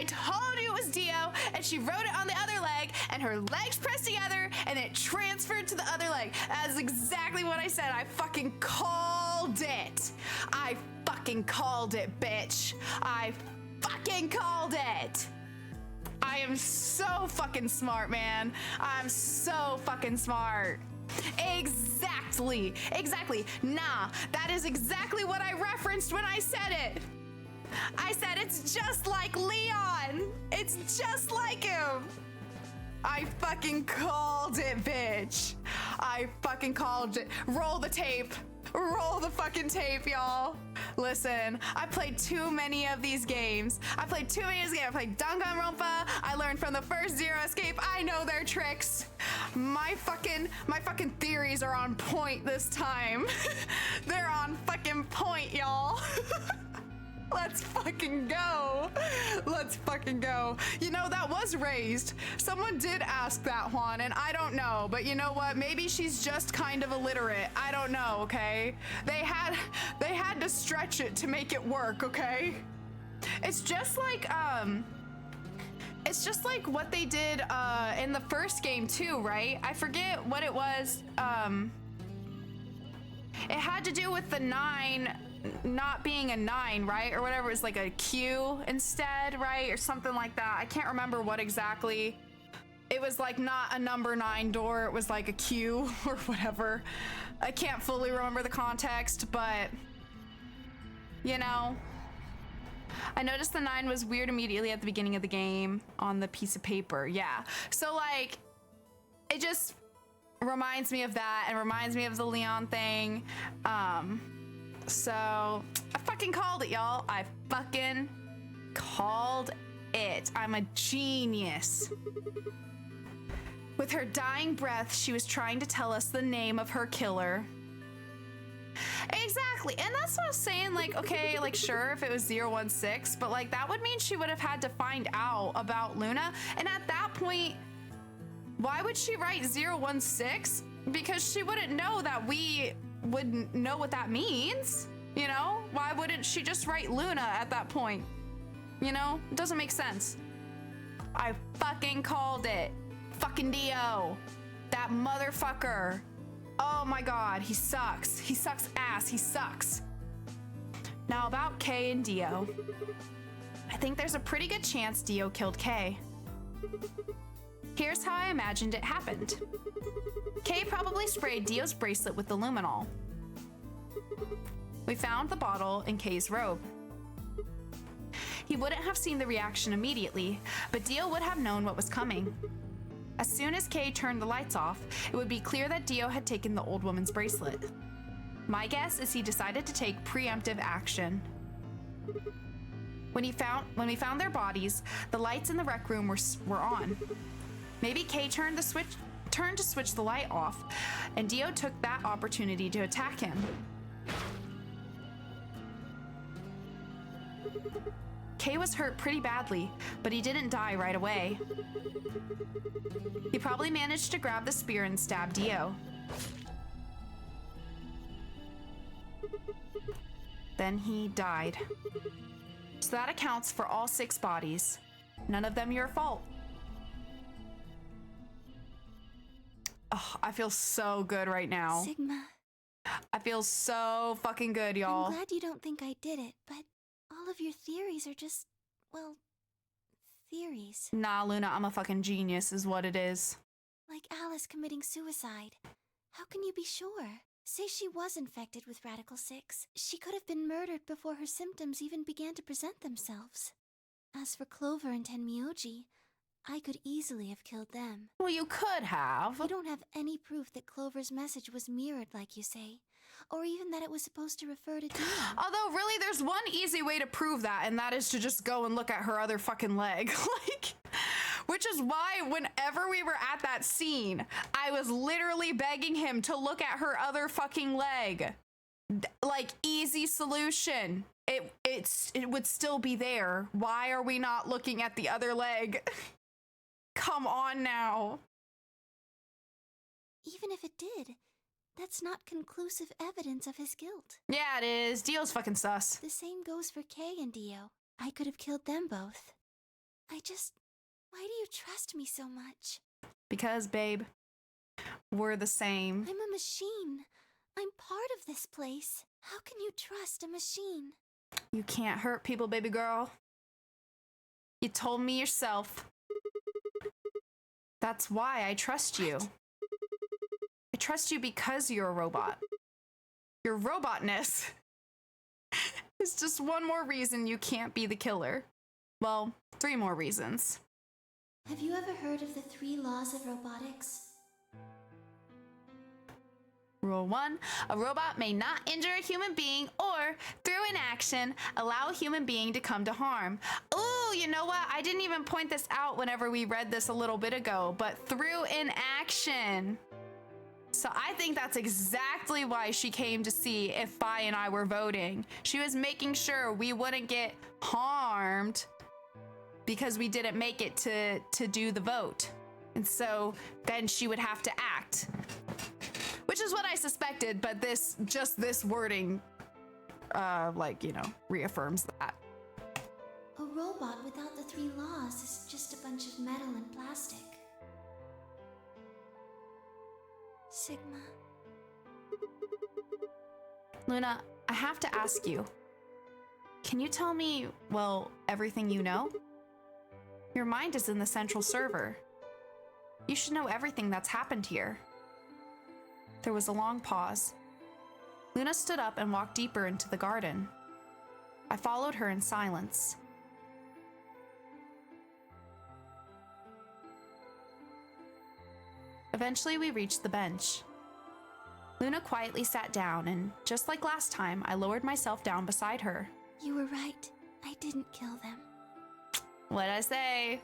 told you it was Dio, and she wrote it on the other leg, and her legs pressed together, and it transferred to the other leg. That's exactly what I said. I fucking called it. I fucking called it, bitch. I fucking called it. I am so fucking smart, man. I'm so fucking smart. Exactly. Nah, that is exactly what I referenced when I said it. I said it's just like Leon. It's just like him. I fucking called it, bitch. I fucking called it. Roll the tape. Roll the fucking tape, y'all. Listen, I played too many of these games. I played Danganronpa. I learned from the first Zero Escape. I know their tricks. My fucking theories are on point this time. They're on fucking point, y'all. Let's fucking go. Let's fucking go. You know, that was raised. Someone did ask that, Juan, and I don't know, but you know what? Maybe she's just kind of illiterate. I don't know, okay? They had to stretch it to make it work, okay? It's just like what they did in the first game too, right? I forget what it was. It had to do with the 9 not being a 9, right? Or whatever, it's like a Q instead, right? Or something like that. I can't remember what exactly. It was like not a number 9 door, it was like a Q or whatever. I can't fully remember the context, but you know, I noticed the 9 was weird immediately at the beginning of the game on the piece of paper. Yeah. So like, it just reminds me of that and reminds me of the Leon thing. So I fucking called it, y'all. I fucking called it. I'm a genius. With her dying breath, she was trying to tell us the name of her killer. Exactly. And that's what I was saying. Like, okay, like, sure, if it was 016, but like, that would mean she would have had to find out about Luna. And at that point, why would she write 016? Because she wouldn't know that we wouldn't know what that means, you know? Why wouldn't she just write Luna at that point? You know? It doesn't make sense. I fucking called it. Fucking Dio. That motherfucker. Oh my god, he sucks. He sucks ass. He sucks. Now about Kay and Dio. I think there's a pretty good chance Dio killed Kay. Here's how I imagined it happened. Kay probably sprayed Dio's bracelet with the luminol. We found the bottle in Kay's robe. He wouldn't have seen the reaction immediately, but Dio would have known what was coming. As soon as Kay turned the lights off, it would be clear that Dio had taken the old woman's bracelet. My guess is he decided to take preemptive action. When we found their bodies, the lights in the rec room were on. Maybe Kay turned to switch the light off, and Dio took that opportunity to attack him. Kay was hurt pretty badly, but he didn't die right away. He probably managed to grab the spear and stab Dio. Then he died. So that accounts for all 6 bodies. None of them your fault. Oh, I feel so good right now. Sigma. I feel so fucking good, y'all. I'm glad you don't think I did it, but all of your theories are just, well, theories. Nah, Luna, I'm a fucking genius is what it is. Like Alice committing suicide. How can you be sure? Say she was infected with Radical 6. She could have been murdered before her symptoms even began to present themselves. As for Clover and Tenmyoji, I could easily have killed them. Well, you could have. You don't have any proof that Clover's message was mirrored, like you say, or even that it was supposed to refer to Dio. Although, really, there's one easy way to prove that, and that is to just go and look at her other fucking leg. Which is why whenever we were at that scene, I was literally begging him to look at her other fucking leg. like easy solution. It would still be there. Why are we not looking at the other leg? Come on now. Even if it did, that's not conclusive evidence of his guilt. Yeah, it is. Dio's fucking sus. The same goes for Kay and Dio. I could have killed them both. Why do you trust me so much? Because, babe, we're the same. I'm a machine. I'm part of this place. How can you trust a machine? You can't hurt people, baby girl. You told me yourself. That's why I trust you. I trust you because you're a robot. Your robotness is just one more reason you can't be the killer. Well, 3 more reasons. Have you ever heard of the 3 laws of robotics? Rule 1, a robot may not injure a human being or, through inaction, allow a human being to come to harm. Ooh, you know what? I didn't even point this out whenever we read this a little bit ago, but through inaction. So I think that's exactly why she came to see if Vi and I were voting. She was making sure we wouldn't get harmed because we didn't make it to do the vote. And so then she would have to act. Which is what I suspected, but this wording, reaffirms that. A robot without the 3 laws is just a bunch of metal and plastic. Sigma. Luna, I have to ask you. Can you tell me, well, everything you know? Your mind is in the central server. You should know everything that's happened here. There was a long pause. Luna stood up and walked deeper into the garden. I followed her in silence. Eventually, we reached the bench. Luna quietly sat down, and just like last time, I lowered myself down beside her. You were right. I didn't kill them. What'd I say?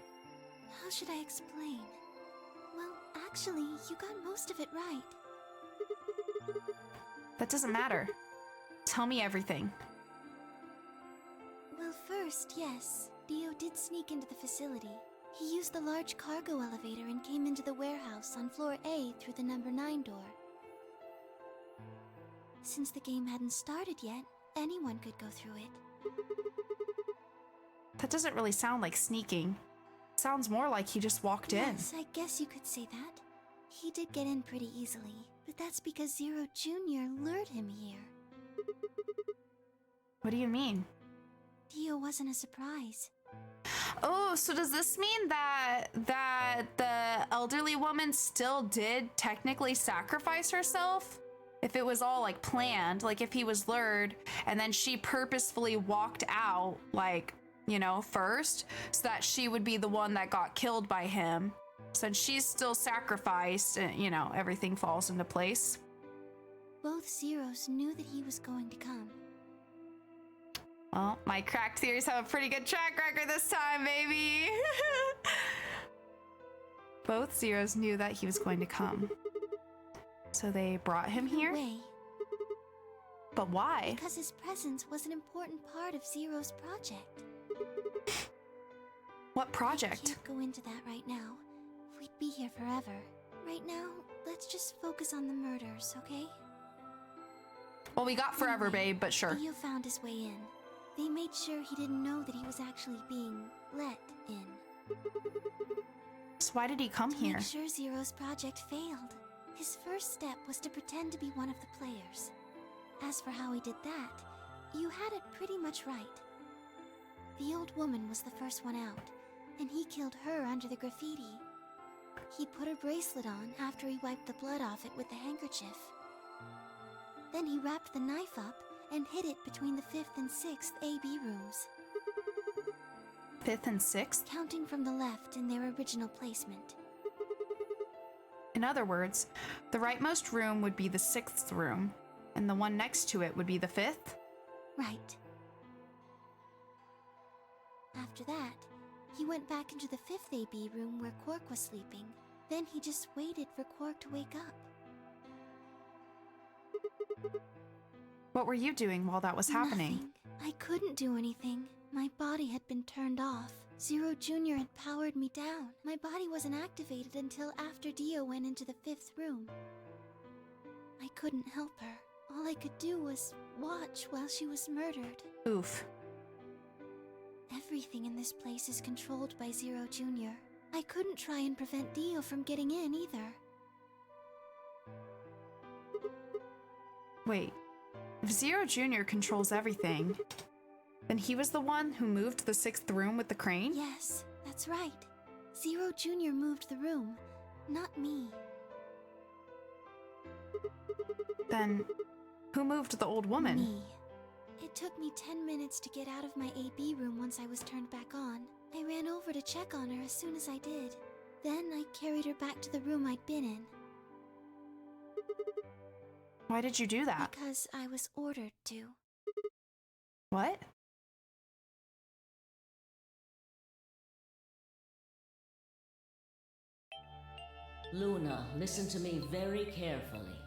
How should I explain? Well, actually, you got most of it right. That doesn't matter. Tell me everything. Well, first, yes, Dio did sneak into the facility. He used the large cargo elevator and came into the warehouse on floor A through the number 9 door. Since the game hadn't started yet, anyone could go through it. That doesn't really sound like sneaking. It sounds more like he just walked in. Yes, I guess you could say that. He did get in pretty easily, but that's because Zero Jr. lured him here. What do you mean? Dio wasn't a surprise. Oh, so does this mean that the elderly woman still did technically sacrifice herself? If it was all like planned, like if he was lured and then she purposefully walked out, like, you know, first, so that she would be the one that got killed by him. Since she's still sacrificed, you know, everything falls into place. Both Zeros knew that he was going to come. Well, my cracked theories have a pretty good track record this time, baby. Both Zeros knew that he was going to come. So they brought him here? Way. But why? Because his presence was an important part of Zero's project. What project? I can't go into that right now. We'd be here forever. Right now, let's just focus on the murders, okay? Well, we got forever, Anyway, babe, but sure. Dio found his way in. They made sure he didn't know that he was actually being let in. So why did he come To here? make sure Zero's project failed. His first step was to pretend to be one of the players. As for how he did that, you had it pretty much right. The old woman was the first one out, and he killed her under the graffiti. He put her bracelet on after he wiped the blood off it with the handkerchief. Then he wrapped the knife up and hid it between the 5th and 6th AB rooms. 5th and 6th? Counting from the left in their original placement. In other words, the rightmost room would be the 6th room, and the one next to it would be the 5th? Right. After that, he went back into the 5th AB room where Quark was sleeping. Then he just waited for Quark to wake up. What were you doing while that was happening? Nothing. I couldn't do anything. My body had been turned off. Zero Jr. had powered me down. My body wasn't activated until after Dio went into the 5th room. I couldn't help her. All I could do was watch while she was murdered. Oof. Everything in this place is controlled by Zero Jr. I couldn't try and prevent Dio from getting in either. Wait. If Zero Jr. controls everything, then he was the one who moved the 6th room with the crane? Yes, that's right. Zero Jr. moved the room, not me. Then, who moved the old woman? Me. It took me 10 minutes to get out of my AB room once I was turned back on. I ran over to check on her as soon as I did. Then I carried her back to the room I'd been in. Why did you do that? Because I was ordered to. What? Luna, listen to me very carefully.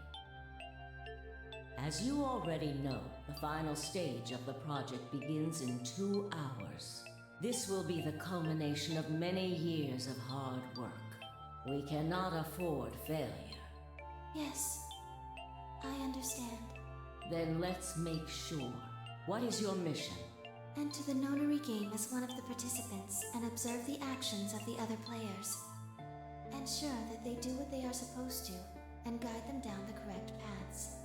As you already know, the final stage of the project begins in 2 hours. This will be the culmination of many years of hard work. We cannot afford failure. Yes, I understand. Then let's make sure. What is your mission? Enter the Nonary game as one of the participants and observe the actions of the other players. Ensure that they do what they are supposed to and guide them down the correct paths.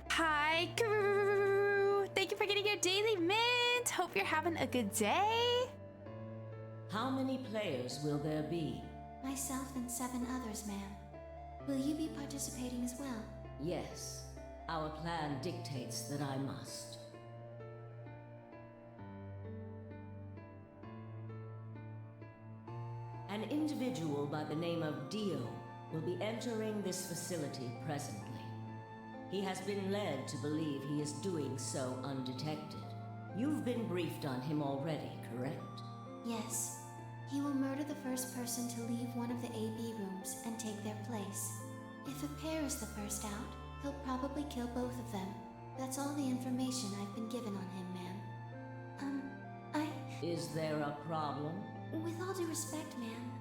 Hi, crew! Thank you for getting your daily mint! Hope you're having a good day! How many players will there be? Myself and 7 others, ma'am. Will you be participating as well? Yes. Our plan dictates that I must. An individual by the name of Dio will be entering this facility presently. He has been led to believe he is doing so undetected. You've been briefed on him already, correct? Yes. He will murder the first person to leave one of the AB rooms and take their place. If a pair is the first out, he'll probably kill both of them. That's all the information I've been given on him, ma'am. Is there a problem? With all due respect, ma'am,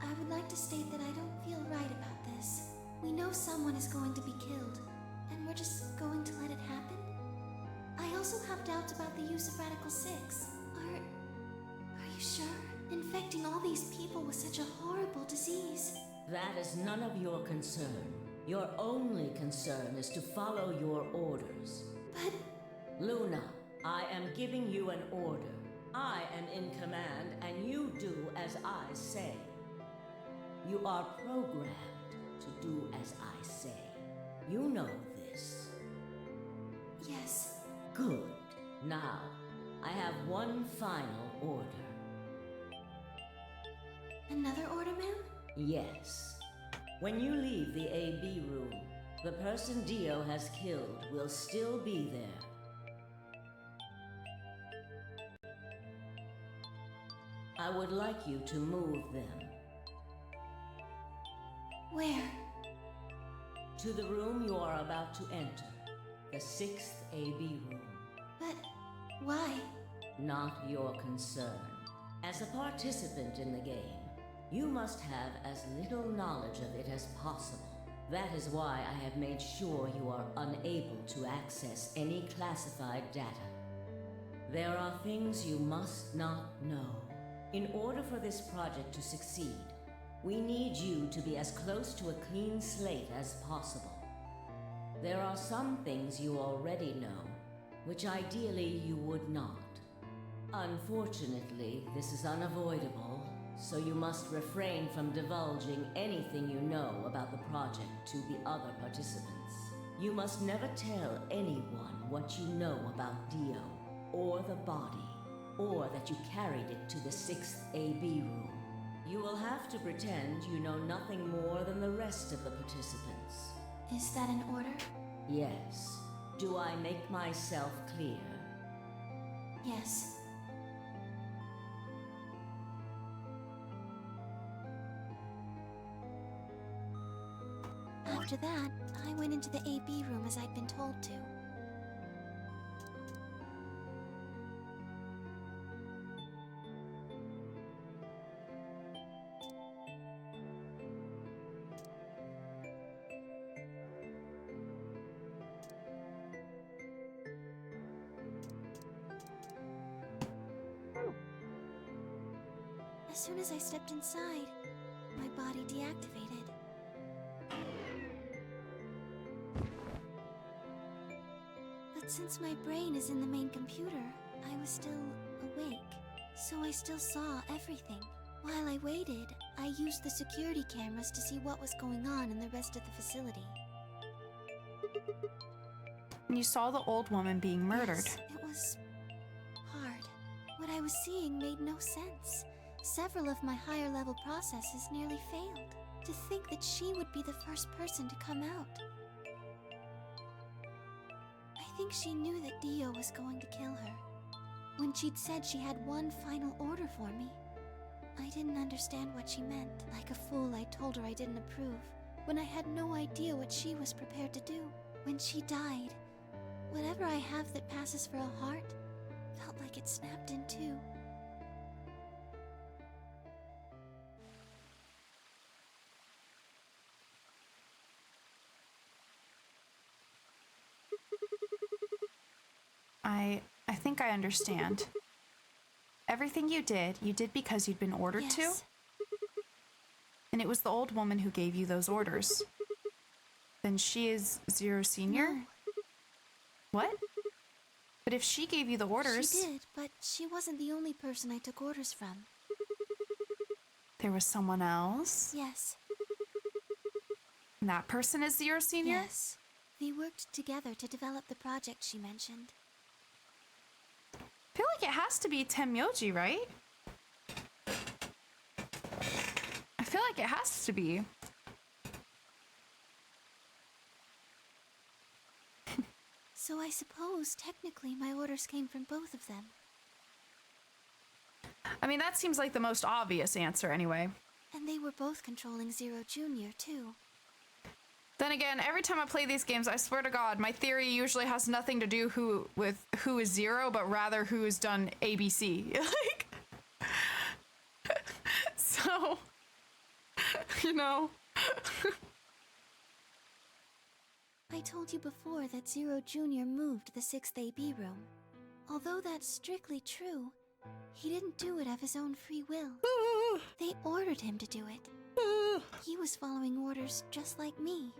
I would like to state that I don't feel right about this. We know someone is going to be killed, and we're just going to let it happen? I also have doubts about the use of Radical 6. Are you sure? Infecting all these people with such a horrible disease. That is none of your concern. Your only concern is to follow your orders. But... Luna, I am giving you an order. I am in command, and you do as I say. You are programmed to do as I say. You know this. Yes. Good. Now, I have one final order. Another order, ma'am? Yes. When you leave the AB room, the person Dio has killed will still be there. I would like you to move them. Where? To the room you are about to enter. The 6th AB room. But why? Not your concern. As a participant in the game, you must have as little knowledge of it as possible. That is why I have made sure you are unable to access any classified data. There are things you must not know. In order for this project to succeed, we need you to be as close to a clean slate as possible. There are some things you already know, which ideally you would not. Unfortunately, this is unavoidable, so you must refrain from divulging anything you know about the project to the other participants. You must never tell anyone what you know about Dio, or the body, or that you carried it to the 6th AB room. You will have to pretend you know nothing more than the rest of the participants. Is that an order? Yes. Do I make myself clear? Yes. After that, I went into the AB room as I'd been told to. As soon as I stepped inside, my body deactivated. But since my brain is in the main computer, I was still awake. So I still saw everything. While I waited, I used the security cameras to see what was going on in the rest of the facility. And you saw the old woman being murdered. Yes, it was hard. What I was seeing made no sense. Several of my higher level processes nearly failed. To think that she would be the first person to come out. I think she knew that Dio was going to kill her. When she'd said she had one final order for me, I didn't understand what she meant. Like a fool, I told her I didn't approve, when I had no idea what she was prepared to do. When she died, whatever I have that passes for a heart felt like it snapped in two. I think I understand. Everything you did because you'd been ordered to? And it was the old woman who gave you those orders. Then she is Zero Senior? No. What? But if she gave you the orders... She did, but she wasn't the only person I took orders from. There was someone else? Yes. And that person is Zero Senior? Yes. They worked together to develop the project she mentioned. I feel like it has to be Tenmyoji, right? I feel like it has to be. So I suppose, technically, my orders came from both of them. I mean, that seems like the most obvious answer anyway. And they were both controlling Zero Jr., too. Then again, every time I play these games, I swear to God, my theory usually has nothing to do with who is Zero, but rather who has done ABC. Like, so, you know. I told you before that Zero Jr. moved the 6th AB room. Although that's strictly true, he didn't do it of his own free will. They ordered him to do it. He was following orders just like me.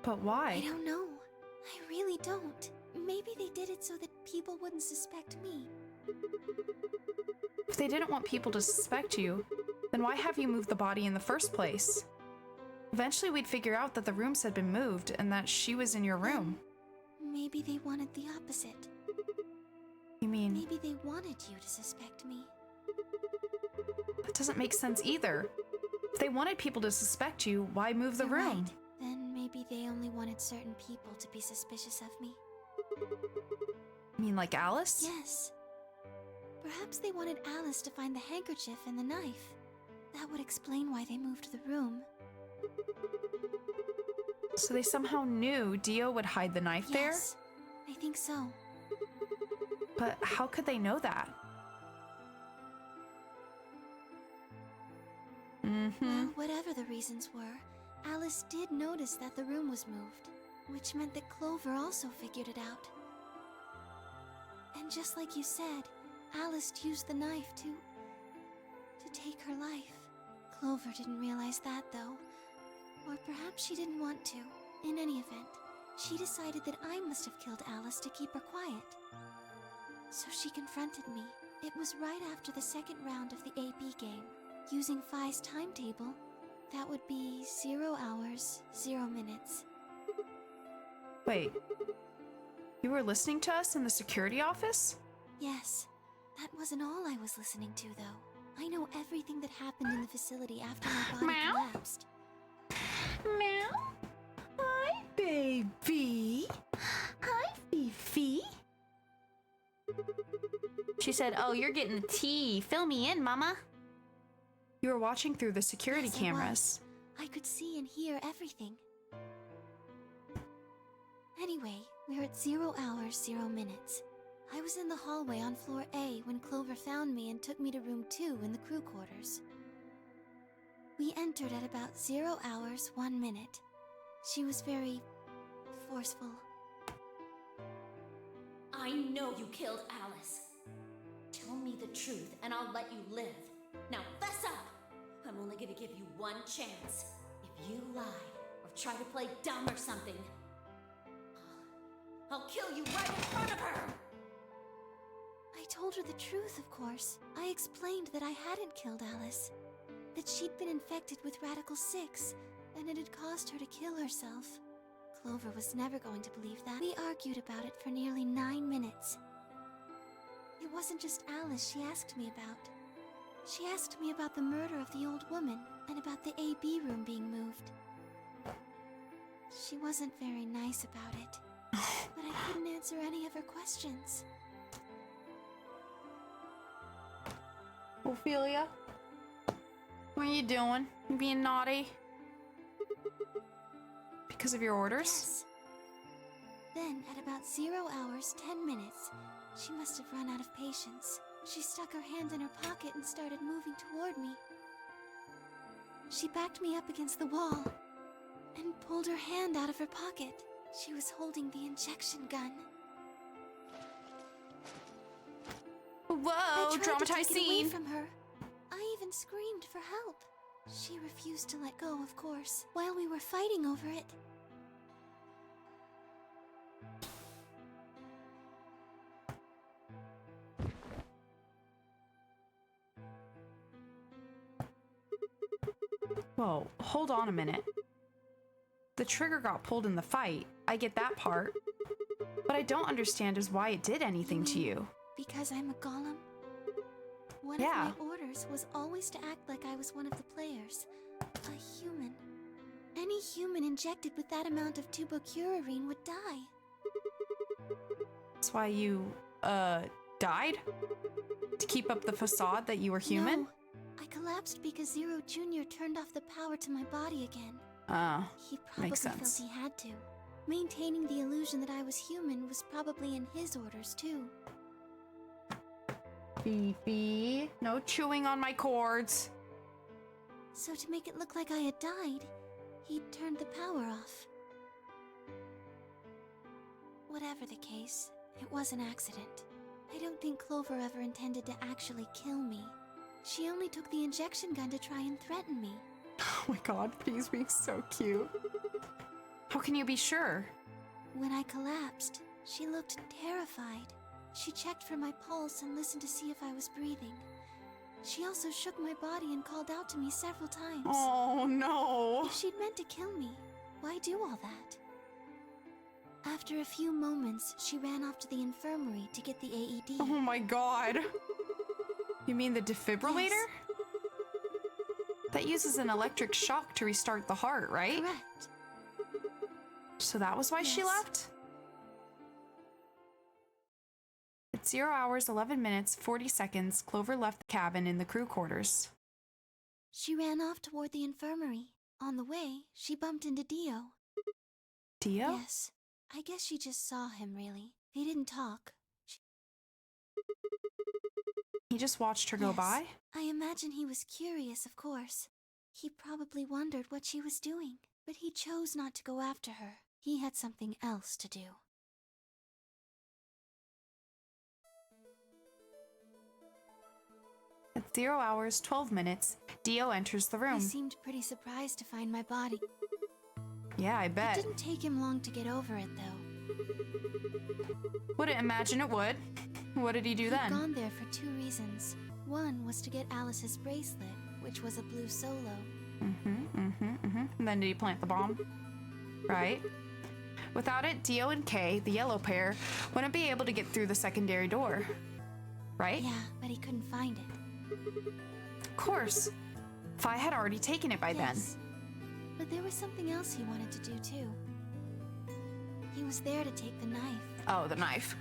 But why? I don't know. I really don't. Maybe they did it so that people wouldn't suspect me. If they didn't want people to suspect you, then why have you moved the body in the first place? Eventually we'd figure out that the rooms had been moved and that she was in your room. Maybe they wanted the opposite. You mean... Maybe they wanted you to suspect me. That doesn't make sense either. If they wanted people to suspect you, why move the You're room? Right. Then maybe they only wanted certain people to be suspicious of me. You mean like Alice? Yes. Perhaps they wanted Alice to find the handkerchief and the knife. That would explain why they moved the room. So they somehow knew Dio would hide the knife there? Yes, I think so. But how could they know that? Well, whatever the reasons were, Alice did notice that the room was moved, which meant that Clover also figured it out. And just like you said, Alice used the knife to take her life. Clover didn't realize that, though. Or perhaps she didn't want to. In any event, she decided that I must have killed Alice to keep her quiet. So she confronted me. It was right after the second round of the AB game. Using Phi's timetable, that would be 0 hours, 0 minutes. Wait. You were listening to us in the security office? Yes. That wasn't all I was listening to, though. I know everything that happened in the facility after my body collapsed. Meow? Hi, baby. Hi, Fifi. She said, "Oh, you're getting the tea. Fill me in, Mama." You were watching through the security Yes, cameras. I could see and hear everything. Anyway, we're at 0 hours, 0 minutes. I was in the hallway on floor A when Clover found me and took me to room 2 in the crew quarters. We entered at about 0 hours, 1 minute. She was very forceful. I know you killed Alice. Tell me the truth and I'll let you live. Now fess up! I'm only gonna give you one chance. If you lie or try to play dumb or something, I'll kill you right in front of her! I told her the truth, of course. I explained that I hadn't killed Alice, that she'd been infected with Radical 6, and it had caused her to kill herself. Clover was never going to believe that. We argued about it for nearly 9 minutes. It wasn't just Alice she asked me about. She asked me about the murder of the old woman, and about the AB room being moved. She wasn't very nice about it, but I couldn't answer any of her questions. Ophelia? What are you doing? You being naughty? Because of your orders? Yes. Then, at about 0 hours, 10 minutes, she must have run out of patience. She stuck her hand in her pocket and started moving toward me. She backed me up against the wall and pulled her hand out of her pocket. She was holding the injection gun. Whoa, I tried dramatized to take it away scene. from her. I even screamed for help. She refused to let go, of course, while we were fighting over it. Whoa, hold on a minute. The trigger got pulled in the fight. I get that part. What I don't understand is why it did anything to you. Because I'm a golem? One Yeah. of my orders was always to act like I was one of the players. A human. Any human injected with that amount of tubocurarine would die. That's why you, died? To keep up the facade that you were human? No, I collapsed because Zero Jr. turned off the power to my body again. He probably makes felt sense. he had to. Maintaining the illusion that I was human was probably in his orders, too. Fifi, no chewing on my cords. So to make it look like I had died, he turned the power off. Whatever the case, it was an accident. I don't think Clover ever intended to actually kill me. She only took the injection gun to try and threaten me. Oh my god, he's being so cute. How can you be sure? When I collapsed, she looked terrified. She checked for my pulse and listened to see if I was breathing. She also shook my body and called out to me several times. Oh no! If she'd meant to kill me, why do all that? After a few moments, she ran off to the infirmary to get the AED. Oh my god! You mean the defibrillator? Yes. That uses an electric shock to restart the heart, right? Correct. So that was why she Yes. left? At 0 hours, 11 minutes, 40 seconds, Clover left the cabin in the crew quarters. She ran off toward the infirmary. On the way, she bumped into Dio. Dio? Yes. I guess she just saw him, really. They didn't talk. He just watched her go Yes. by? I imagine he was curious, of course. He probably wondered what she was doing, but he chose not to go after her. He had something else to do. At 0 hours, 12 minutes, Dio enters the He room. seemed pretty surprised to find my body. Yeah, I It bet. didn't take him long to get over it, though. Wouldn't imagine it would. What did he do He'd then? gone there for 2 reasons. One was to get Alice's bracelet, which was a blue solo. And then did he plant the bomb? Right. Without it, Dio and Kay, the yellow pair, wouldn't be able to get through the secondary door. Right? Yeah, but he couldn't find it. Of course. Phi had already taken it by Yes. But there was something else he wanted to do, too. He was there to take the knife. then. Oh, the knife.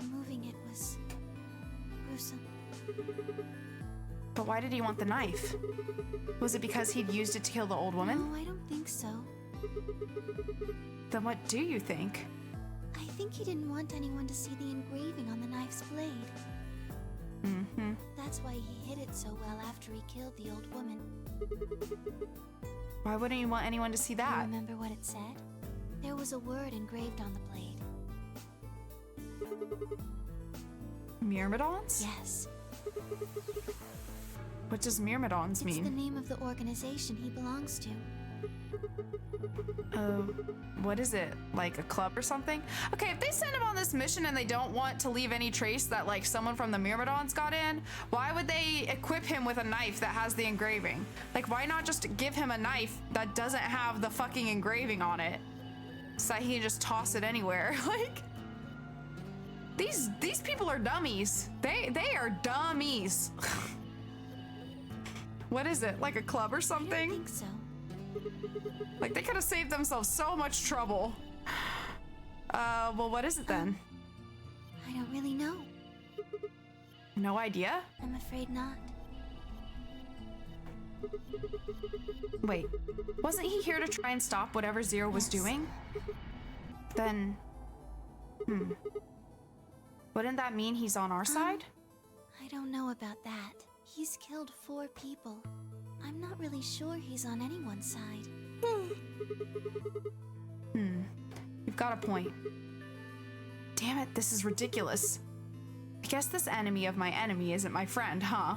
Removing it was gruesome. But why did he want the knife? Was it because he'd used it to kill the old woman? No, I don't think so. Then what do you think? I think he didn't want anyone to see the engraving on the knife's blade. Mm-hmm. That's why he hid it so well after he killed the old woman. Why wouldn't you want anyone to see that? You remember what it said? There was a word engraved on the blade. Myrmidons? Yes. What does Myrmidons mean? It's the name of the organization he belongs to. Oh, what is it? Like a club or something? Okay, if they send him on this mission and they don't want to leave any trace that like someone from the Myrmidons got in, why would they equip him with a knife that has the engraving? Like, why not just give him a knife that doesn't have the fucking engraving on it? So that he can just toss it anywhere. Like, these people are dummies. They are dummies. What is it? Like a club or something? I don't think so. Like, they could have saved themselves so much trouble. Well, what is it then? I don't really know. No idea? I'm afraid not. Wait, wasn't he here to try and stop whatever Zero was doing? Then, wouldn't that mean he's on our side? I don't know about that. He's killed 4 people. I'm not really sure he's on anyone's side. You've got a point. Damn it, this is ridiculous. I guess this enemy of my enemy isn't my friend, huh?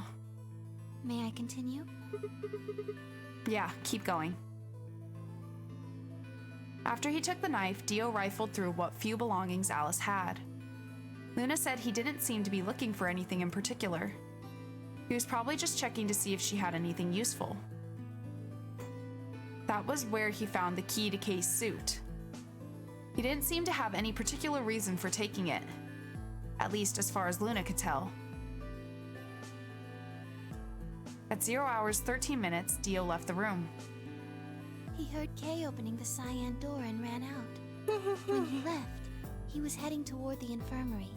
May I continue? Yeah, keep going. After he took the knife, Dio rifled through what few belongings Alice had. Luna said he didn't seem to be looking for anything in particular. He was probably just checking to see if she had anything useful. That was where he found the key to Kay's suit. He didn't seem to have any particular reason for taking it, at least as far as Luna could tell. At 0 hours 13 minutes, Dio left the room. He heard Kay opening the cyan door and ran out. When he left, he was heading toward the infirmary.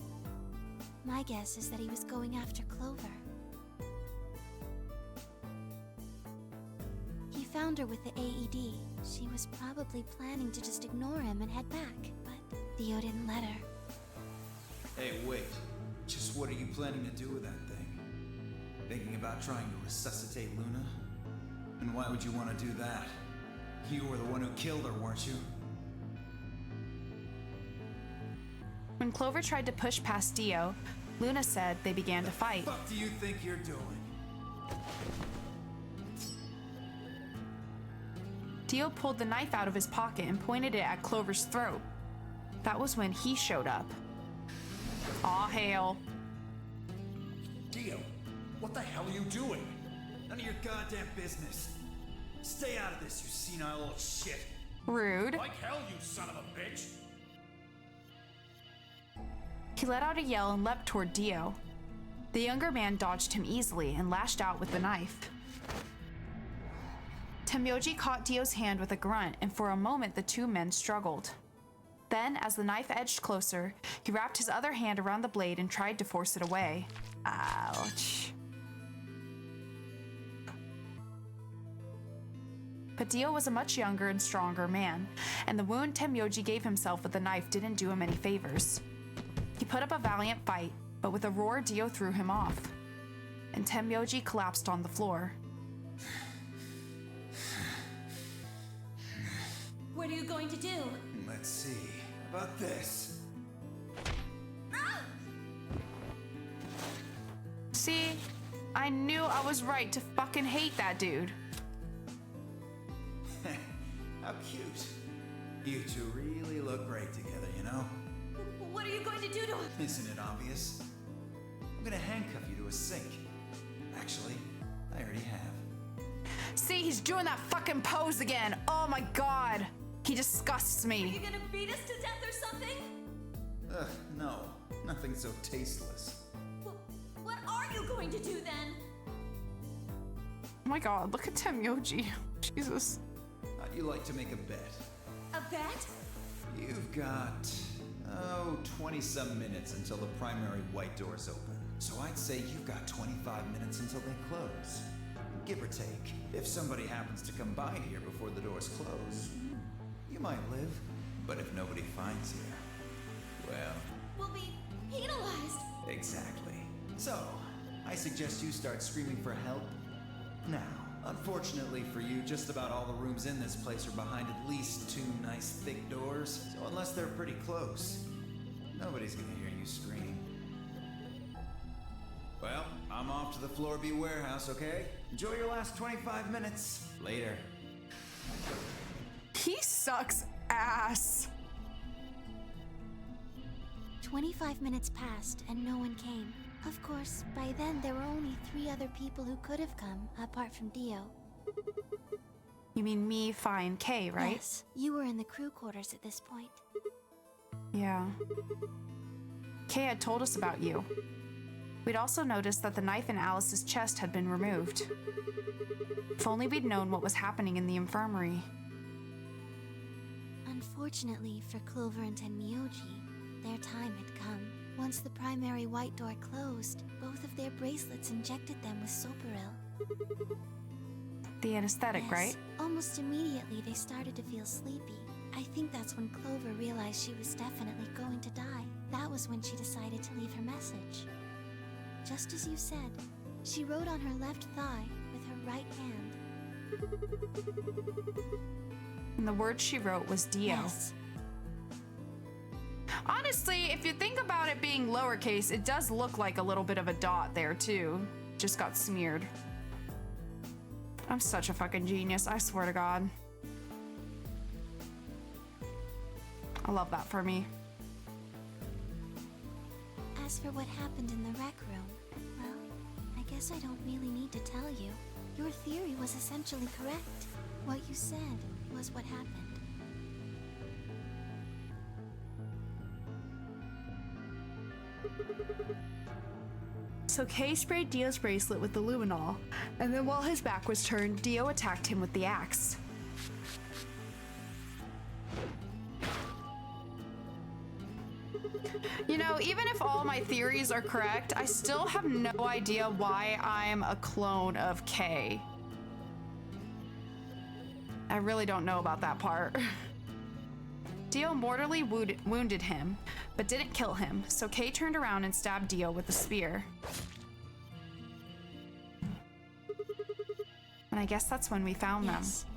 My guess is that he was going after Clover. He found her with the AED. She was probably planning to just ignore him and head back, but Dio didn't let her. Hey, wait. Just what are you planning to do with that thing? Thinking about trying to resuscitate Luna? And why would you want to do that? You were the one who killed her, weren't you? When Clover tried to push past Dio, Luna said they began to fight. What do you think you're doing? Dio pulled the knife out of his pocket and pointed it at Clover's throat. That was when he showed up. Aw, hail. Dio, what the hell are you doing? None of your goddamn business. Stay out of this, you senile old shit. Rude. Like hell, you son of a bitch. He let out a yell and leapt toward Dio. The younger man dodged him easily and lashed out with the knife. Tenmyoji caught Dio's hand with a grunt, and for a moment the two men struggled. Then, as the knife edged closer, he wrapped his other hand around the blade and tried to force it away. Ouch. But Dio was a much younger and stronger man, and the wound Tenmyoji gave himself with the knife didn't do him any favors. He put up a valiant fight, but with a roar Dio threw him off, and Tenmyoji collapsed on the floor. What are you going to do? Let's see. How about this? See? I knew I was right to fucking hate that dude. How cute. You two really look great together, you know? What are you going to do to him? Isn't it obvious? I'm gonna handcuff you to a sink. Actually, I already have. See, he's doing that fucking pose again. Oh my god. He disgusts Are me. you gonna beat us to death or something? Ugh, no. Nothing so tasteless. What are you going to do then? Oh my god, look at Tenmyoji. Jesus. How'd you like to make a bet? A bet? You've got, 20-some minutes until the primary white door's open. So I'd say you've got 25 minutes until they close. Give or take. If somebody happens to come by here before the doors close, you might live. But if nobody finds you, well... We'll be penalized. Exactly. So, I suggest you start screaming for help now. Unfortunately for you, just about all the rooms in this place are behind at least 2 nice thick doors, so unless they're pretty close, nobody's gonna hear you scream. Well, I'm off to the Floor B warehouse, okay? Enjoy your last 25 minutes. Later. He sucks ass. 25 minutes passed and no one came. Of course, by then there were only 3 other people who could have come, apart from Dio. You mean me, Fi, and Kay, right? Yes, you were in the crew quarters at this point. Yeah. Kay had told us about you. We'd also noticed that the knife in Alice's chest had been removed. If only we'd known what was happening in the infirmary. Unfortunately for Clover and Tenmyoji, their time had come. Once the primary white door closed, both of their bracelets injected them with Soparil. The anesthetic, Yes, right? Almost immediately they started to feel sleepy. I think that's when Clover realized she was definitely going to die. That was when she decided to leave her message. Just as you said, she wrote on her left thigh with her right hand. And the word she wrote was Dio. Yes. Honestly, if you think about it being lowercase, it does look like a little bit of a dot there too. Just got smeared. I'm such a fucking genius, I swear to God. I love that for me. As for what happened in the rec room, well, I guess I don't really need to tell you. Your theory was essentially correct. What you said was what happened. So Kay sprayed Dio's bracelet with the luminol, and then while his back was turned, Dio attacked him with the axe. You know, even if all my theories are correct, I still have no idea why I'm a clone of Kay. I really don't know about that part. Dio mortally wounded him, but didn't kill him, so Kay turned around and stabbed Dio with the spear. And I guess that's when we found Yes. them.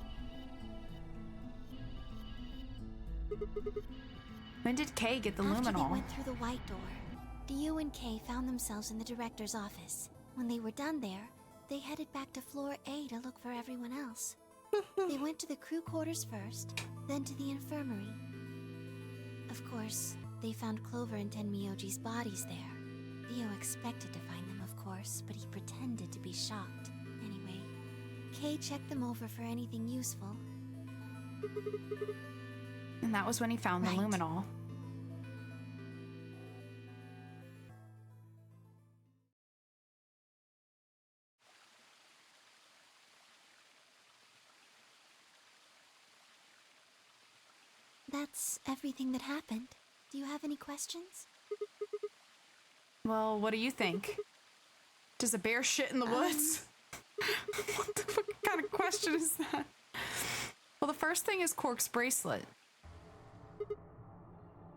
When did Kay get the After they luminol? went through the white door, Dio and Kay found themselves in the director's office. When they were done there, they headed back to floor A to look for everyone else. They went to the crew quarters first, then to the infirmary. Of course, they found Clover and Tenmyoji's bodies there. Dio expected to find them, of course, but he pretended to be shocked. Anyway, Kay checked them over for anything useful. And that was when he found the luminol. That's everything that happened. Do you have any questions? Well, what do you think? Does a bear shit in the woods? What the fuck kind of question is that? Well, the first thing is Quark's bracelet.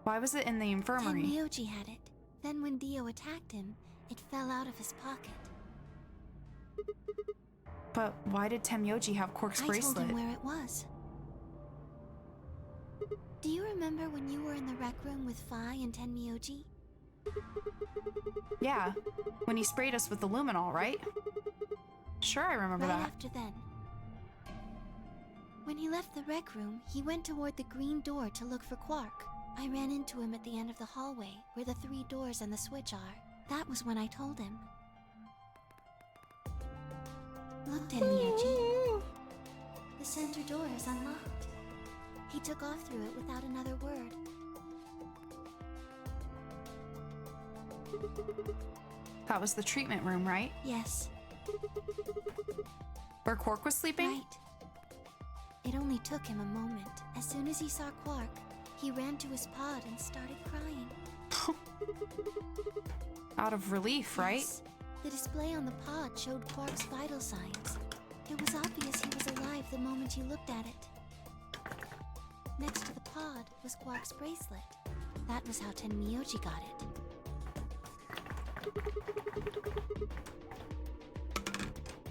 Why was it in the infirmary? Tenmyoji had it. Then when Dio attacked him, it fell out of his pocket. But why did Tenmyoji have Quark's I bracelet? told him where it was. Do you remember when you were in the rec room with Fi and Tenmyoji? Yeah, when he sprayed us with the luminol, right? Sure, I remember Right that. after then. When he left the rec room, he went toward the green door to look for Quark. I ran into him at the end of the hallway, where the 3 doors and the switch are. That was when I told him. Look, Tenmyoji. The center door is unlocked. He took off through it without another word. That was the treatment room, right? Yes. Where Quark was sleeping? Right. It only took him a moment. As soon as he saw Quark, he ran to his pod and started crying. out of relief, right? Yes. The display on the pod showed Quark's vital signs. It was obvious he was alive the moment you looked at it. Next to the pod was Quark's bracelet. That was how Tenmyoji got it.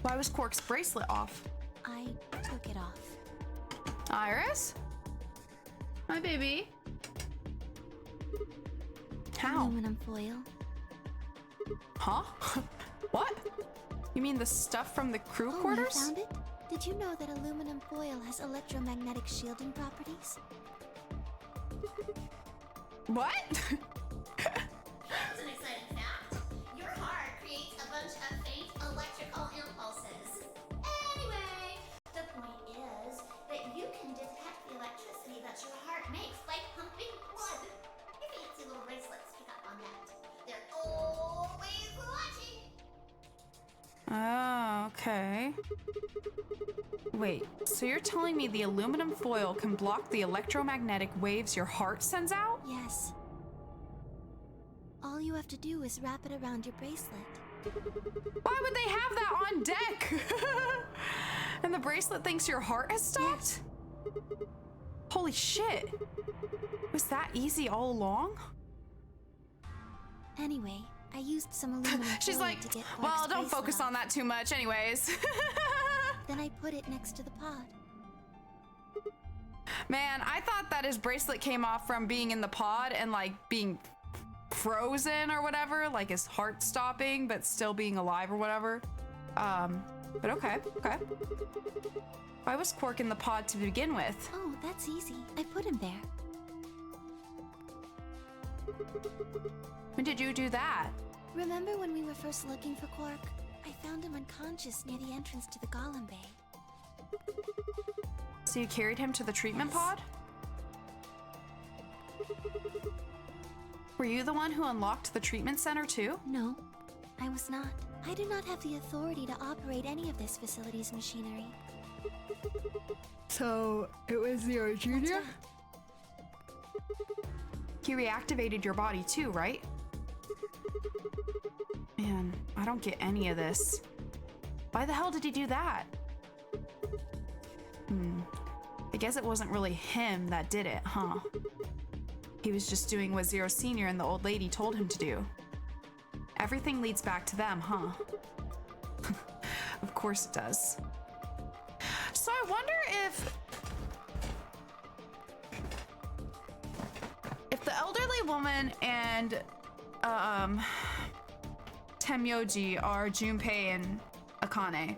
Why was Quark's bracelet off? I took it off. Iris? Hi, baby. How? Aluminum foil. Huh? What? You mean the stuff from the crew Oh, quarters? you found it? Did you know that aluminum foil has electromagnetic shielding properties? What? Here's an exciting fact. Your heart creates a bunch of faint electrical impulses. Anyway, the point is that you can detect the electricity that your heart makes by pumping blood. Your fancy little bracelets pick up on that. They're always watching. Oh, okay. Wait, so you're telling me the aluminum foil can block the electromagnetic waves your heart sends out? Yes. All you have to do is wrap it around your bracelet. Why would they have that on deck? And the bracelet thinks your heart has stopped? Yes. Holy shit. Was that easy all along? Anyway, I used some aluminum She's foil like, to get Quark's well, don't bracelet focus off. on that too much anyways. Then I put it next to the pod. Man, I thought that his bracelet came off from being in the pod and like being frozen or whatever, like his heart stopping but still being alive or whatever. But okay. Why was Quark in the pod to begin with? Oh, that's easy. I put him there. When did you do that? Remember when we were first looking for Quark? I found him unconscious near the entrance to the Golem Bay. So you carried him to the treatment pod? Were you the one who unlocked the treatment center too? No, I was not. I do not have the authority to operate any of this facility's machinery. So it was Zero Jr.? He reactivated your body too, right? Man, I don't get any of this. Why the hell did he do that? I guess it wasn't really him that did it, huh? He was just doing what Zero Senior and the old lady told him to do. Everything leads back to them, huh? Of course it does. So I wonder if the elderly woman and Tenmyoji are Junpei and Akane.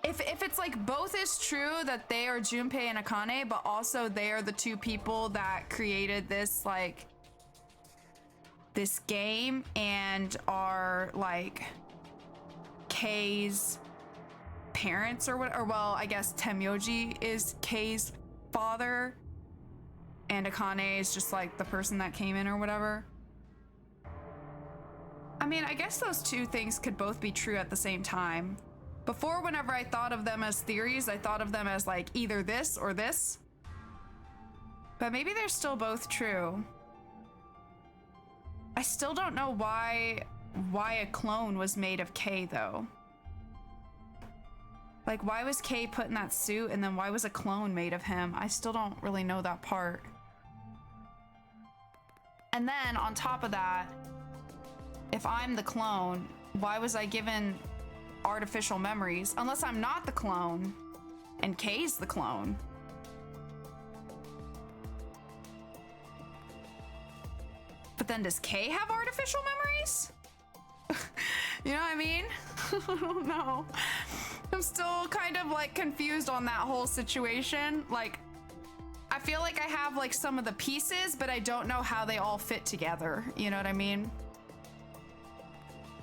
If it's like both is true that they are Junpei and Akane, but also they are the two people that created this like this game and are like Kei's parents or what, or well, I guess Tenmyoji is Kei's father and Akane is just like the person that came in or whatever. I mean, I guess those two things could both be true at the same time. Before, whenever I thought of them as theories, I thought of them as like either this or this. But maybe they're still both true. I still don't know why a clone was made of Kei though. Like, why was Kei put in that suit and then why was a clone made of him? I still don't really know that part. And then on top of that, if I'm the clone, why was I given artificial memories? Unless I'm not the clone and Kei's the clone. But then does Kei have artificial memories? You know what I mean? I don't know. I'm still kind of like confused on that whole situation. Like, I feel like I have like some of the pieces, but I don't know how they all fit together. You know what I mean?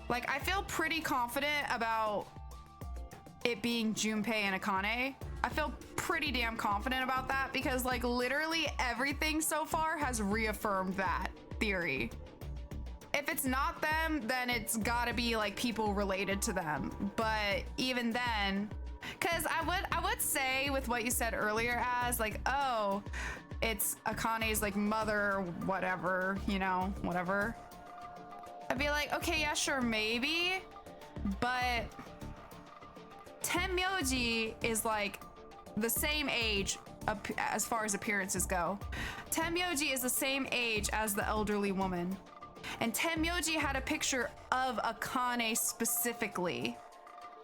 Like, I feel pretty confident about it being Junpei and Akane. I feel pretty damn confident about that because like literally everything so far has reaffirmed that theory. If it's not them, then it's gotta be like people related to them. But even then, Because I would say with what you said earlier as like, oh, it's Akane's like mother or whatever, you know, whatever. I'd be like, okay, yeah, sure, maybe. But Tenmyoji is like the same age as far as appearances go. Tenmyoji is the same age as the elderly woman. And Tenmyoji had a picture of Akane specifically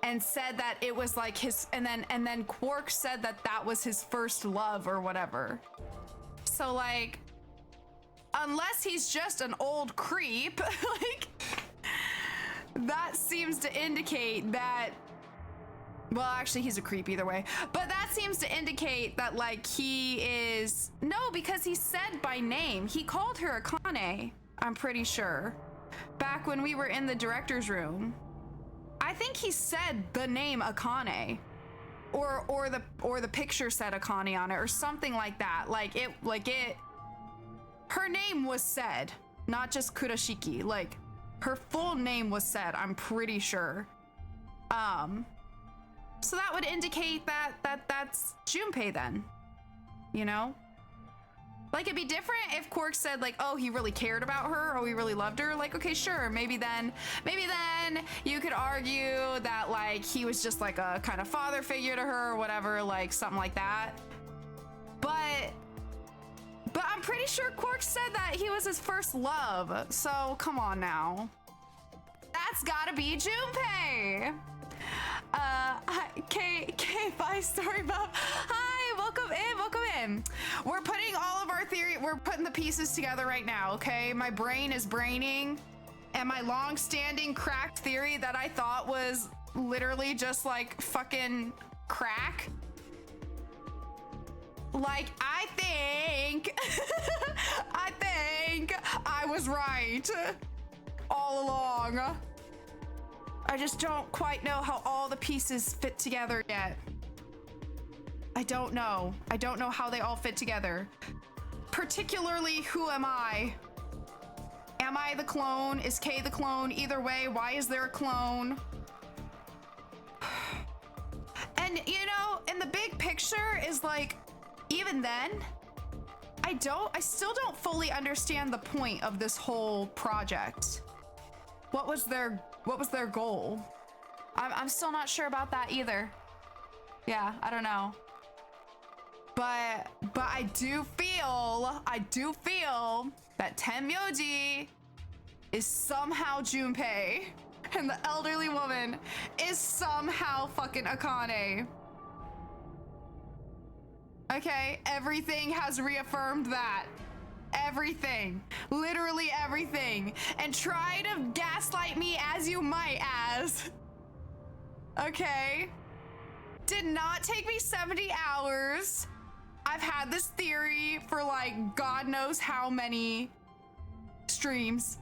and said that it was like his, and then Quark said that that was his first love or whatever. So like, unless he's just an old creep, like, that seems to indicate that, well, actually he's a creep either way, but that seems to indicate that like he is, no, because he said by name, he called her Akane, I'm pretty sure, back when we were in the director's room. I think he said the name Akane, or the picture said Akane on it, or something like that. Her name was said, not just Kurashiki. Like, her full name was said, I'm pretty sure. So that would indicate that's Junpei then, you know? Like, it'd be different if Quark said like, oh, he really cared about her, or he really loved her. Like, okay, sure, maybe then you could argue that like he was just like a kind of father figure to her or whatever, like something like that. But I'm pretty sure Quark said that he was his first love. So come on now. That's gotta be Junpei. K5 Story Buff. Hi, welcome in. We're putting all of our theory, we're putting the pieces together right now, okay? My brain is braining, and my long-standing cracked theory that I thought was literally just like fucking crack. Like, I think I was right all along. I just don't quite know how all the pieces fit together yet. I don't know how they all fit together. Particularly, who am I? Am I the clone? Is Kay the clone? Either way, why is there a clone? And you know, in the big picture is like, even then, I still don't fully understand the point of this whole project. What was their goal? I'm still not sure about that either. Yeah, I don't know. But I do feel that Tenmyoji is somehow Junpei, and the elderly woman is somehow fucking Akane. Okay, everything has reaffirmed that. Everything, literally everything. And try to gaslight me as you might, as. Okay. Did not take me 70 hours. I've had this theory for like God knows how many streams.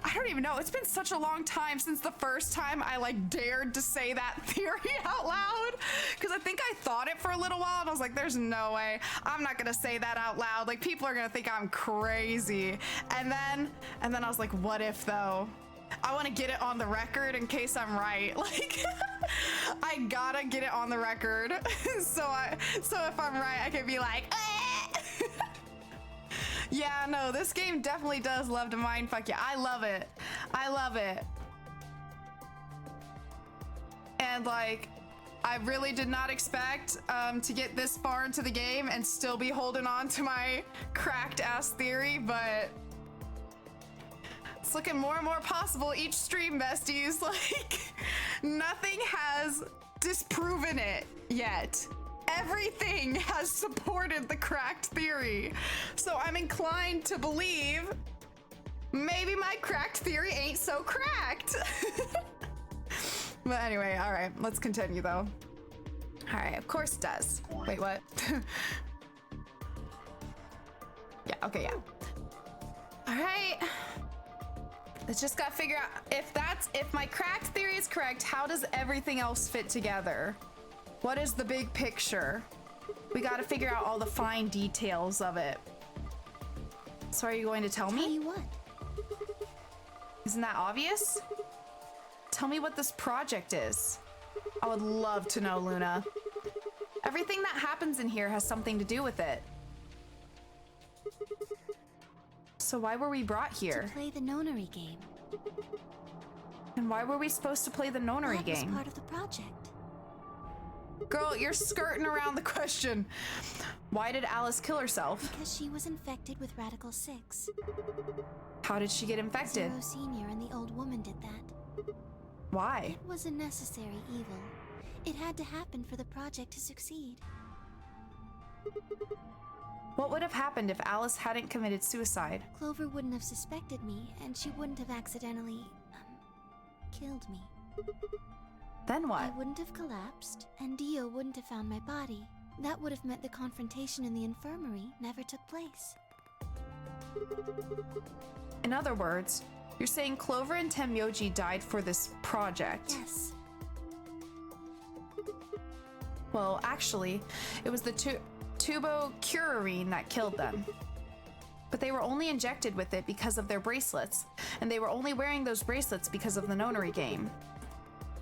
I don't even know. It's been such a long time since the first time I like dared to say that theory out loud. Because I think I thought it for a little while and I was like, there's no way. I'm not going to say that out loud. Like, people are going to think I'm crazy. And then I was like, what if though? I want to get it on the record in case I'm right. Like, I gotta get it on the record. So if I'm right, I can be like, yeah, no, this game definitely does love to mindfuck you. I love it. And like, I really did not expect to get this far into the game and still be holding on to my cracked ass theory, but it's looking more and more possible each stream, besties. Like, nothing has disproven it yet. Everything has supported the cracked theory. So I'm inclined to believe maybe my cracked theory ain't so cracked. But anyway, all right, let's continue though. All right, of course it does. Wait, what? Yeah, okay, yeah. All right. Let's just gotta figure out if my cracked theory is correct, how does everything else fit together? What is the big picture? We gotta figure out all the fine details of it. So are you going to tell me? Tell you what? Isn't that obvious? Tell me what this project is. I would love to know, Luna. Everything that happens in here has something to do with it. So why were we brought here? To play the nonary game. And why were we supposed to play the nonary That game? was part of the project. Girl, you're skirting around the question. Why did Alice kill herself? Because she was infected with Radical 6. How did she get infected? Zero Senior and the old woman did that. Why? It was a necessary evil. It had to happen for the project to succeed. What would have happened if Alice hadn't committed suicide? Clover wouldn't have suspected me, and she wouldn't have accidentally, killed me. Then what? I wouldn't have collapsed, and Dio wouldn't have found my body. That would have meant the confrontation in the infirmary never took place. In other words, you're saying Clover and Tenmyoji died for this project? Yes. Well, actually, it was the tubocurarine that killed them. But they were only injected with it because of their bracelets, and they were only wearing those bracelets because of the nonary game.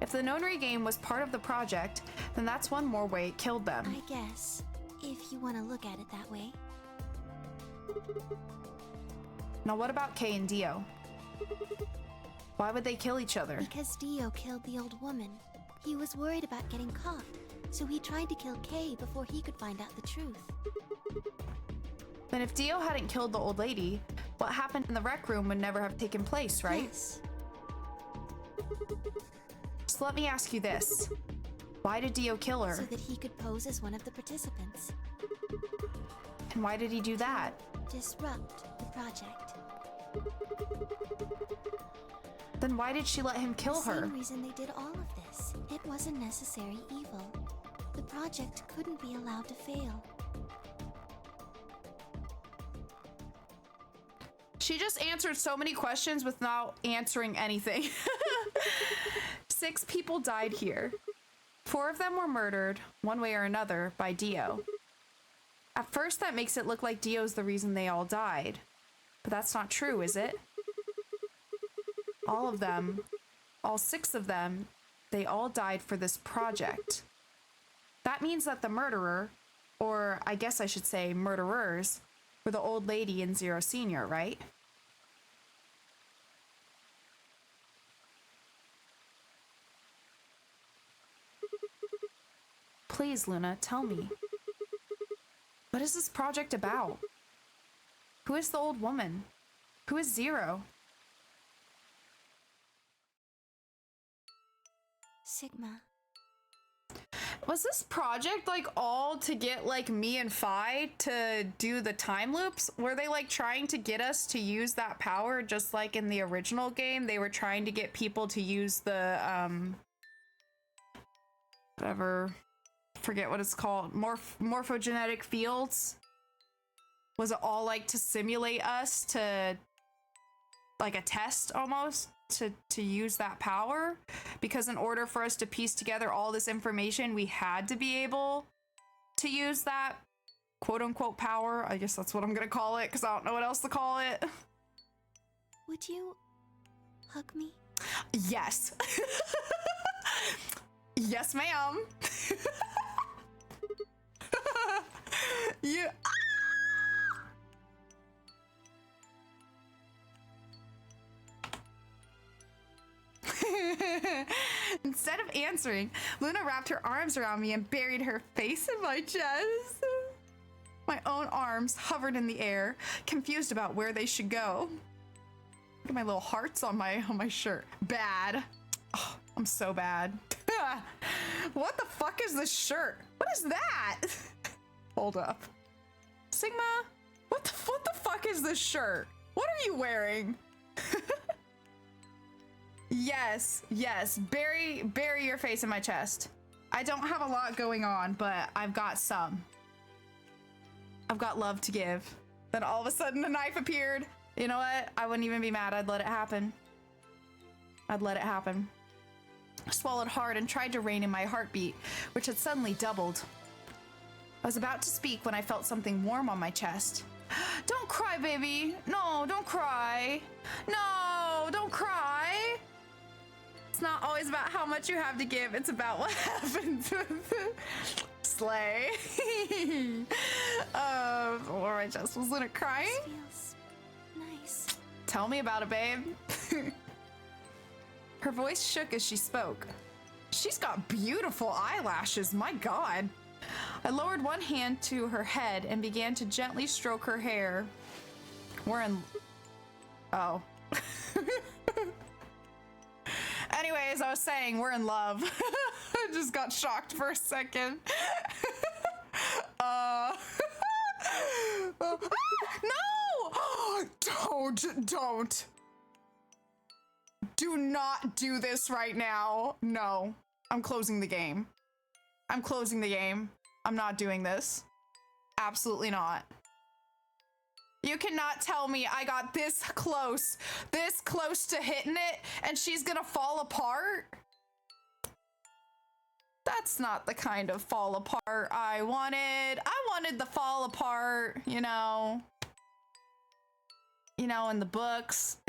If the nonary game was part of the project, then that's one more way it killed them. I guess, if you want to look at it that way. Now what about Kay and Dio? Why would they kill each other? Because Dio killed the old woman. He was worried about getting caught, so he tried to kill Kay before he could find out the truth. Then if Dio hadn't killed the old lady, what happened in the rec room would never have taken place, right? Yes. So let me ask you this. Why did Dio kill her? So that he could pose as one of the participants. And why did he do that? Disrupt the project. Then why did she let him kill The her? same reason they did all of this. It was a necessary evil. The project couldn't be allowed to fail. She just answered so many questions without answering anything. 6 people died here. 4 of them were murdered, one way or another, by Dio. At first, that makes it look like Dio's the reason they all died. But that's not true, is it? All of them, all 6 of them, they all died for this project. That means that the murderer, or I guess I should say murderers, were the old lady and Zero Senior, right? Please, Luna, tell me. What is this project about? Who is the old woman? Who is Zero? Sigma. Was this project like all to get like me and Phi to do the time loops? Were they like trying to get us to use that power just like in the original game? They were trying to get people to use the whatever, forget what it's called, morphogenetic fields. Was it all like to simulate us to like a test almost to use that power? Because in order for us to piece together all this information, we had to be able to use that quote unquote power. I guess that's what I'm gonna call it because I don't know what else to call it. Would you hug me? Yes. Yes, ma'am. You. Instead of answering, Luna wrapped her arms around me and buried her face in my chest. My own arms hovered in the air, confused about where they should go. Look at my little hearts on my shirt. Bad. Oh, I'm so bad. What the fuck is this shirt? What is that? Hold up. Sigma, what the fuck is this shirt? What are you wearing? Yes, bury your face in my chest. I don't have a lot going on, but I've got some. I've got love to give. Then all of a sudden a knife appeared. You know what? I wouldn't even be mad. I'd let it happen. I swallowed hard and tried to rein in my heartbeat, which had suddenly doubled. I was about to speak when I felt something warm on my chest. Don't cry, baby. No, don't cry. No, don't cry. It's not always about how much you have to give, it's about what happens with it. Slay. Or I just was Luna crying. This feels nice. Tell me about it, babe. Her voice shook as she spoke. She's got beautiful eyelashes, my god. I lowered one hand to her head and began to gently stroke her hair. We're in... Oh. Anyways, I was saying, we're in love. I just got shocked for a second. No! Don't. Do not do this right now. No. I'm closing the game. I'm not doing this. Absolutely not. You cannot tell me I got this close to hitting it, and she's gonna fall apart. That's not the kind of fall apart I wanted. I wanted the fall apart, you know, in the books.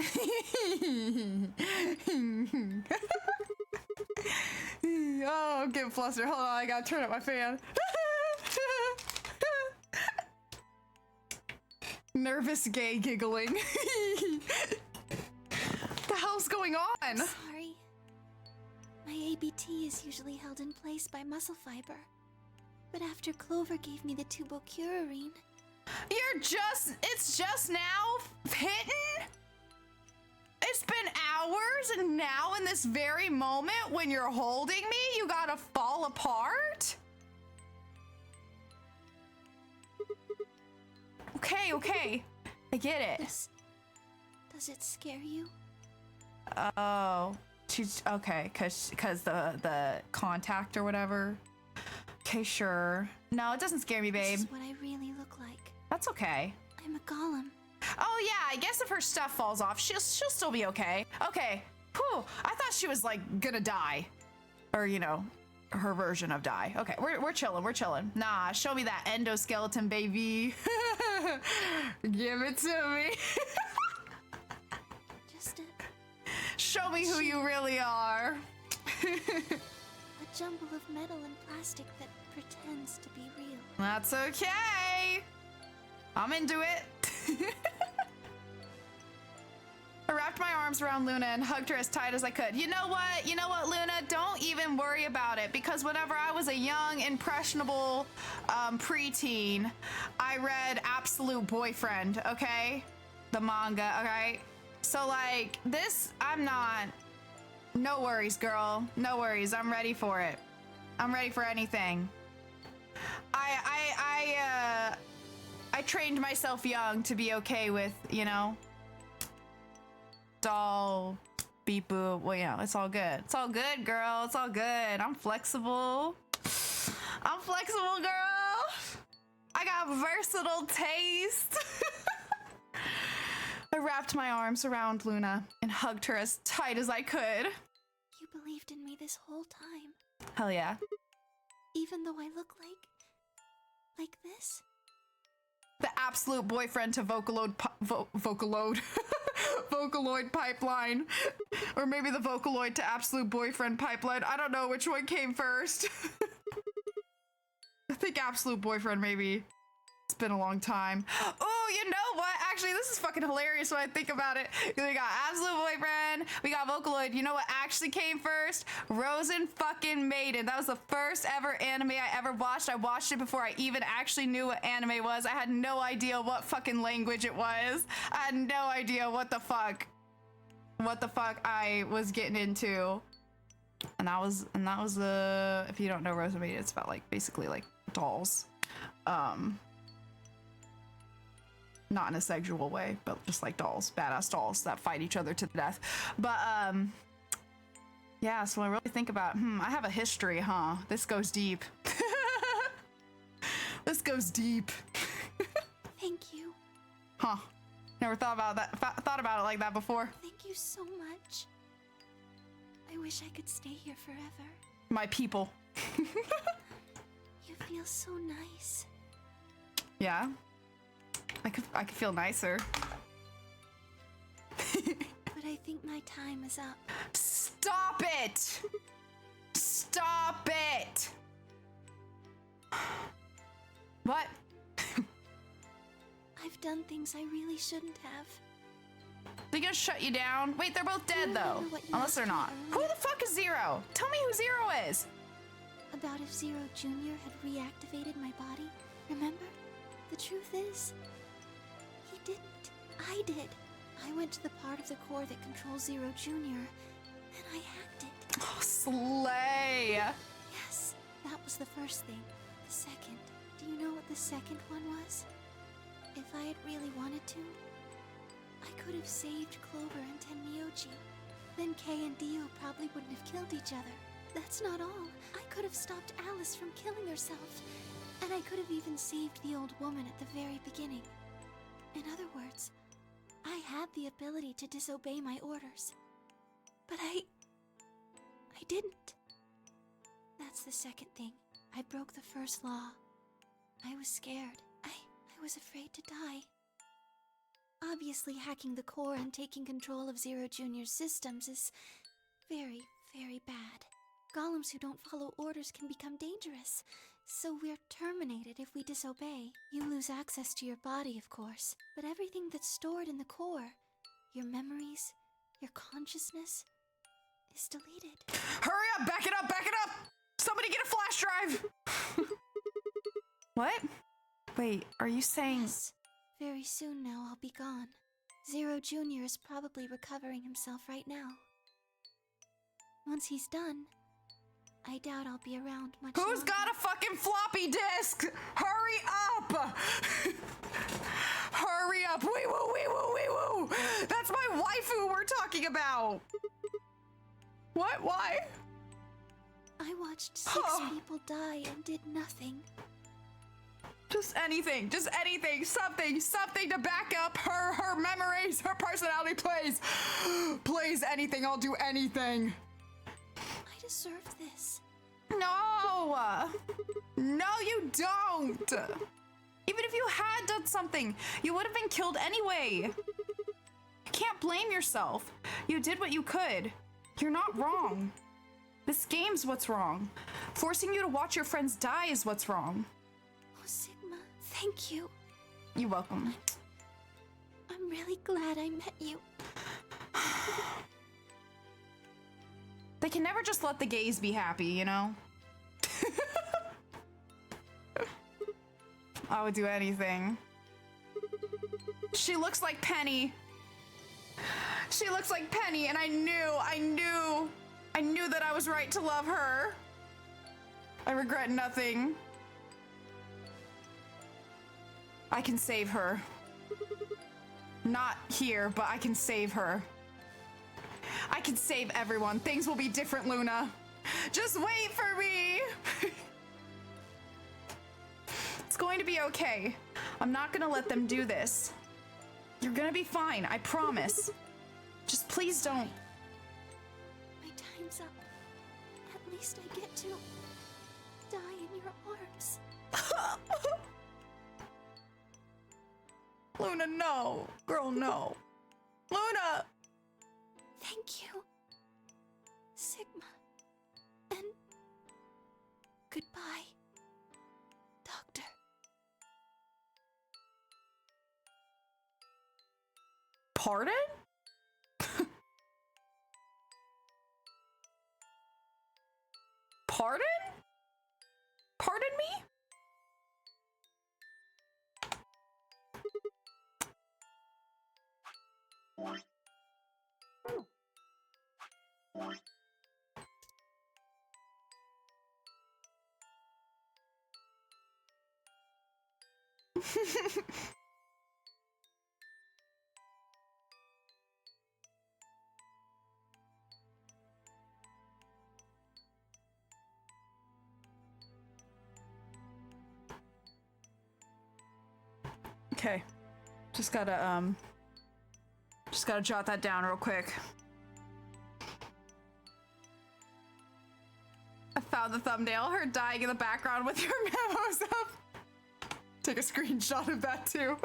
Oh, I'm getting flustered. Hold on, I gotta turn up my fan. Nervous gay giggling. The hell's going on? Sorry. My ABT is usually held in place by muscle fiber. But after Clover gave me the tubocurarine... It's just now hitting? It's been hours, and now in this very moment when you're holding me, you gotta fall apart? Okay. I get it. Does it scare you? Oh. She's okay, cause the contact or whatever. Okay, sure. No, it doesn't scare me, babe. This is what I really look like. That's okay. I'm a golem. Oh yeah, I guess if her stuff falls off, she'll still be okay. Okay. Whew. I thought she was like gonna die. Or, her version of die. Okay, we're chilling. Nah, show me that endoskeleton, baby. Give it to me. Show me who you really are. A jumble of metal and plastic that pretends to be real. That's okay. I'm into it. I wrapped my arms around Luna and hugged her as tight as I could. You know what, Luna? Don't even worry about it, because whenever I was a young, impressionable preteen, I read Absolute Boyfriend, okay? The manga, alright? So, like, this, I'm not... No worries, girl. No worries. I'm ready for it. I'm ready for anything. I trained myself young to be okay with, doll, beep boop. Well, it's all good. It's all good, girl. It's all good. I'm flexible. Girl. I got versatile taste. I wrapped my arms around Luna and hugged her as tight as I could. You believed in me this whole time. Hell yeah. Even though I look like this? The absolute boyfriend to Vocaloid Vocaloid pipeline. Or maybe the Vocaloid to absolute boyfriend pipeline. I don't know which one came first. I think absolute boyfriend, maybe. It's been a long time. Oh, you know what? Actually, this is fucking hilarious when I think about it. We got Absolute Boyfriend, we got Vocaloid. You know what actually came first? Rosen fucking Maiden. That was the first ever anime I ever watched. I watched it before I even actually knew what anime was. I had no idea what fucking language it was. I had no idea what the fuck I was getting into. And that was the, if you don't know Rosen Maiden, it's about like basically like dolls. Not in a sexual way, but just like dolls, badass dolls that fight each other to the death. But yeah, so I really think about, I have a history, huh? This goes deep. This goes deep. Thank you. Huh. Never thought about it like that before. Thank you so much. I wish I could stay here forever. My people. You feel so nice. Yeah. I could feel nicer. But I think my time is up. Stop Stop it! Stop it! What? I've done things I really shouldn't have. They're gonna shut you down? Wait, they're both dead though. Unless they're not. Who the fuck is Zero? Tell me who Zero is. About if Zero Jr. had reactivated my body. Remember? The truth is, he didn't. I did. I went to the part of the core that controls Zero Jr. and I hacked it. Oh, slay. Yes, that was the first thing. The second. Do you know what the second one was? If I had really wanted to, I could have saved Clover and Tenmyoji. Then Kay and Dio probably wouldn't have killed each other. That's not all. I could have stopped Alice from killing herself. And I could have even saved the old woman at the very beginning. In other words, I had the ability to disobey my orders. But I didn't. That's the second thing. I broke the first law. I was scared. I was afraid to die. Obviously, hacking the core and taking control of Zero Jr.'s systems is very, very bad. Golems who don't follow orders can become dangerous, so we're terminated if we disobey. You lose access to your body, of course, but everything that's stored in the core, your memories, your consciousness, is deleted. Hurry up! Back it up! Back it up! Somebody get a flash drive! What? Wait, are you saying... Yes. Very soon now I'll be gone. Zero Jr. is probably recovering himself right now. Once he's done, I doubt I'll be around much Who's longer. got a fucking floppy disk? Hurry up! Hurry up! Wee woo, wee woo, wee woo! That's my waifu we're talking about! What? Why? I watched 6 people die and did nothing. Just anything, something to back up her memories, her personality, please. Please, anything, I'll do anything. I deserve this. No! No, you don't! Even if you had done something, you would have been killed anyway. You can't blame yourself. You did what you could. You're not wrong. This game's what's wrong. Forcing you to watch your friends die is what's wrong. Oh, Sigma, thank you. You're welcome. I'm really glad I met you. They can never just let the gays be happy, you know? I would do anything. She looks like Penny. She looks like Penny, and I knew that I was right to love her. I regret nothing. I can save her. Not here, but I can save her. I can save everyone. Things will be different, Luna. Just wait for me. It's going to be okay. I'm not gonna let them do this. You're gonna be fine, I promise. Just please don't. My time's up. At least I get to die in your arms. Luna, no. Girl, no. Luna! Thank you, Sigma. And goodbye, Doctor. Pardon? Pardon? Pardon me? Okay. Just gotta jot that down real quick. I found the thumbnail, her dying in the background with her memos up. Take a screenshot of that too.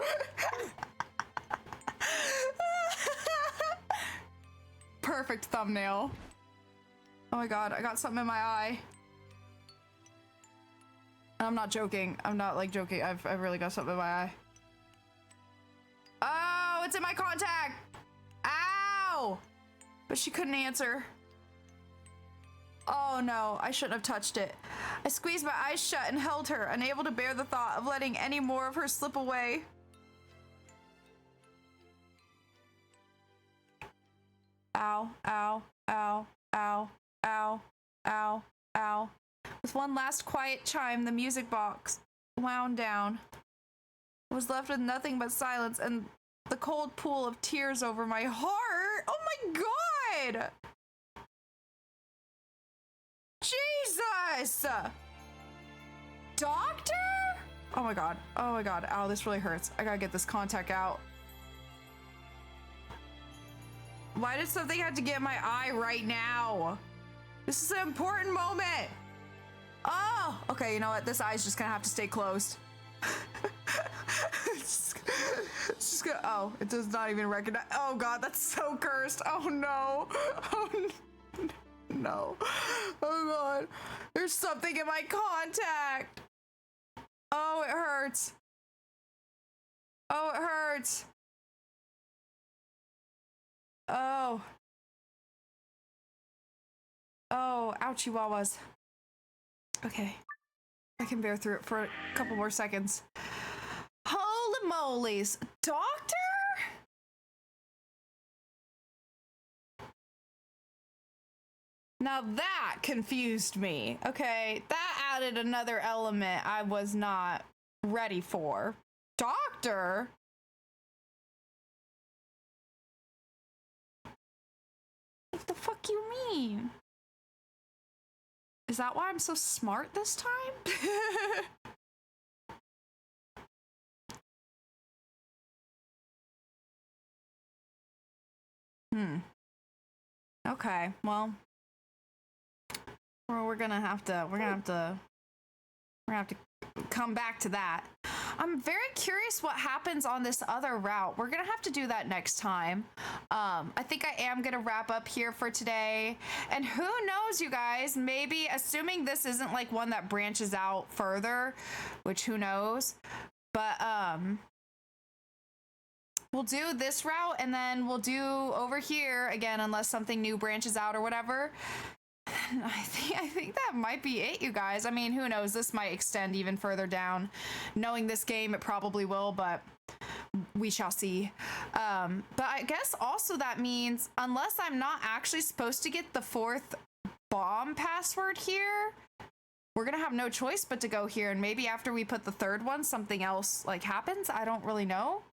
Perfect thumbnail. Oh my god, I got something in my eye. I'm not joking. I'm not like joking. I've really got something in my eye. Oh, it's in my contact. Ow! But she couldn't answer. Oh no, I shouldn't have touched it. I squeezed my eyes shut and held her, unable to bear the thought of letting any more of her slip away. Ow, ow, ow, ow, ow, ow, ow. With one last quiet chime, the music box wound down. I was left with nothing but silence and the cold pool of tears over my heart. Oh my god! Jesus! Doctor? Oh my god. Oh my god. Ow, this really hurts. I gotta get this contact out. Why did something have to get in my eye right now? This is an important moment. Oh, okay, you know what? This eye's just gonna have to stay closed. it's just gonna, oh, it does not even recognize. Oh god, that's so cursed. Oh no. Oh no. Oh god. There's something in my contact. Oh, it hurts. Oh, it hurts. Oh. Oh, ouchie wawas. Okay. I can bear through it for a couple more seconds. Holy molies. Doctor? Now that confused me. Okay, that added another element I was not ready for. Doctor? What the fuck you mean? Is that why I'm so smart this time? Okay, well, we're gonna have to come back to that. I'm very curious what happens on this other route. We're gonna have to do that next time. I think I am gonna wrap up here for today. And who knows, you guys, maybe, assuming this isn't like one that branches out further, which who knows, but we'll do this route and then we'll do over here again, unless something new branches out or whatever. I think that might be it, you guys. I mean, who knows? This might extend even further down. Knowing this game, it probably will, but we shall see. But I guess also that means, unless I'm not actually supposed to get the 4th bomb password here, we're gonna have no choice but to go here. And maybe after we put the 3rd one, something else like happens. I don't really know.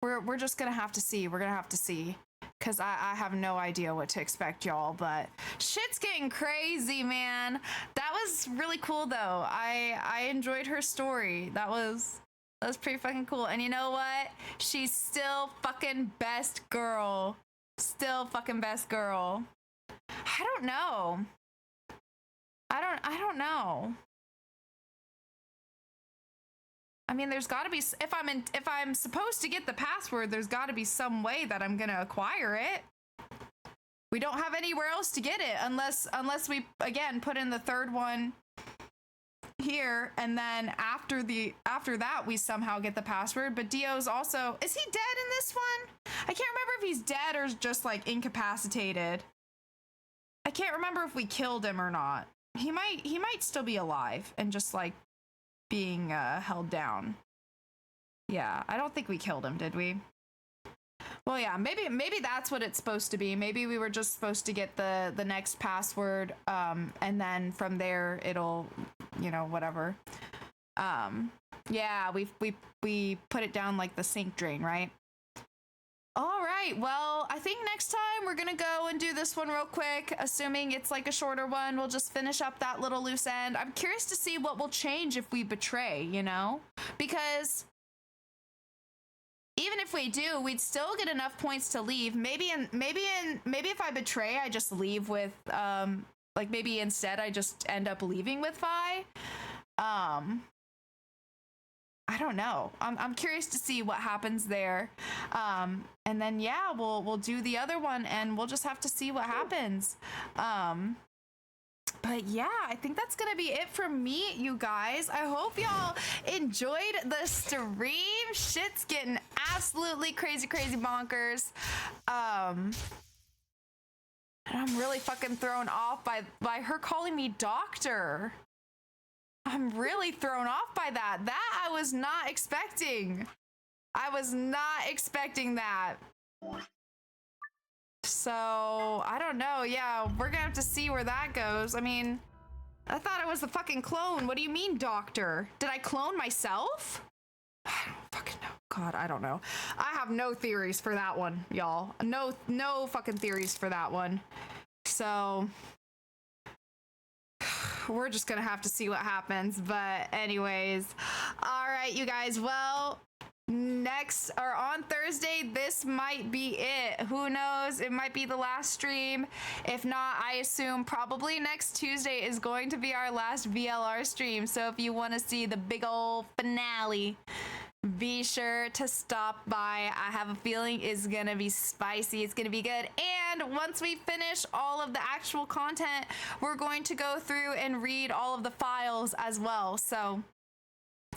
We're just gonna have to see. We're gonna have to see. Because I have no idea what to expect, y'all, but shit's getting crazy, man. That was really cool, though. I enjoyed her story. That was pretty fucking cool. And you know what? She's still fucking best girl. Still fucking best girl. I don't know. I don't know. I mean, there's got to be, if I'm supposed to get the password, there's got to be some way that I'm going to acquire it. We don't have anywhere else to get it unless we again put in the 3rd one here, and then after that we somehow get the password. But Dio's also, is he dead in this one? I can't remember if he's dead or just like incapacitated. I can't remember if we killed him or not. He might still be alive and just like being held down. Yeah, I don't think we killed him, did we? Well, yeah, maybe that's what it's supposed to be. Maybe we were just supposed to get the next password, and then from there it'll, you know, whatever. Yeah, we put it down like the sink drain, right? All right, well, I think next time we're gonna go and do this one real quick. Assuming it's like a shorter one, we'll just finish up that little loose end. I'm curious to see what will change if we betray, you know? Because even if we do, we'd still get enough points to leave. Maybe if I betray, I just leave with, like maybe instead I just end up leaving with Vi. I don't know. I'm curious to see what happens there. And then yeah, we'll do the other one and we'll just have to see what happens. But yeah, I think that's gonna be it for me, you guys. I hope y'all enjoyed the stream. Shit's getting absolutely crazy bonkers. And I'm really fucking thrown off by her calling me doctor. I'm really thrown off by that. That I was not expecting. I was not expecting that. So, I don't know. Yeah, we're gonna have to see where that goes. I mean, I thought I was the fucking clone. What do you mean, doctor? Did I clone myself? I don't fucking know. God, I don't know. I have no theories for that one, y'all. No fucking theories for that one. So, we're just gonna have to see what happens. But anyways, all right, you guys. Well, next or on Thursday, this might be it. Who knows? It might be the last stream. If not, I assume probably next Tuesday is going to be our last VLR stream. So if you want to see the big old finale, be sure to stop by. I have a feeling it's gonna be spicy. It's gonna be good. And once we finish all of the actual content, we're going to go through and read all of the files as well. So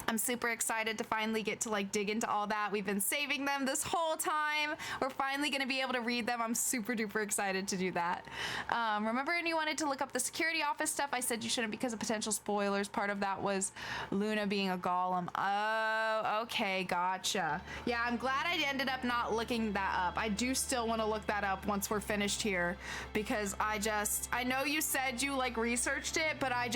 I'm super excited to finally get to like dig into all that. We've been saving them this whole time. We're finally going to be able to read them. I'm super duper excited to do that. Remember, and you wanted to look up the security office stuff? I said you shouldn't because of potential spoilers. Part of that was Luna being a golem. Oh, okay, gotcha. Yeah, I'm glad I ended up not looking that up. I do still want to look that up once we're finished here, because I know you said you like researched it, but I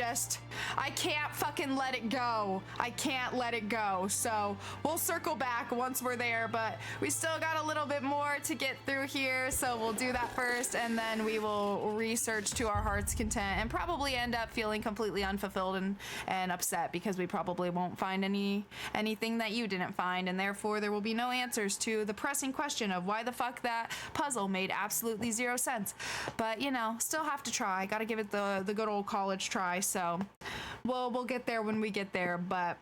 can't fucking let it go. I can't let it go. So we'll circle back once we're there, but we still got a little bit more to get through here. So we'll do that first, and then we will research to our heart's content and probably end up feeling completely unfulfilled and upset because we probably won't find anything that you didn't find, and therefore there will be no answers to the pressing question of why the fuck that puzzle made absolutely zero sense. But you know, still have to try. Gotta give it the good old college try. So we'll get there when we get there. But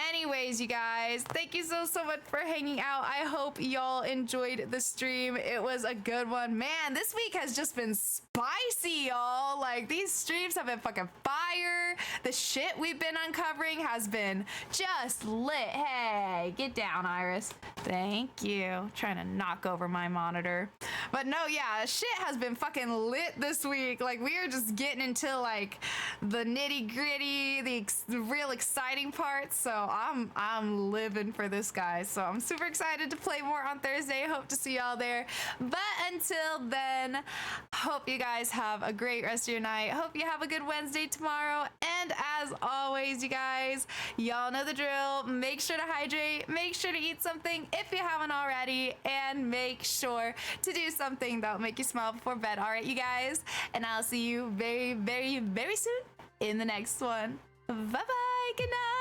anyways, you guys, thank you so much for hanging out. I hope y'all enjoyed the stream. It was a good one. Man, this week has just been spicy, y'all. Like, these streams have been fucking fire. The shit we've been uncovering has been just lit. Hey, get down, Iris. Thank you. Trying to knock over my monitor. But no, yeah, shit has been fucking lit this week. Like, we are just getting into like the nitty gritty, the real exciting parts. So I'm living for this, guys. So I'm super excited to play more on Thursday. Hope to see y'all there. But until then, hope you guys have a great rest of your night. Hope you have a good Wednesday tomorrow. And as always, you guys, y'all know the drill. Make sure to hydrate. Make sure to eat something if you haven't already. And make sure to do something that'll make you smile before bed. All right, you guys. And I'll see you very, very, very soon in the next one. Bye-bye. Good night.